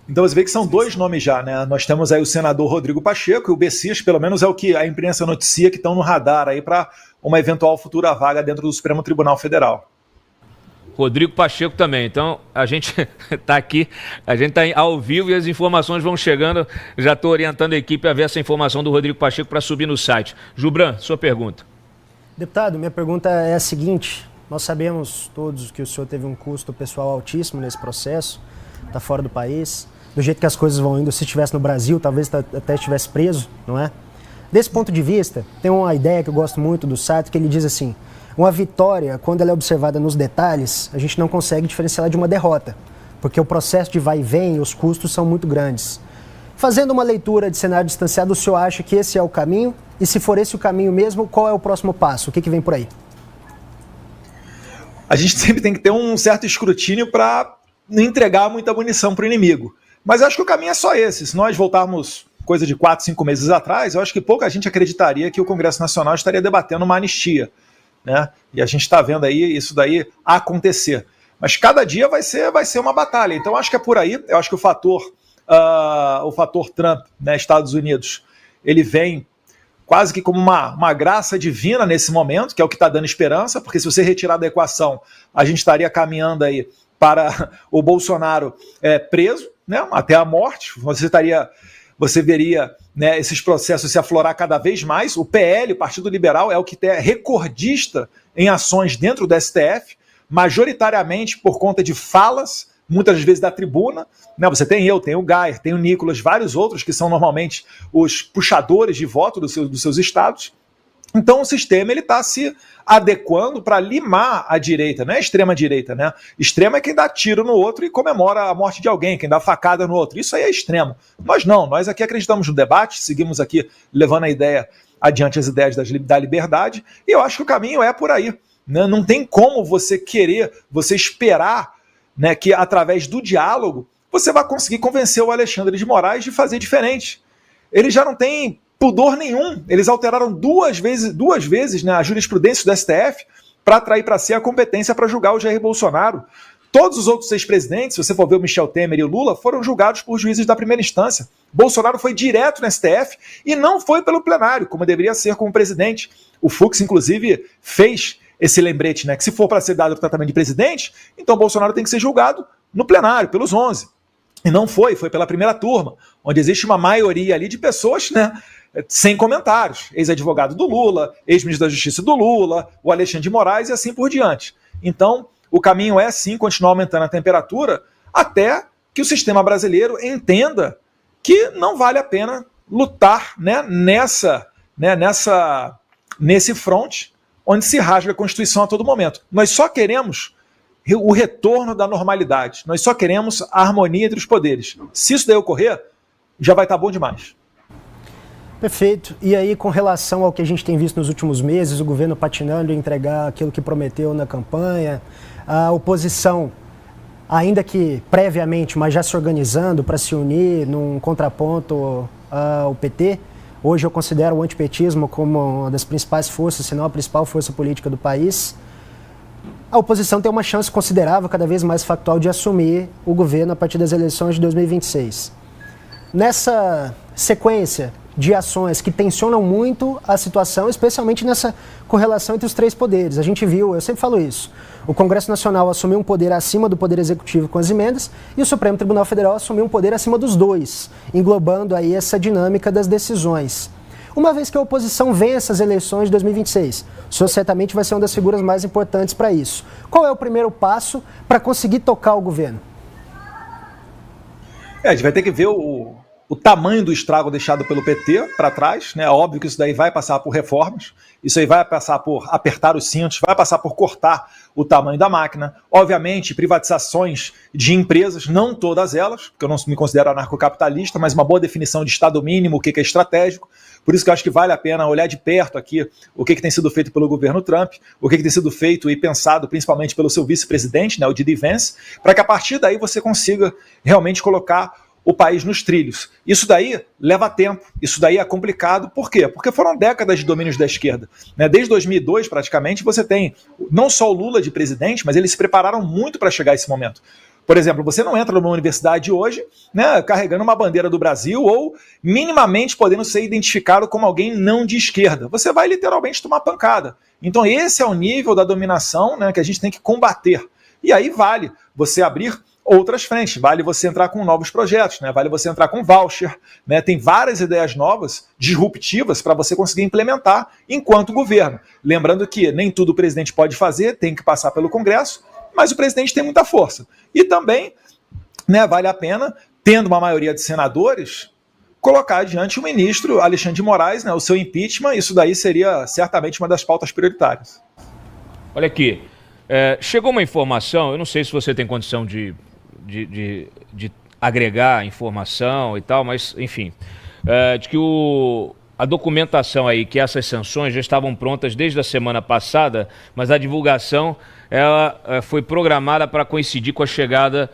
Então você vê que são dois nomes já, né? Nós temos aí o senador Rodrigo Pacheco e o Messias, pelo menos é o que a imprensa noticia, que estão no radar aí para uma eventual futura vaga dentro do Supremo Tribunal Federal. Rodrigo Pacheco também. Então, a gente está aqui, a gente está ao vivo e as informações vão chegando. Já estou orientando a equipe a ver essa informação do Rodrigo Pacheco para subir no site. Gilbran, sua pergunta. Deputado, minha pergunta é a seguinte. Nós sabemos todos que o senhor teve um custo pessoal altíssimo nesse processo, está fora do país. Do jeito que as coisas vão indo, se estivesse no Brasil, talvez até estivesse preso, não é? Desse ponto de vista, tem uma ideia que eu gosto muito do Sato, que ele diz assim: uma vitória, quando ela é observada nos detalhes, a gente não consegue diferenciá-la de uma derrota, porque o processo de vai e vem e os custos são muito grandes. Fazendo uma leitura de cenário distanciado, o senhor acha que esse é o caminho? E se for esse o caminho mesmo, qual é o próximo passo? O que vem por aí? A gente sempre tem que ter um certo escrutínio para não entregar muita munição para o inimigo. Mas eu acho que o caminho é só esse. Se nós voltarmos coisa de 4, 5 meses atrás, eu acho que pouca gente acreditaria que o Congresso Nacional estaria debatendo uma anistia, né? E a gente está vendo aí isso daí acontecer. Mas cada dia vai ser uma batalha. Então eu acho que é por aí. Eu acho que o fator Trump, né, Estados Unidos, ele vem quase que como uma graça divina nesse momento, que é o que está dando esperança, porque se você retirar da equação, a gente estaria caminhando aí para o Bolsonaro preso, né, até a morte. Você veria, né, esses processos se aflorar cada vez mais. O PL, o Partido Liberal, é o que é recordista em ações dentro do STF, majoritariamente por conta de falas, muitas vezes da tribuna, né? Você tem eu, tem o Gayer, tem o Nicolas, vários outros que são normalmente os puxadores de voto dos seus estados. Então o sistema está se adequando para limar a direita, não é a extrema-direita, né? Extrema é quem dá tiro no outro e comemora a morte de alguém, quem dá facada no outro. Isso aí é extremo. Nós não, nós aqui acreditamos no debate, seguimos aqui levando a ideia adiante, as ideias da liberdade, e eu acho que o caminho é por aí, né? Não tem como você esperar, né, que através do diálogo você vai conseguir convencer o Alexandre de Moraes de fazer diferente. Ele já não tem pudor nenhum. Eles alteraram duas vezes, né, a jurisprudência do STF para atrair para si a competência para julgar o Jair Bolsonaro. Todos os outros 6 presidentes, se você for ver o Michel Temer e o Lula, foram julgados por juízes da primeira instância. Bolsonaro foi direto no STF e não foi pelo plenário, como deveria ser como presidente. O Fux, inclusive, fez esse lembrete, né, que se for para ser dado o tratamento de presidente, então Bolsonaro tem que ser julgado no plenário, pelos 11. E não foi pela primeira turma, onde existe uma maioria ali de pessoas, né, sem comentários. Ex-advogado do Lula, ex-ministro da Justiça do Lula, o Alexandre de Moraes e assim por diante. Então, o caminho é sim continuar aumentando a temperatura até que o sistema brasileiro entenda que não vale a pena lutar, né, nesse fronte onde se rasga a Constituição a todo momento. Nós só queremos o retorno da normalidade. Nós só queremos a harmonia entre os poderes. Se isso daí ocorrer, já vai estar bom demais. Perfeito. E aí, com relação ao que a gente tem visto nos últimos meses, o governo patinando em entregar aquilo que prometeu na campanha, a oposição, ainda que previamente, mas já se organizando para se unir num contraponto ao PT. Hoje eu considero o antipetismo como uma das principais forças, se não a principal força política do país. A oposição tem uma chance considerável, cada vez mais factual, de assumir o governo a partir das eleições de 2026. Nessa sequência de ações que tensionam muito a situação, especialmente nessa correlação entre os 3 poderes. A gente viu, eu sempre falo isso, o Congresso Nacional assumiu um poder acima do Poder Executivo com as emendas e o Supremo Tribunal Federal assumiu um poder acima dos 2, englobando aí essa dinâmica das decisões. Uma vez que a oposição vence essas eleições de 2026, o senhor certamente vai ser uma das figuras mais importantes para isso. Qual é o primeiro passo para conseguir tocar o governo? A gente vai ter que ver o tamanho do estrago deixado pelo PT para trás, né? Óbvio que isso daí vai passar por reformas, isso aí vai passar por apertar os cintos, vai passar por cortar o tamanho da máquina, obviamente privatizações de empresas, não todas elas, porque eu não me considero anarcocapitalista, mas uma boa definição de estado mínimo, o que é estratégico. Por isso que eu acho que vale a pena olhar de perto aqui o que tem sido feito pelo governo Trump, o que tem sido feito e pensado principalmente pelo seu vice-presidente, né, o D.D. Vance, para que a partir daí você consiga realmente colocar o país nos trilhos. Isso daí leva tempo, isso daí é complicado. Por quê? Porque foram décadas de domínios da esquerda. Né? Desde 2002, praticamente, você tem não só o Lula de presidente, mas eles se prepararam muito para chegar a esse momento. Por exemplo, você não entra numa universidade hoje, né, carregando uma bandeira do Brasil ou minimamente podendo ser identificado como alguém não de esquerda. Você vai literalmente tomar pancada. Então esse é o nível da dominação, né, que a gente tem que combater. E aí vale você abrir outras frentes, vale você entrar com novos projetos, né? Vale você entrar com voucher, né? Tem várias ideias novas, disruptivas, para você conseguir implementar enquanto governo. Lembrando que nem tudo o presidente pode fazer, tem que passar pelo Congresso, mas o presidente tem muita força. E também, né, vale a pena, tendo uma maioria de senadores, colocar adiante o ministro Alexandre de Moraes, né, o seu impeachment. Isso daí seria certamente uma das pautas prioritárias. Olha aqui, chegou uma informação, eu não sei se você tem condição de agregar informação e tal, mas enfim, de que a documentação aí, que essas sanções já estavam prontas desde a semana passada, mas a divulgação ela foi programada para coincidir com a chegada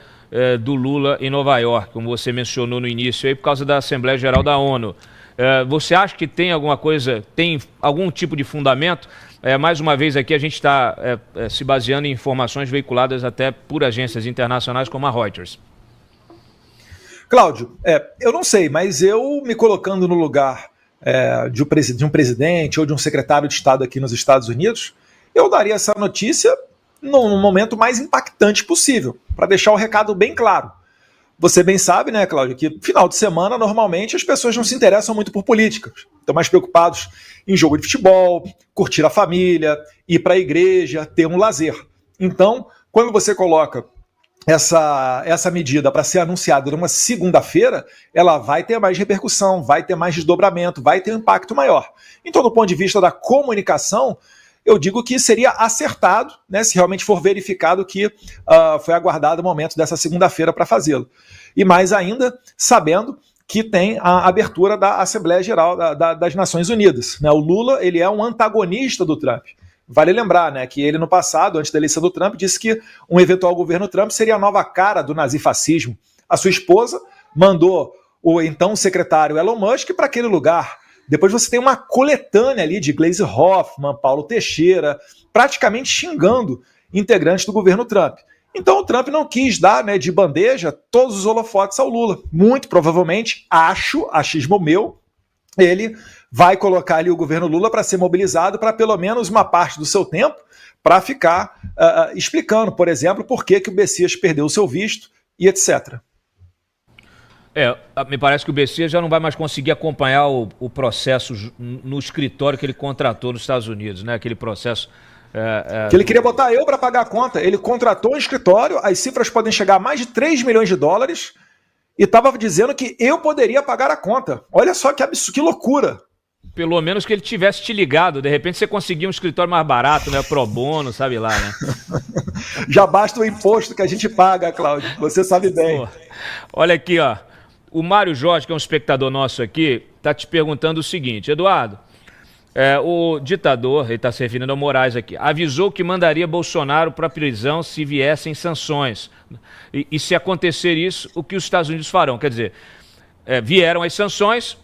do Lula em Nova York, como você mencionou no início, aí por causa da Assembleia Geral da ONU. Você acha que tem alguma coisa, tem algum tipo de fundamento? Mais uma vez aqui a gente está se baseando em informações veiculadas até por agências internacionais como a Reuters. Cláudio, eu não sei, mas eu me colocando no lugar de um presidente ou de um secretário de Estado aqui nos Estados Unidos, eu daria essa notícia no momento mais impactante possível, para deixar o recado bem claro. Você bem sabe, né, Cláudio, que final de semana, normalmente, as pessoas não se interessam muito por política. Estão mais preocupados em jogo de futebol, curtir a família, ir para a igreja, ter um lazer. Então, quando você coloca essa medida para ser anunciada numa segunda-feira, ela vai ter mais repercussão, vai ter mais desdobramento, vai ter um impacto maior. Então, do ponto de vista da comunicação, eu digo que seria acertado, né, se realmente for verificado que foi aguardado o momento dessa segunda-feira para fazê-lo. E mais ainda, sabendo que tem a abertura da Assembleia Geral das Nações Unidas. Né? O Lula, ele é um antagonista do Trump. Vale lembrar, né, que ele no passado, antes da eleição do Trump, disse que um eventual governo Trump seria a nova cara do nazifascismo. A sua esposa mandou o então secretário Elon Musk para aquele lugar. Depois você tem uma coletânea ali de Gleisi Hoffmann, Paulo Teixeira, praticamente xingando integrantes do governo Trump. Então o Trump não quis dar, né, de bandeja todos os holofotes ao Lula. Muito provavelmente, achismo meu, ele vai colocar ali o governo Lula para ser mobilizado para pelo menos uma parte do seu tempo para ficar explicando, por exemplo, por que o Messias perdeu o seu visto e etc. Me parece que o Messias já não vai mais conseguir acompanhar o processo no escritório que ele contratou nos Estados Unidos, né? Aquele processo... que ele queria botar eu para pagar a conta. Ele contratou um escritório, as cifras podem chegar a mais de 3 milhões de dólares e estava dizendo que eu poderia pagar a conta. Olha só que absurdo, que loucura. Pelo menos que ele tivesse te ligado, de repente você conseguia um escritório mais barato, né? Pro bono, sabe lá, né? Já basta o imposto que a gente paga, Cláudio, você sabe bem. Pô, olha aqui, ó. O Mário Jorge, que é um espectador nosso aqui, está te perguntando o seguinte: Eduardo, o ditador, ele está se referindo ao Moraes aqui, avisou que mandaria Bolsonaro para a prisão se viessem sanções. E se acontecer isso, o que os Estados Unidos farão? Quer dizer, vieram as sanções,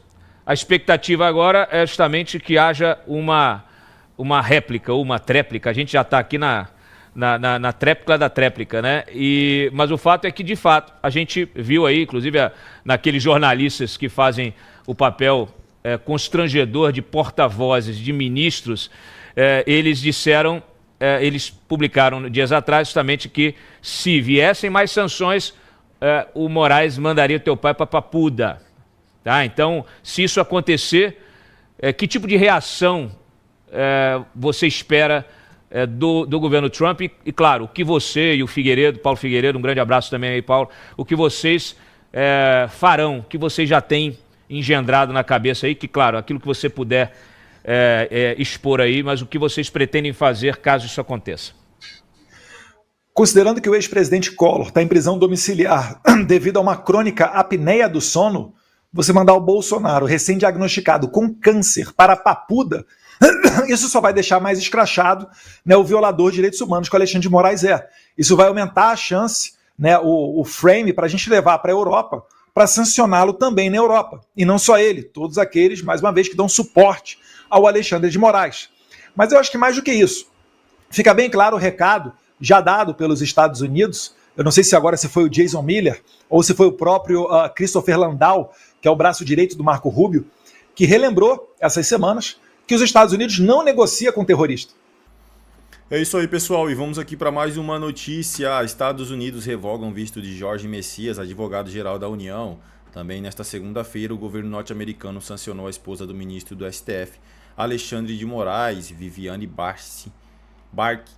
a expectativa agora é justamente que haja uma réplica ou uma tréplica. A gente já está aqui na tréplica da tréplica, né? Mas o fato é que, de fato, a gente viu aí, inclusive naqueles jornalistas que fazem o papel constrangedor de porta-vozes de ministros, eles disseram, eles publicaram dias atrás justamente que se viessem mais sanções, o Moraes mandaria teu pai para Papuda. Tá? Então, se isso acontecer, que tipo de reação você espera do governo Trump? E claro, o que você e o Figueiredo, Paulo Figueiredo, um grande abraço também aí, Paulo, o que vocês farão, que vocês já têm engendrado na cabeça aí, que claro, aquilo que você puder expor aí, mas o que vocês pretendem fazer caso isso aconteça? Considerando que o ex-presidente Collor está em prisão domiciliar devido a uma crônica apneia do sono, você mandar o Bolsonaro, recém-diagnosticado com câncer, para a Papuda, isso só vai deixar mais escrachado, né, o violador de direitos humanos que o Alexandre de Moraes é. Isso vai aumentar a chance, né, o frame para a gente levar para a Europa, para sancioná-lo também na Europa. E não só ele, todos aqueles, mais uma vez, que dão suporte ao Alexandre de Moraes. Mas eu acho que mais do que isso, fica bem claro o recado já dado pelos Estados Unidos. Eu não sei se agora se foi o Jason Miller ou se foi o próprio Christopher Landau, que é o braço direito do Marco Rubio, que relembrou essas semanas que os Estados Unidos não negocia com terrorista. É isso aí, pessoal, e vamos aqui para mais uma notícia. Estados Unidos revogam visto de Jorge Messias, advogado-geral da União. Também nesta segunda-feira, o governo norte-americano sancionou a esposa do ministro do STF, Alexandre de Moraes, Viviane Barque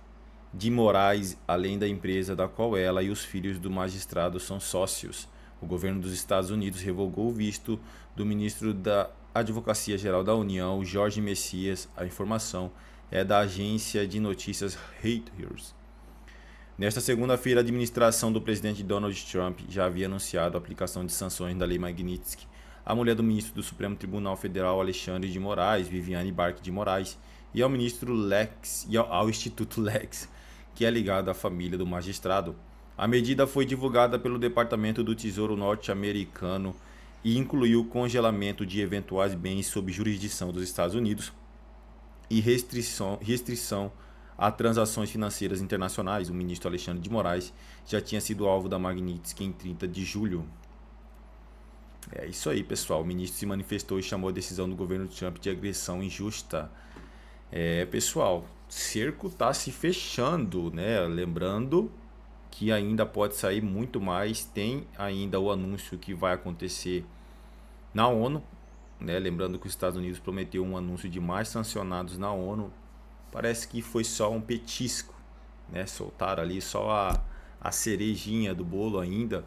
de Moraes, além da empresa da qual ela e os filhos do magistrado são sócios. O governo dos Estados Unidos revogou o visto do ministro da Advocacia Geral da União, Jorge Messias. A informação é da agência de notícias Reuters. Nesta segunda-feira, a administração do presidente Donald Trump já havia anunciado a aplicação de sanções da Lei Magnitsky à mulher do ministro do Supremo Tribunal Federal, Alexandre de Moraes, Viviane Barque de Moraes, e ao ministro Lex e ao Instituto Lex, que é ligado à família do magistrado. A medida foi divulgada pelo Departamento do Tesouro norte-americano e incluiu o congelamento de eventuais bens sob jurisdição dos Estados Unidos e restrição a transações financeiras internacionais. O ministro Alexandre de Moraes já tinha sido alvo da Magnitsky em 30 de julho. É isso aí, pessoal. O ministro se manifestou e chamou a decisão do governo Trump de agressão injusta. Pessoal, o cerco está se fechando, né? Lembrando que ainda pode sair muito mais. Tem ainda o anúncio que vai acontecer na ONU, né? Lembrando que os Estados Unidos prometeu um anúncio de mais sancionados na ONU. Parece que foi só um petisco, né? Soltaram ali só a cerejinha do bolo ainda.